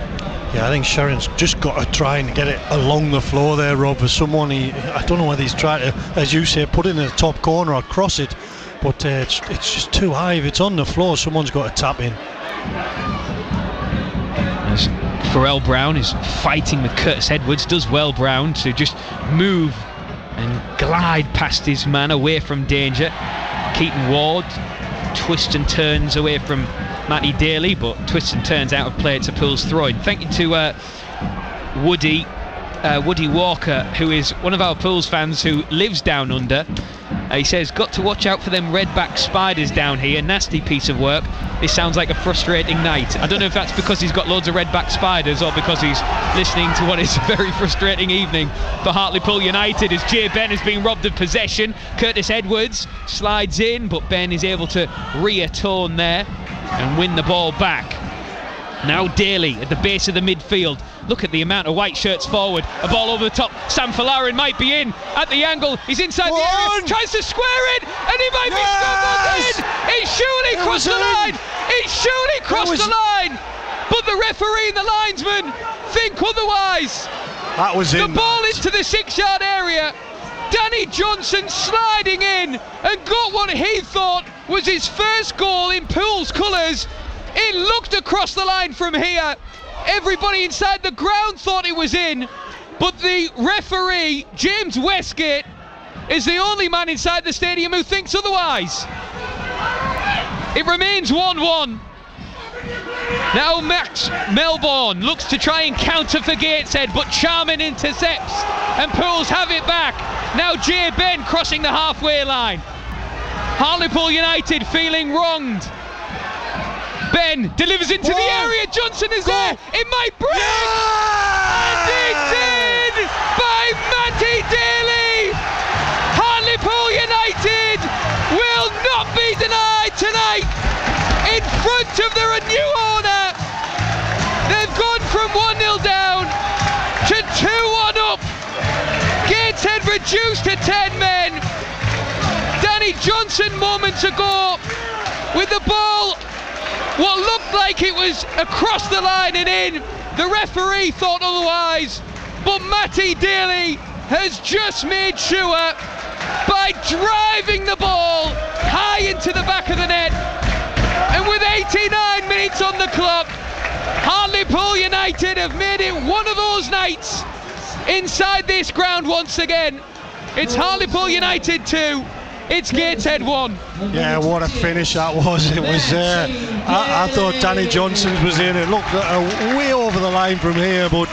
Speaker 2: Yeah, I think Sherrin's just got to try and get it along the floor there, Rob, for someone. I don't know whether he's trying to, as you say, put it in the top corner or cross it, but it's just too high. If it's on the floor, someone's got to tap in.
Speaker 1: As Pharrell Brown is fighting with Curtis Edwards, does well Brown to just move and glide past his man away from danger. Keaton Ward twists and turns away from Matty Daly, but twists and turns out of play to Pools throwing. Thank you to Woody Walker, who is one of our Pools fans who lives down under. He says, got to watch out for them redback spiders down here. Nasty piece of work. This sounds like a frustrating night. I don't know if that's because he's got loads of redback spiders or because he's listening to what is a very frustrating evening for Hartlepool United, as Jay Ben has been robbed of possession. Curtis Edwards slides in, but Ben is able to reatone there and win the ball back. Now Daly at the base of the midfield. Look at the amount of white shirts forward. A ball over the top. Sam Falarin might be in at the angle. He's inside the area. Tries to square it, and he might be stumbled in. It surely crossed the line. It surely crossed the line. But the referee and the linesman think otherwise.
Speaker 2: That was
Speaker 1: the ball into the 6-yard area. Danny Johnson sliding in and got what he thought was his first goal in Pools colours. It looked across the line from here. Everybody inside the ground thought it was in, but the referee, James Westgate, is the only man inside the stadium who thinks otherwise. It remains 1-1. Now Max Melbourne looks to try and counter for Gateshead, but Charman intercepts and Pools have it back. Now Jay Ben crossing the halfway line. Hartlepool United feeling wronged. Ben delivers into the area. Johnson is there. It might break. And it did by Matty Daly. Hartlepool United will not be denied tonight in front of their new owner. They've gone from 1-0 down to 2-1 up. Gateshead reduced to 10 men. Danny Johnson moments ago with the ball, what looked like it was across the line and in. The referee thought otherwise, but Matty Daly has just made sure by driving the ball high into the back of the net. And with 89 minutes on the clock, Hartlepool United have made it one of those nights inside this ground once again. It's Hartlepool United 2, it's Gateshead 1.
Speaker 2: Yeah, what a finish that was. It was I thought Danny Johnson's was in. It looked way over the line from here, but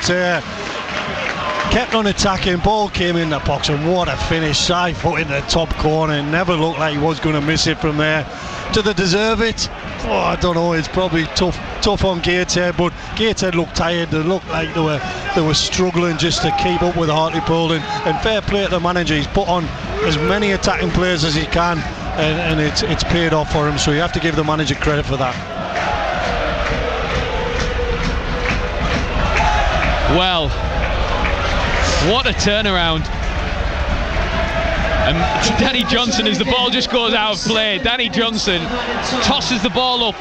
Speaker 2: kept on attacking. Ball came in the box, and what a finish. Side foot in the top corner. It never looked like he was going to miss it from there. Do they deserve it? Oh, I don't know. It's probably tough on Gateshead, but Gateshead looked tired. They looked like they were struggling just to keep up with Hartlepool, and fair play to the manager. He's put on as many attacking players as he can, and it's paid off for him, so you have to give the manager credit for that.
Speaker 1: Well, what a turnaround. And Danny Johnson, as the ball just goes out of play, Danny Johnson tosses the ball up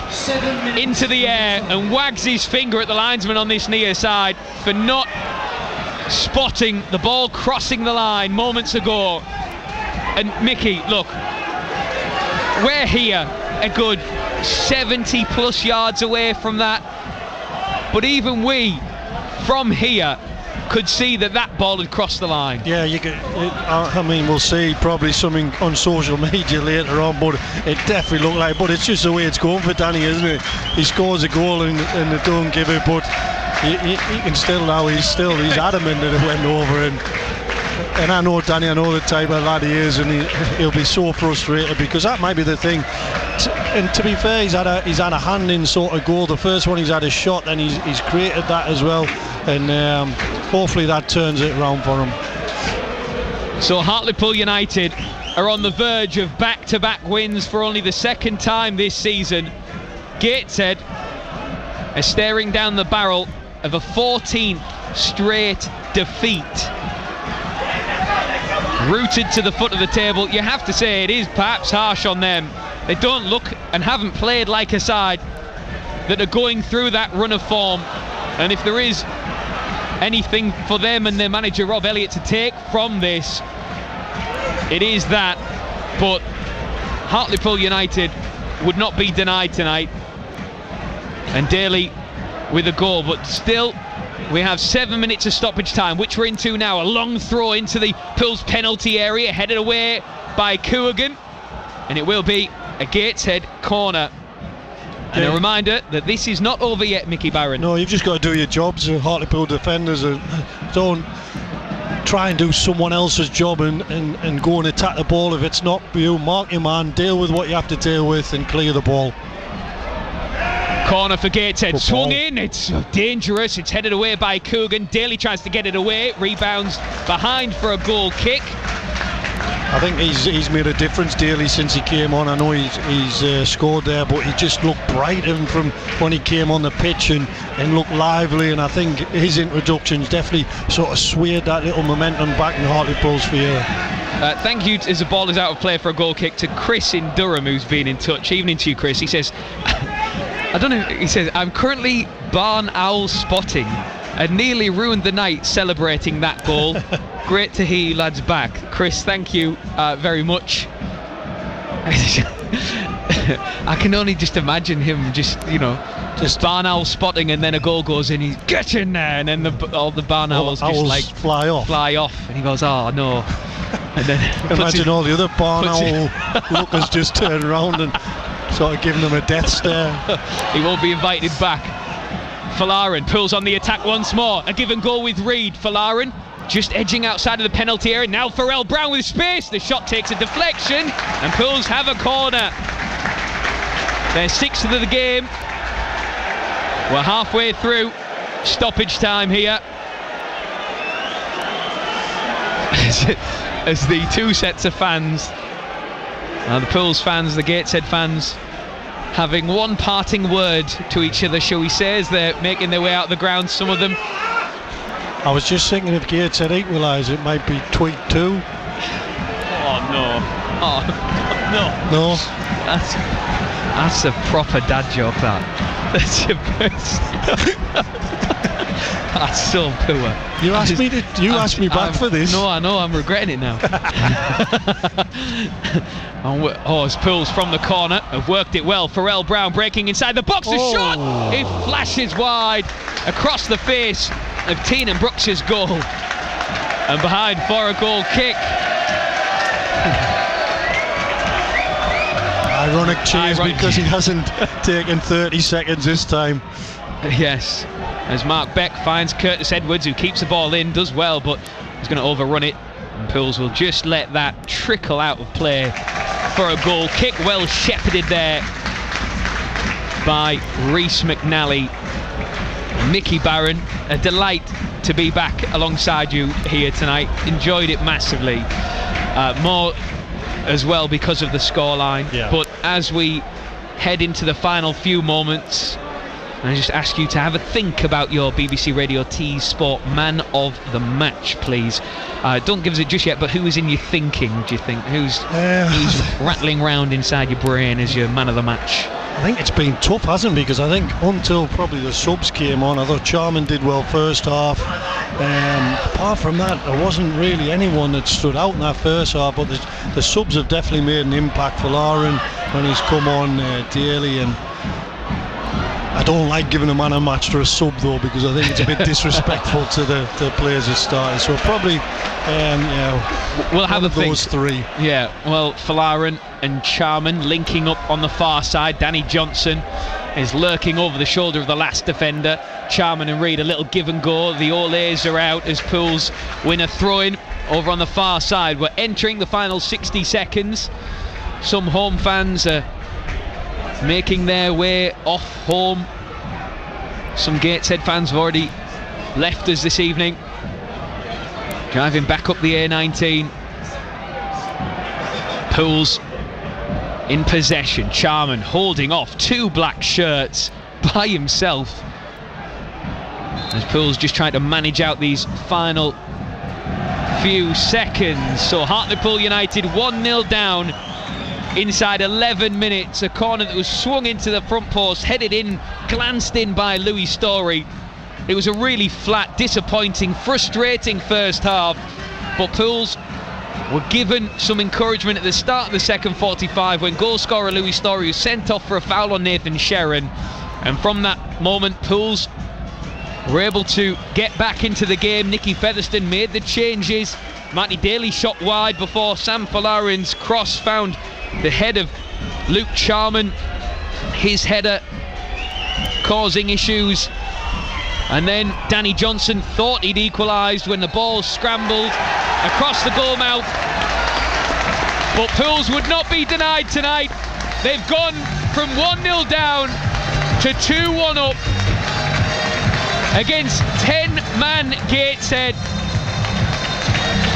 Speaker 1: into the air and wags his finger at the linesman on this near side for not spotting the ball crossing the line moments ago. And Mickey, look, we're here a good 70 plus yards away from that, but even we from here could see that ball had crossed the line.
Speaker 2: Yeah, I mean, we'll see probably something on social media later on, but it definitely looked like. But it's just the way it's going for Danny, isn't it? He scores a goal and they don't give it, but he can still now. He's adamant that it went over, and I know Danny. I know the type of lad he is, and he'll be so frustrated because that might be the thing. And to be fair, he's had a hand in sort of goal. The first one he's had a shot, and he's created that as well, and hopefully that turns it around for him.
Speaker 1: So Hartlepool United are on the verge of back-to-back wins for only the second time this season. Gateshead are staring down the barrel of a 14th straight defeat. Rooted to the foot of the table. You have to say it is perhaps harsh on them. They don't look and haven't played like a side that are going through that run of form. And if there is anything for them and their manager Rob Elliott to take from this, it is that. But Hartlepool United would not be denied tonight, and Daly with a goal, but still we have 7 minutes of stoppage time, which we're into now. A long throw into the Pools penalty area, headed away by Coogan, and it will be a Gateshead corner. And a reminder that this is not over yet, Mickey Barron.
Speaker 2: No, you've just got to do your jobs. Hartlepool defenders don't try and do someone else's job and go and attack the ball. If it's not you, mark your man, deal with what you have to deal with, and clear the ball.
Speaker 1: Corner for Gateshead, swung in, it's dangerous, it's headed away by Coogan. Daly tries to get it away, rebounds behind for a goal kick.
Speaker 2: I think he's made a difference, Daly, since he came on. I know he's scored there, but he just looked bright from when he came on the pitch and looked lively, and I think his introductions definitely sort of swayed that little momentum back in Hartlepool's favour.
Speaker 1: Thank you, as the ball is out of play for a goal kick, to Chris in Durham, who's been in touch. Evening to you, Chris. He says, I don't know, he says, I'm currently barn owl spotting and nearly ruined the night celebrating that goal. Great to hear you lads back. Chris, thank you very much. I can only just imagine him just barn owl spotting, and then a goal goes in, he's get in there, and then all the barn owls just like
Speaker 2: fly off,
Speaker 1: and he goes, oh no. And then
Speaker 2: imagine all the other barn owl lookers just turn around and sort of giving them a death stare.
Speaker 1: He won't be invited back. Falarin pulls on the attack once more. A give and go with Reid. Falarin just edging outside of the penalty area. Now Pharrell Brown with space. The shot takes a deflection, and Pools have a corner. They're sixth of the game. We're halfway through stoppage time here. As the two sets of fans, the Pools fans, the Gateshead fans, having one parting word to each other, shall we say, as they're making their way out the ground, some of them.
Speaker 2: I was just thinking if Gateshead equalise, it might be tweet 2.
Speaker 1: Oh no. Oh no. That's a proper dad joke, that. That's your best. That's so poor.
Speaker 2: You asked me back for this.
Speaker 1: No, I know. I'm regretting it now. As Pools from the corner have worked it well. Pharrell Brown breaking inside the box. A shot. It flashes wide across the face of Teenan Brooks' goal, and behind for a goal kick.
Speaker 2: Ironic chase because he hasn't taken 30 seconds this time.
Speaker 1: Yes, as Mark Beck finds Curtis Edwards, who keeps the ball in, does well, but he's going to overrun it, and Pools will just let that trickle out of play for a goal kick. Well shepherded there by Rhys McNally. Mickey Barron, a delight to be back alongside you here tonight. Enjoyed it massively. More as well because of the scoreline.
Speaker 2: Yeah.
Speaker 1: But as we head into the final few moments, I just ask you to have a think about your BBC Radio T Sport Man of the Match, please. Don't give us it just yet, but who is in your thinking, do you think? Who's rattling round inside your brain as your Man of the Match?
Speaker 2: I think it's been tough, hasn't it? Because I think until probably the subs came on, I thought Charman did well first half. Apart from that, there wasn't really anyone that stood out in that first half, but the subs have definitely made an impact for Lauren when he's come on daily. And I don't like giving a man a match to a sub though, because I think it's a bit disrespectful to the players that started. So probably
Speaker 1: we'll have
Speaker 2: those three.
Speaker 1: Yeah, well, Falarin and Charman linking up on the far side. Danny Johnson is lurking over the shoulder of the last defender. Charman and Reid, a little give and go. The Olays are out as Pools win a throw-in over on the far side. We're entering the final 60 seconds. Some home fans are making their way off home. Some Gateshead fans have already left us this evening, driving back up the A19. Pools in possession. Charman holding off two black shirts by himself as Pools just trying to manage out these final few seconds. So Hartlepool United 1-0 down inside 11 minutes. A corner that was swung into the front post, headed in, glanced in by Louis Story. It was a really flat, disappointing, frustrating first half, but Pools were given some encouragement at the start of the second 45 when goal scorer Louis Story was sent off for a foul on Nathan Sherron, and from that moment Pools were able to get back into the game. Nicky Featherstone made the changes. Matty Daly shot wide before Sam Falarin's cross found the head of Luke Charman, his header causing issues, and then Danny Johnson thought he'd equalised when the ball scrambled across the goal mouth, but Pools would not be denied tonight. They've gone from 1-0 down to 2-1 up against 10-man Gateshead,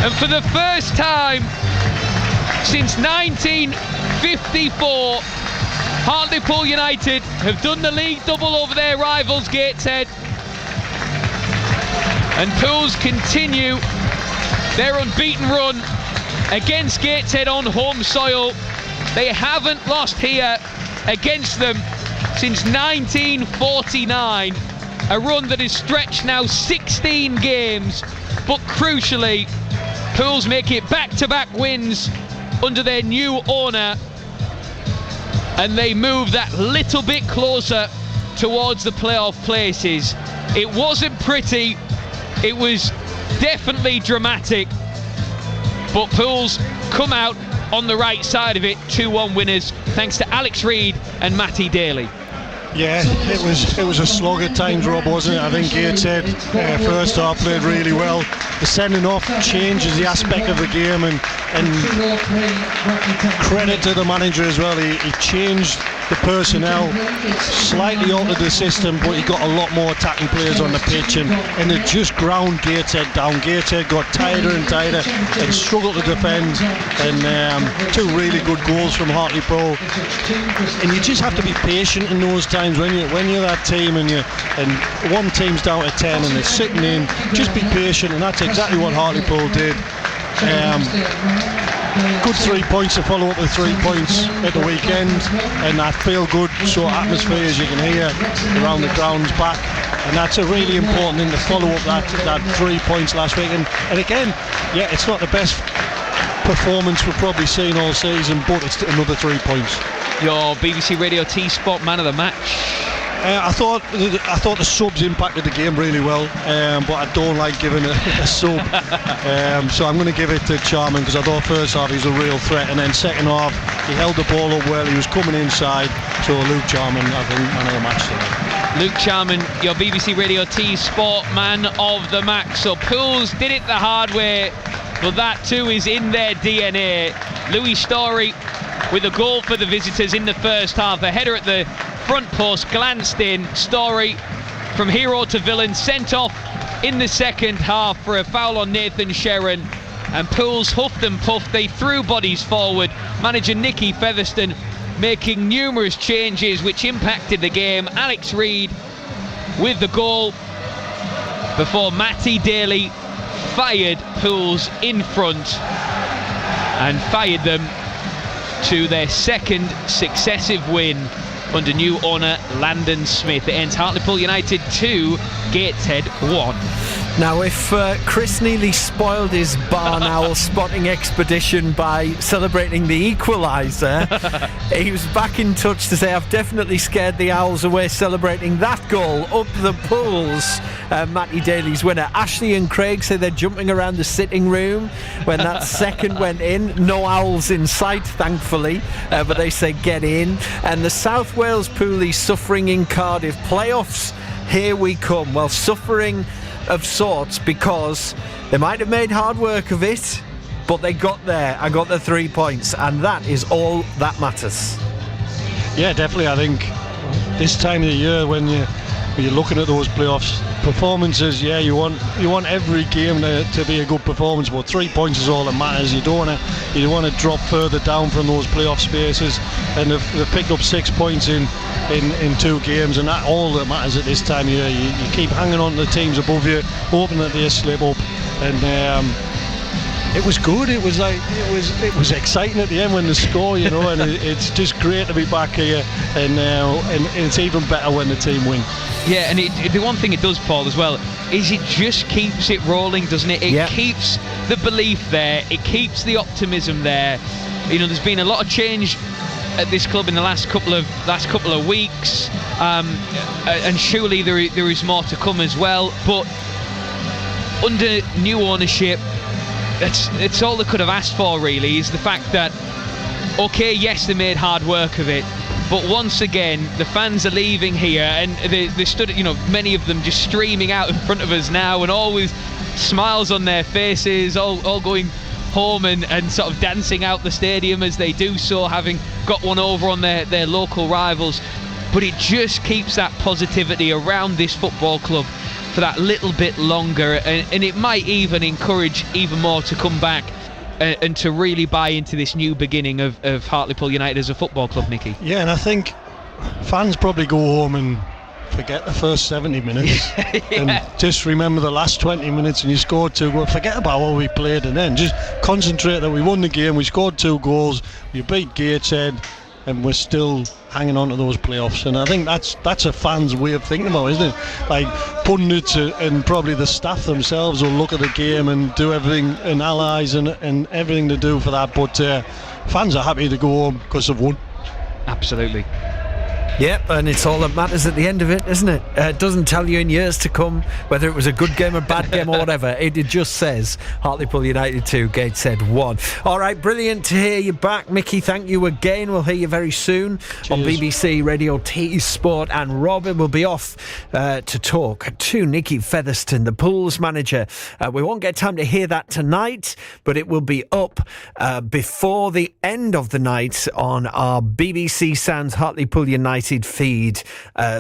Speaker 1: and for the first time since 1954, Hartlepool United have done the league double over their rivals Gateshead, and Pools continue their unbeaten run against Gateshead on home soil. They haven't lost here against them since 1949, a run that is stretched now 16 games, but crucially Pools make it back-to-back wins under their new owner, and they move that little bit closer towards the playoff places. It wasn't pretty, it was definitely dramatic, but Pools come out on the right side of it, 2-1 winners, thanks to Alex Reid and Matty Daly.
Speaker 2: Yeah, it was a slog at times, Rob, wasn't it? I think Gateshead first half played really well. The sending off changes the aspect of the game, and credit to the manager as well. He changed the personnel, slightly altered the system, but he got a lot more attacking players on the pitch, and it just ground Gateshead down. Gateshead got tighter and tighter and struggled to defend, and two really good goals from Hartlepool. And you just have to be patient in those times when you're that team and one team's down to 10 and they're sitting in. Just be patient, and that's exactly what Hartlepool did. good 3 points to follow up with 3 points at the weekend, and that feel good sort of atmosphere, as you can hear around the grounds back, and that's a really important thing to follow up that 3 points last week. And again, yeah, it's not the best performance we've probably seen all season, but it's another 3 points.
Speaker 1: Your BBC Radio T-Spot man of the match?
Speaker 2: I thought the subs impacted the game really well, but I don't like giving a sub, so I'm going to give it to Charman, because I thought first half he was a real threat, and then second half he held the ball up well, he was coming inside. So Luke Charman, I think, man of the match today.
Speaker 1: Luke Charman, your BBC Radio T-Sport man of the match. So Pools did it the hard way, but that too is in their DNA. Louis Story with a goal for the visitors in the first half. A header at the front post, glanced in. Story from hero to villain, sent off in the second half for a foul on Nathan Sherron. And Pools huffed and puffed. They threw bodies forward. Manager Nicky Featherstone making numerous changes which impacted the game. Alex Reid with the goal before Matty Daly fired Pools in front and fired them to their second successive win under new owner Landon Smith. It ends Hartlepool United 2, Gateshead 1.
Speaker 3: Now, if Chris nearly spoiled his barn owl spotting expedition by celebrating the equaliser, he was back in touch to say, I've definitely scared the Owls away celebrating that goal up the Pools. Matty Daly's winner. Ashley and Craig say they're jumping around the sitting room when that second went in. No Owls in sight, thankfully, but they say get in. And the South Wales Poolies suffering in Cardiff. Playoffs, here we come. Well, suffering of sorts, because they might have made hard work of it, but they got there and got the 3 points, and that is all that matters.
Speaker 2: Yeah, definitely. I think this time of the year, when you're looking at those playoffs performances, yeah, you want every game to be a good performance, but 3 points is all that matters. You don't want to drop further down from those playoff spaces, and they've picked up 6 points in 2 games, and that all that matters at this time of year. You keep hanging on to the teams above you, hoping that they slip up, and it was good. It was exciting at the end when they score, and it's just great to be back here, and it's even better when the team win.
Speaker 1: Yeah, and the one thing it does, Paul, as well, is it just keeps it rolling, doesn't it? It keeps the belief there. It keeps the optimism there. There's been a lot of change at this club in the last couple of weeks, and surely there is more to come as well. But under new ownership, it's all they could have asked for, really, is the fact that, okay, yes, they made hard work of it, but once again the fans are leaving here, and they stood, many of them just streaming out in front of us now, and all with smiles on their faces, all going home and sort of dancing out the stadium as they do so, having got one over on their local rivals. But it just keeps that positivity around this football club for that little bit longer, and it might even encourage even more to come back and to really buy into this new beginning of Hartlepool United as a football club, Nicky.
Speaker 2: Yeah, and I think fans probably go home and forget the first 70 minutes and just remember the last 20 minutes, and you scored 2 goals. Forget about what we played, and then just concentrate that we won the game, we scored 2 goals, we beat Gateshead, and we're still hanging on to those playoffs. And I think that's a fan's way of thinking about it, isn't it? Like, pundits and probably the staff themselves will look at the game and do everything, and allies and everything to do for that, but fans are happy to go home because they've won.
Speaker 1: Absolutely.
Speaker 3: Yep, and it's all that matters at the end of it, isn't it? It doesn't tell you in years to come whether it was a good game or bad game or whatever. It just says Hartlepool United 2, Gateshead 1. All right, brilliant to hear you back, Mickey. Thank you again. We'll hear you very soon. Cheers. On BBC Radio T Sport, and Robin will be off to talk to Nicky Featherstone, the Pools manager. We won't get time to hear that tonight, but it will be up before the end of the night on our BBC Sounds Hartlepool United United feed.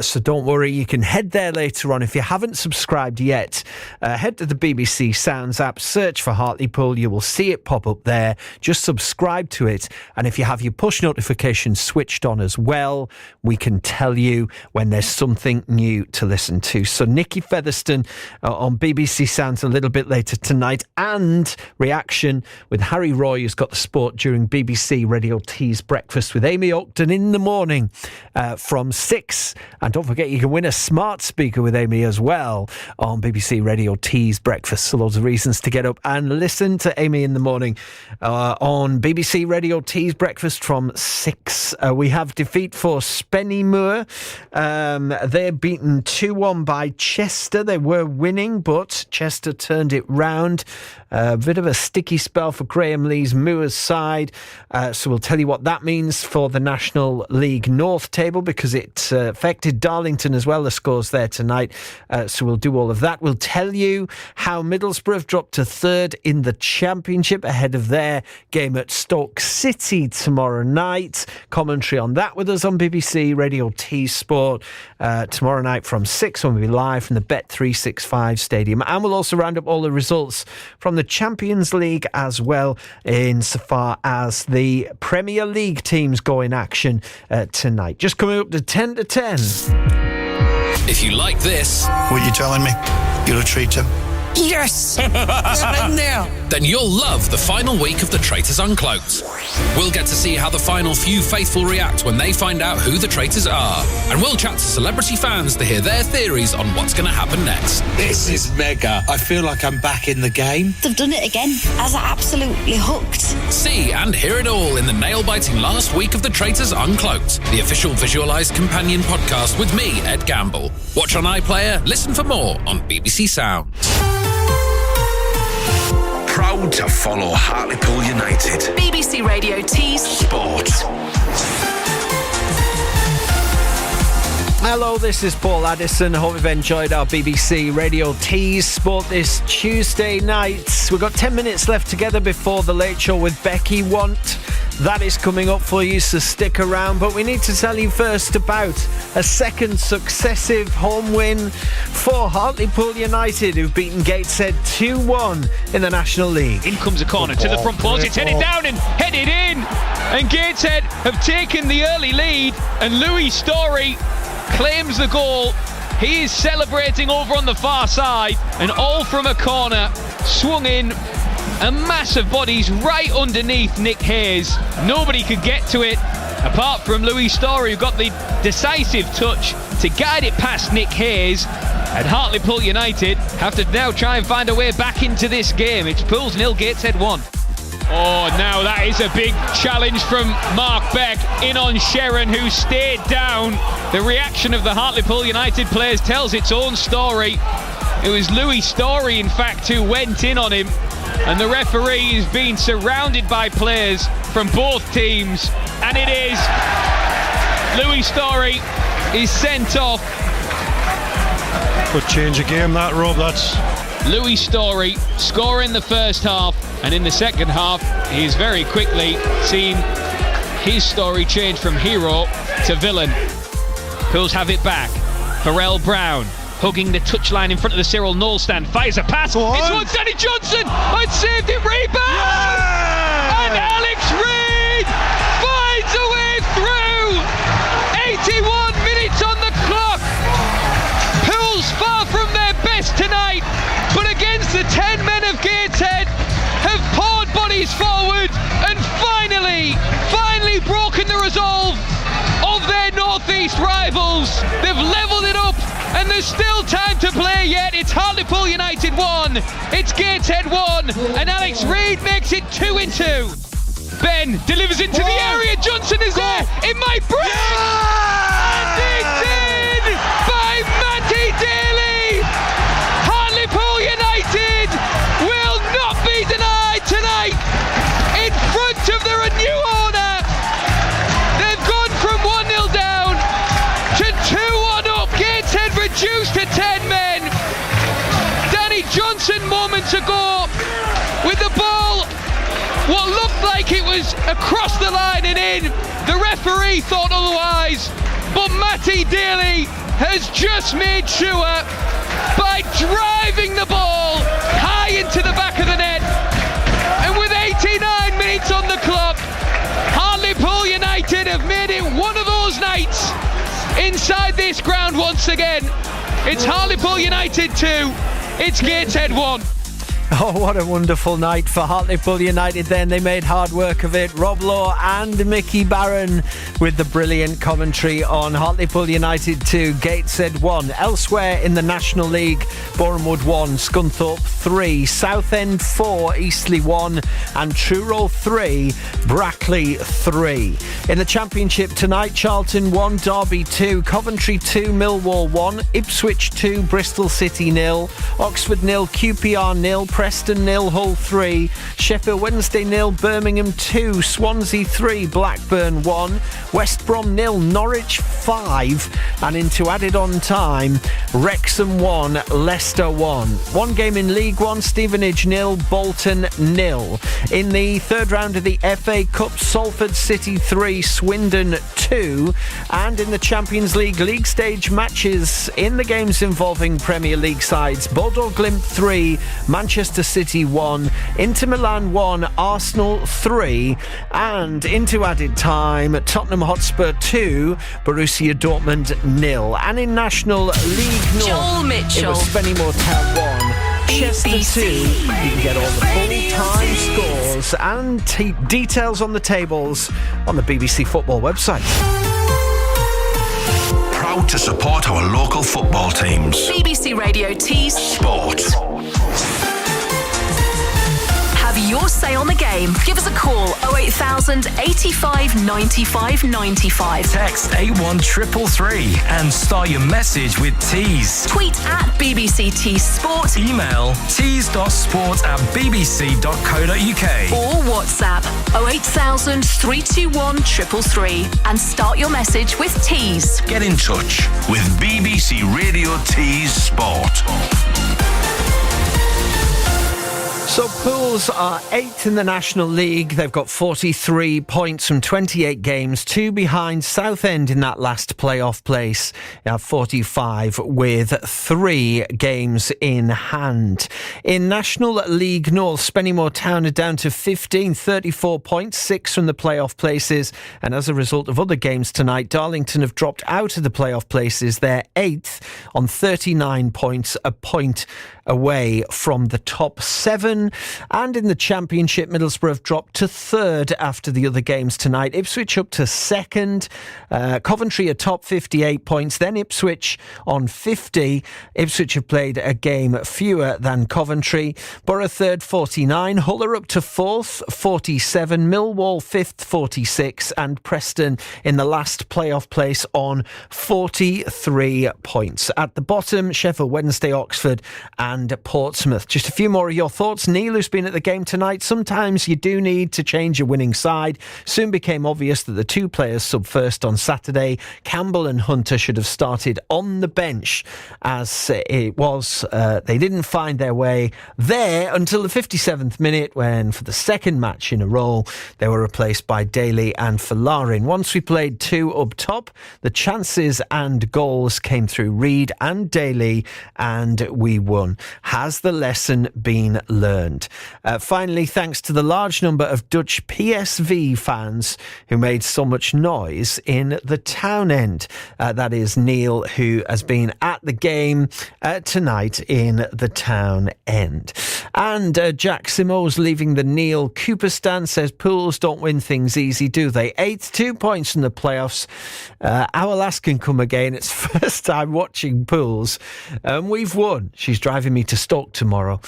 Speaker 3: So don't worry, you can head there later on. If you haven't subscribed yet, head to the BBC Sounds app, search for Hartlepool. You will see it pop up there. Just subscribe to it. And if you have your push notifications switched on as well, we can tell you when there's something new to listen to. So Nicky Featherstone on BBC Sounds a little bit later tonight, and Reaction with Harry Roy, who's got the sport during BBC Radio T's Breakfast with Amy Ogden in the morning from 6. And don't forget, you can win a smart speaker with Amy as well on BBC Radio T's Breakfast. So loads of reasons to get up and listen to Amy in the morning on BBC Radio T's Breakfast from 6. We have defeat for Spennymoor. They're beaten 2-1 by Chester. They were winning, but Chester turned it round. A bit of a sticky spell for Graham Lee's Moors side. So we'll tell you what that means for the National League North table, because it affected Darlington as well, the scores there tonight. So we'll do all of that. We'll tell you how Middlesbrough have dropped to 3rd in the Championship ahead of their game at Stoke City tomorrow night. Commentary on that with us on BBC Radio T Sport tomorrow night from 6 when we'll be live from the Bet365 Stadium. And we'll also round up all the results from the Champions League as well, insofar as the Premier League teams go in action tonight. Just coming up to 10 to 10.
Speaker 8: If you like this...
Speaker 12: What are you telling me? You're a traitor?
Speaker 8: Yes! Then you'll love the final week of the Traitors Uncloaked. We'll get to see how the final few faithful react when they find out who the traitors are. And we'll chat to celebrity fans to hear their theories on what's going to happen next.
Speaker 13: This is mega. I feel like I'm back in the game.
Speaker 14: They've done it again. As absolutely hooked.
Speaker 8: See and hear it all in the nail-biting last week of the Traitors Uncloaked, the official visualised companion podcast with me, Ed Gamble. Watch on iPlayer, listen for more on BBC Sound. Proud to follow Hartlepool United.
Speaker 7: BBC Radio T's
Speaker 8: Sport.
Speaker 3: Hello, this is Paul Addison. Hope you've enjoyed our BBC Radio T's Sport this Tuesday night. We've got 10 minutes left together before the Late Show with Becky Want. That is coming up for you, so stick around. But we need to tell you first about a second successive home win for Hartlepool United, who've beaten Gateshead 2-1 in the National League.
Speaker 1: In comes a corner to the front post. It's headed down and headed in. And Gateshead have taken the early lead. And Louis Story claims the goal. He is celebrating over on the far side. And all from a corner. Swung in. A massive body's right underneath Nick Hayes. Nobody could get to it apart from Louis Story, who got the decisive touch to guide it past Nick Hayes. And Hartlepool United have to now try and find a way back into this game. It's Pools 0, Gateshead 1. Oh, now that is a big challenge from Mark Beck in on Sharon, who stayed down. The reaction of the Hartlepool United players tells its own story. It was Louis Story, in fact, who went in on him. And the referee is being surrounded by players from both teams. And it is. Louis Story is sent off.
Speaker 2: Could change a game, that, Rob. That's
Speaker 1: Louis Story scoring the first half. And in the second half, he's very quickly seen his story change from hero to villain. Pools have it back. Pharrell Brown hugging the touchline in front of the Cyril Knoll stand, fires a pass, it's one Danny Johnson, and saved it, rebound! Yeah! And Alex Reid finds a way through! 81 minutes on the clock! Pools far from their best tonight, but against the 10 men of Gateshead, have poured bodies forward and finally broken the resolve of their northeast rivals. They've levelled it up, and there's still time to play yet. It's Hartlepool United 1, it's Gateshead 1, and Alex Reid makes it 2-2. Ben delivers into the area, Johnson is there, it might break, and it's in by Matty Daly. Hartlepool United will not be denied tonight in front of their new owner. They've gone from 1-0 down to 2-1 up. Gateshead reduced to 10 men. Danny Johnson moments ago with the ball, what looked like it was across the line and in. The referee thought otherwise.
Speaker 15: But Matty Daly has just made sure, by driving the ball high into the back of the net, and with 89 minutes on the clock, Hartlepool United have made it one of those nights inside this ground once again. It's Hartlepool United 2, it's Gateshead 1.
Speaker 3: Oh, what a wonderful night for Hartlepool United then. They made hard work of it. Rob Law and Mickey Barron with the brilliant commentary on Hartlepool United 2, Gateshead 1. Elsewhere in the National League, Bournemouth 1, Scunthorpe 3, Southend 4, Eastleigh 1 and Truro 3, Brackley 3. In the Championship tonight, Charlton 1, Derby 2, Coventry 2, Millwall 1, Ipswich 2, Bristol City 0, Oxford 0, QPR 0, Preston 0, Hull 3, Sheffield Wednesday 0, Birmingham 2, Swansea 3, Blackburn 1, West Brom 0, Norwich 5, and into added on time, Wrexham 1, Leicester 1. One game in League 1, Stevenage 0, Bolton 0. In the third round of the FA Cup, Salford City 3, Swindon 2. And in the Champions League league stage matches in the games involving Premier League sides, Bodo Glimt 3, Manchester City 1, Inter Milan 1, Arsenal 3, and into added time, Tottenham Hotspur 2, Borussia Dortmund 0. And in National League North,
Speaker 7: Joel Mitchell.
Speaker 3: it was Spennymoor Town 1, Chester 2. You can get all the full-time scores and details on the tables on the BBC Football website.
Speaker 4: Proud to support our local football teams.
Speaker 7: BBC Radio T's
Speaker 4: Sport.
Speaker 7: Have your say on the game. Give us a call 08000 85 95 95.
Speaker 16: Text 81333 and start your message with Tees.
Speaker 7: Tweet at BBC T Sport.
Speaker 16: Email tees.sport@bbc.co.uk.
Speaker 7: Or WhatsApp 08000 321 333 and start your message with Tees.
Speaker 4: Get in touch with BBC Radio Tees Sport.
Speaker 3: So Pools are 8th in the National League. They've got 43 points from 28 games, 2 behind Southend in that last playoff place. They have 45 with 3 games in hand. In National League North, Spennymoor Town are down to 15, 34 points, 6 from the playoff places. And as a result of other games tonight, Darlington have dropped out of the playoff places. They're 8th on 39 points, a point away from the top 7. And in the Championship, Middlesbrough have dropped to 3rd after the other games tonight. Ipswich up to 2nd. Coventry are top 58 points. Then Ipswich on 50. Ipswich have played a game fewer than Coventry. Borough 3rd, 49. Hull are up to 4th, 47. Millwall 5th, 46. And Preston in the last playoff place on 43 points. At the bottom, Sheffield Wednesday, Oxford and Portsmouth. Just a few more of your thoughts. Neil, who's been at the game tonight, sometimes you do need to change your winning side. Soon became obvious that the 2 players sub first on Saturday, Campbell and Hunter, should have started on the bench, as it was they didn't find their way there until the 57th minute, when for the second match in a row they were replaced by Daly and Falarin. Once we played 2 up top, the chances and goals came through Reid and Daly, and we won. Has the lesson been learned? Finally, thanks to the large number of Dutch PSV fans who made so much noise in the town end. That is Neil, who has been at the game tonight in the town end. And Jack Simoes, leaving the Neil Cooper stand, says Pools don't win things easy, do they? 8th, 2 points from the playoffs. Our last can come again. It's first time watching Pools. We've won. She's driving me to Stoke tomorrow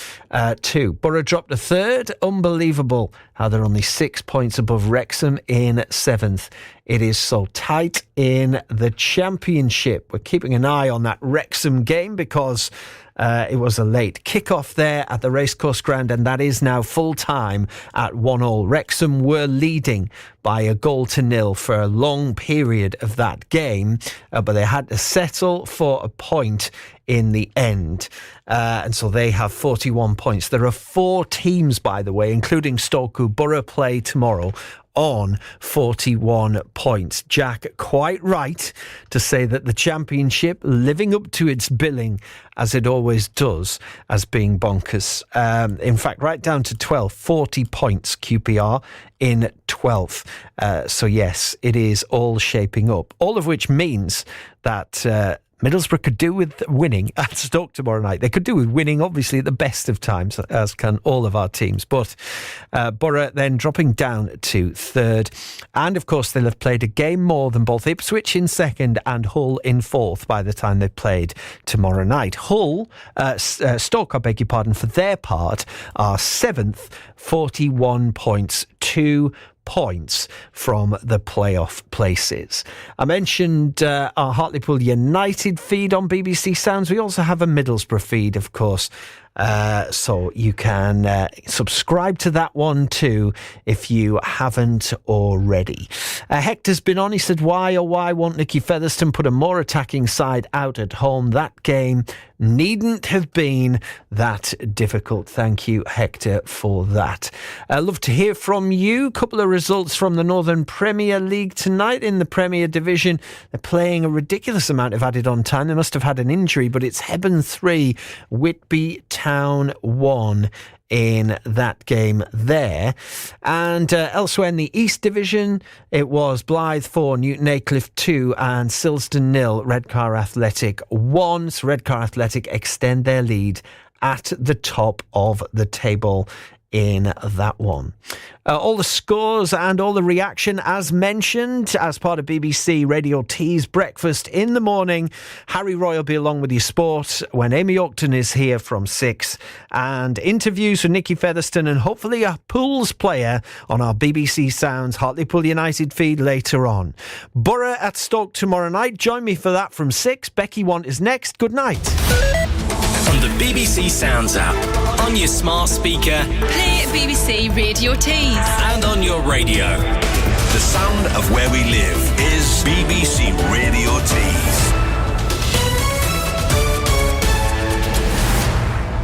Speaker 3: too. Borough dropped to 3rd. Unbelievable how they're only 6 points above Wrexham in 7th. It is so tight in the Championship. We're keeping an eye on that Wrexham game because it was a late kick-off there at the Racecourse Ground, and that is now full-time at 1-1. Wrexham were leading by 1-0 for a long period of that game, but they had to settle for a point in the end. And so they have 41 points. There are 4 teams, by the way, including Stoke, who Borough play tomorrow, on 41 points. Jack, quite right to say that the Championship, living up to its billing as it always does, as being bonkers. In fact, right down to 12, 40 points QPR in 12th. So yes, it is all shaping up. All of which means that Middlesbrough could do with winning at Stoke tomorrow night. They could do with winning, obviously, at the best of times, as can all of our teams. But Borough then dropping down to third. And, of course, they'll have played a game more than both Ipswich in second and Hull in fourth by the time they've played tomorrow night. Stoke, I beg your pardon, for their part, are seventh, 41 points, 2 points from the playoff places. I mentioned our Hartlepool United feed on BBC Sounds. We also have a Middlesbrough feed, of course. So you can subscribe to that one too if you haven't already. Hector's been on. He said, why won't Nicky Featherstone put a more attacking side out at home? That game needn't have been that difficult. Thank you, Hector, for that. Love to hear from you. Couple of results from the Northern Premier League tonight in the Premier Division. They're playing a ridiculous amount of added on time. They must have had an injury, but it's Hebburn 3, Whitby Town 1 in that game there. And elsewhere in the East Division, it was Blythe 4, Newton Aycliffe 2 and Silsden 0, Redcar Athletic 1. So Redcar Athletic extend their lead at the top of the table in that one. All the scores and all the reaction as mentioned as part of BBC Radio T's Breakfast in the Morning. Harry Roy will be along with your sport when Amy Aucton is here from 6, and interviews with Nicky Featherstone and hopefully a pools player on our BBC Sounds Hartlepool United feed later on. Borough at Stoke tomorrow night. Join me for that from 6. Becky Want is next. Good night.
Speaker 16: On the BBC Sounds app, on your smart speaker,
Speaker 7: Play BBC Radio Tees,
Speaker 16: and on your radio.
Speaker 4: The sound of where we live is BBC Radio Tees.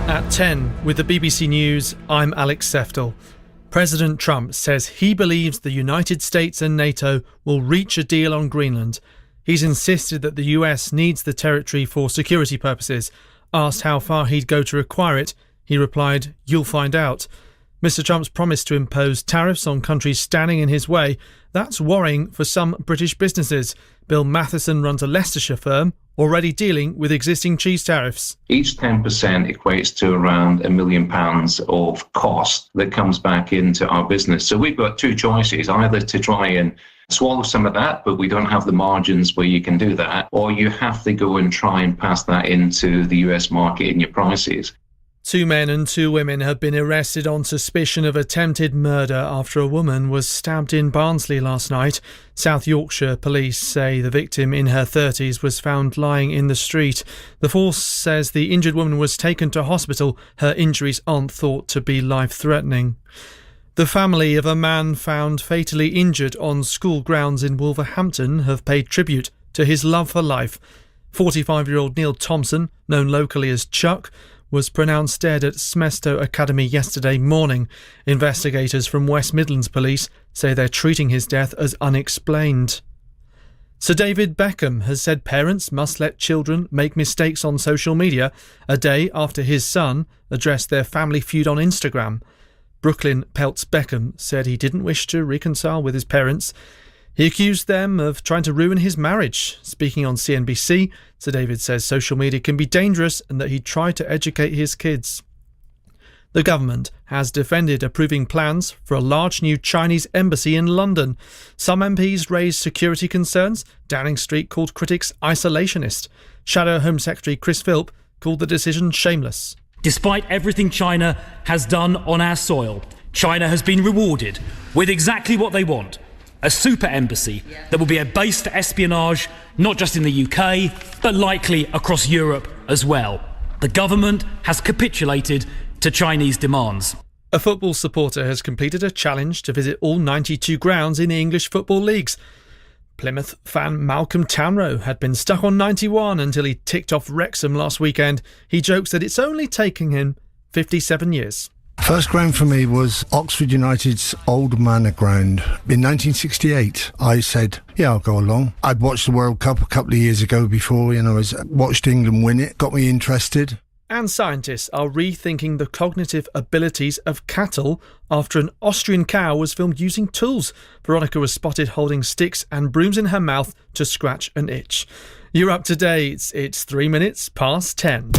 Speaker 17: At 10, with the BBC News, I'm Alex Seftel. President Trump says he believes the United States and NATO will reach a deal on Greenland. He's insisted that the US needs the territory for security purposes. Asked how far he'd go to acquire it, he replied, "You'll find out." Mr Trump's promise to impose tariffs on countries standing in his way, that's worrying for some British businesses. Bill Matheson runs a Leicestershire firm already dealing with existing cheese tariffs.
Speaker 18: Each 10% equates to around £1 million of cost that comes back into our business. So we've got two choices, either to try and swallow some of that, but we don't have the margins where you can do that, or you have to go and try and pass that into the US market in your prices.
Speaker 17: 2 men and 2 women have been arrested on suspicion of attempted murder after a woman was stabbed in Barnsley last night. South Yorkshire police say the victim in her 30s was found lying in the street. The force says the injured woman was taken to hospital. Her injuries aren't thought to be life-threatening. The family of a man found fatally injured on school grounds in Wolverhampton have paid tribute to his love for life. 45-year-old Neil Thompson, known locally as Chuck, was pronounced dead at Smesto Academy yesterday morning. Investigators from West Midlands Police say they're treating his death as unexplained. Sir David Beckham has said parents must let children make mistakes on social media a day after his son addressed their family feud on Instagram. Brooklyn Peltz Beckham said he didn't wish to reconcile with his parents. He accused them of trying to ruin his marriage. Speaking on CNBC, Sir David says social media can be dangerous and that he tried to educate his kids. The government has defended approving plans for a large new Chinese embassy in London. Some MPs raised security concerns. Downing Street called critics isolationist. Shadow Home Secretary Chris Philp called the decision shameless.
Speaker 19: Despite everything China has done on our soil, China has been rewarded with exactly what they want. A super embassy that will be a base for espionage, not just in the UK, but likely across Europe as well. The government has capitulated to Chinese demands.
Speaker 17: A football supporter has completed a challenge to visit all 92 grounds in the English football leagues. Plymouth fan Malcolm Townrow had been stuck on 91 until he ticked off Wrexham last weekend. He jokes that it's only taking him 57 years.
Speaker 20: First ground for me was Oxford United's Old Manor Ground. In 1968, I said, yeah, I'll go along. I'd watched the World Cup a couple of years ago before, I watched England win it, got me interested.
Speaker 17: And scientists are rethinking the cognitive abilities of cattle after an Austrian cow was filmed using tools. Veronica was spotted holding sticks and brooms in her mouth to scratch an itch. You're up to date. It's 3 minutes past 10.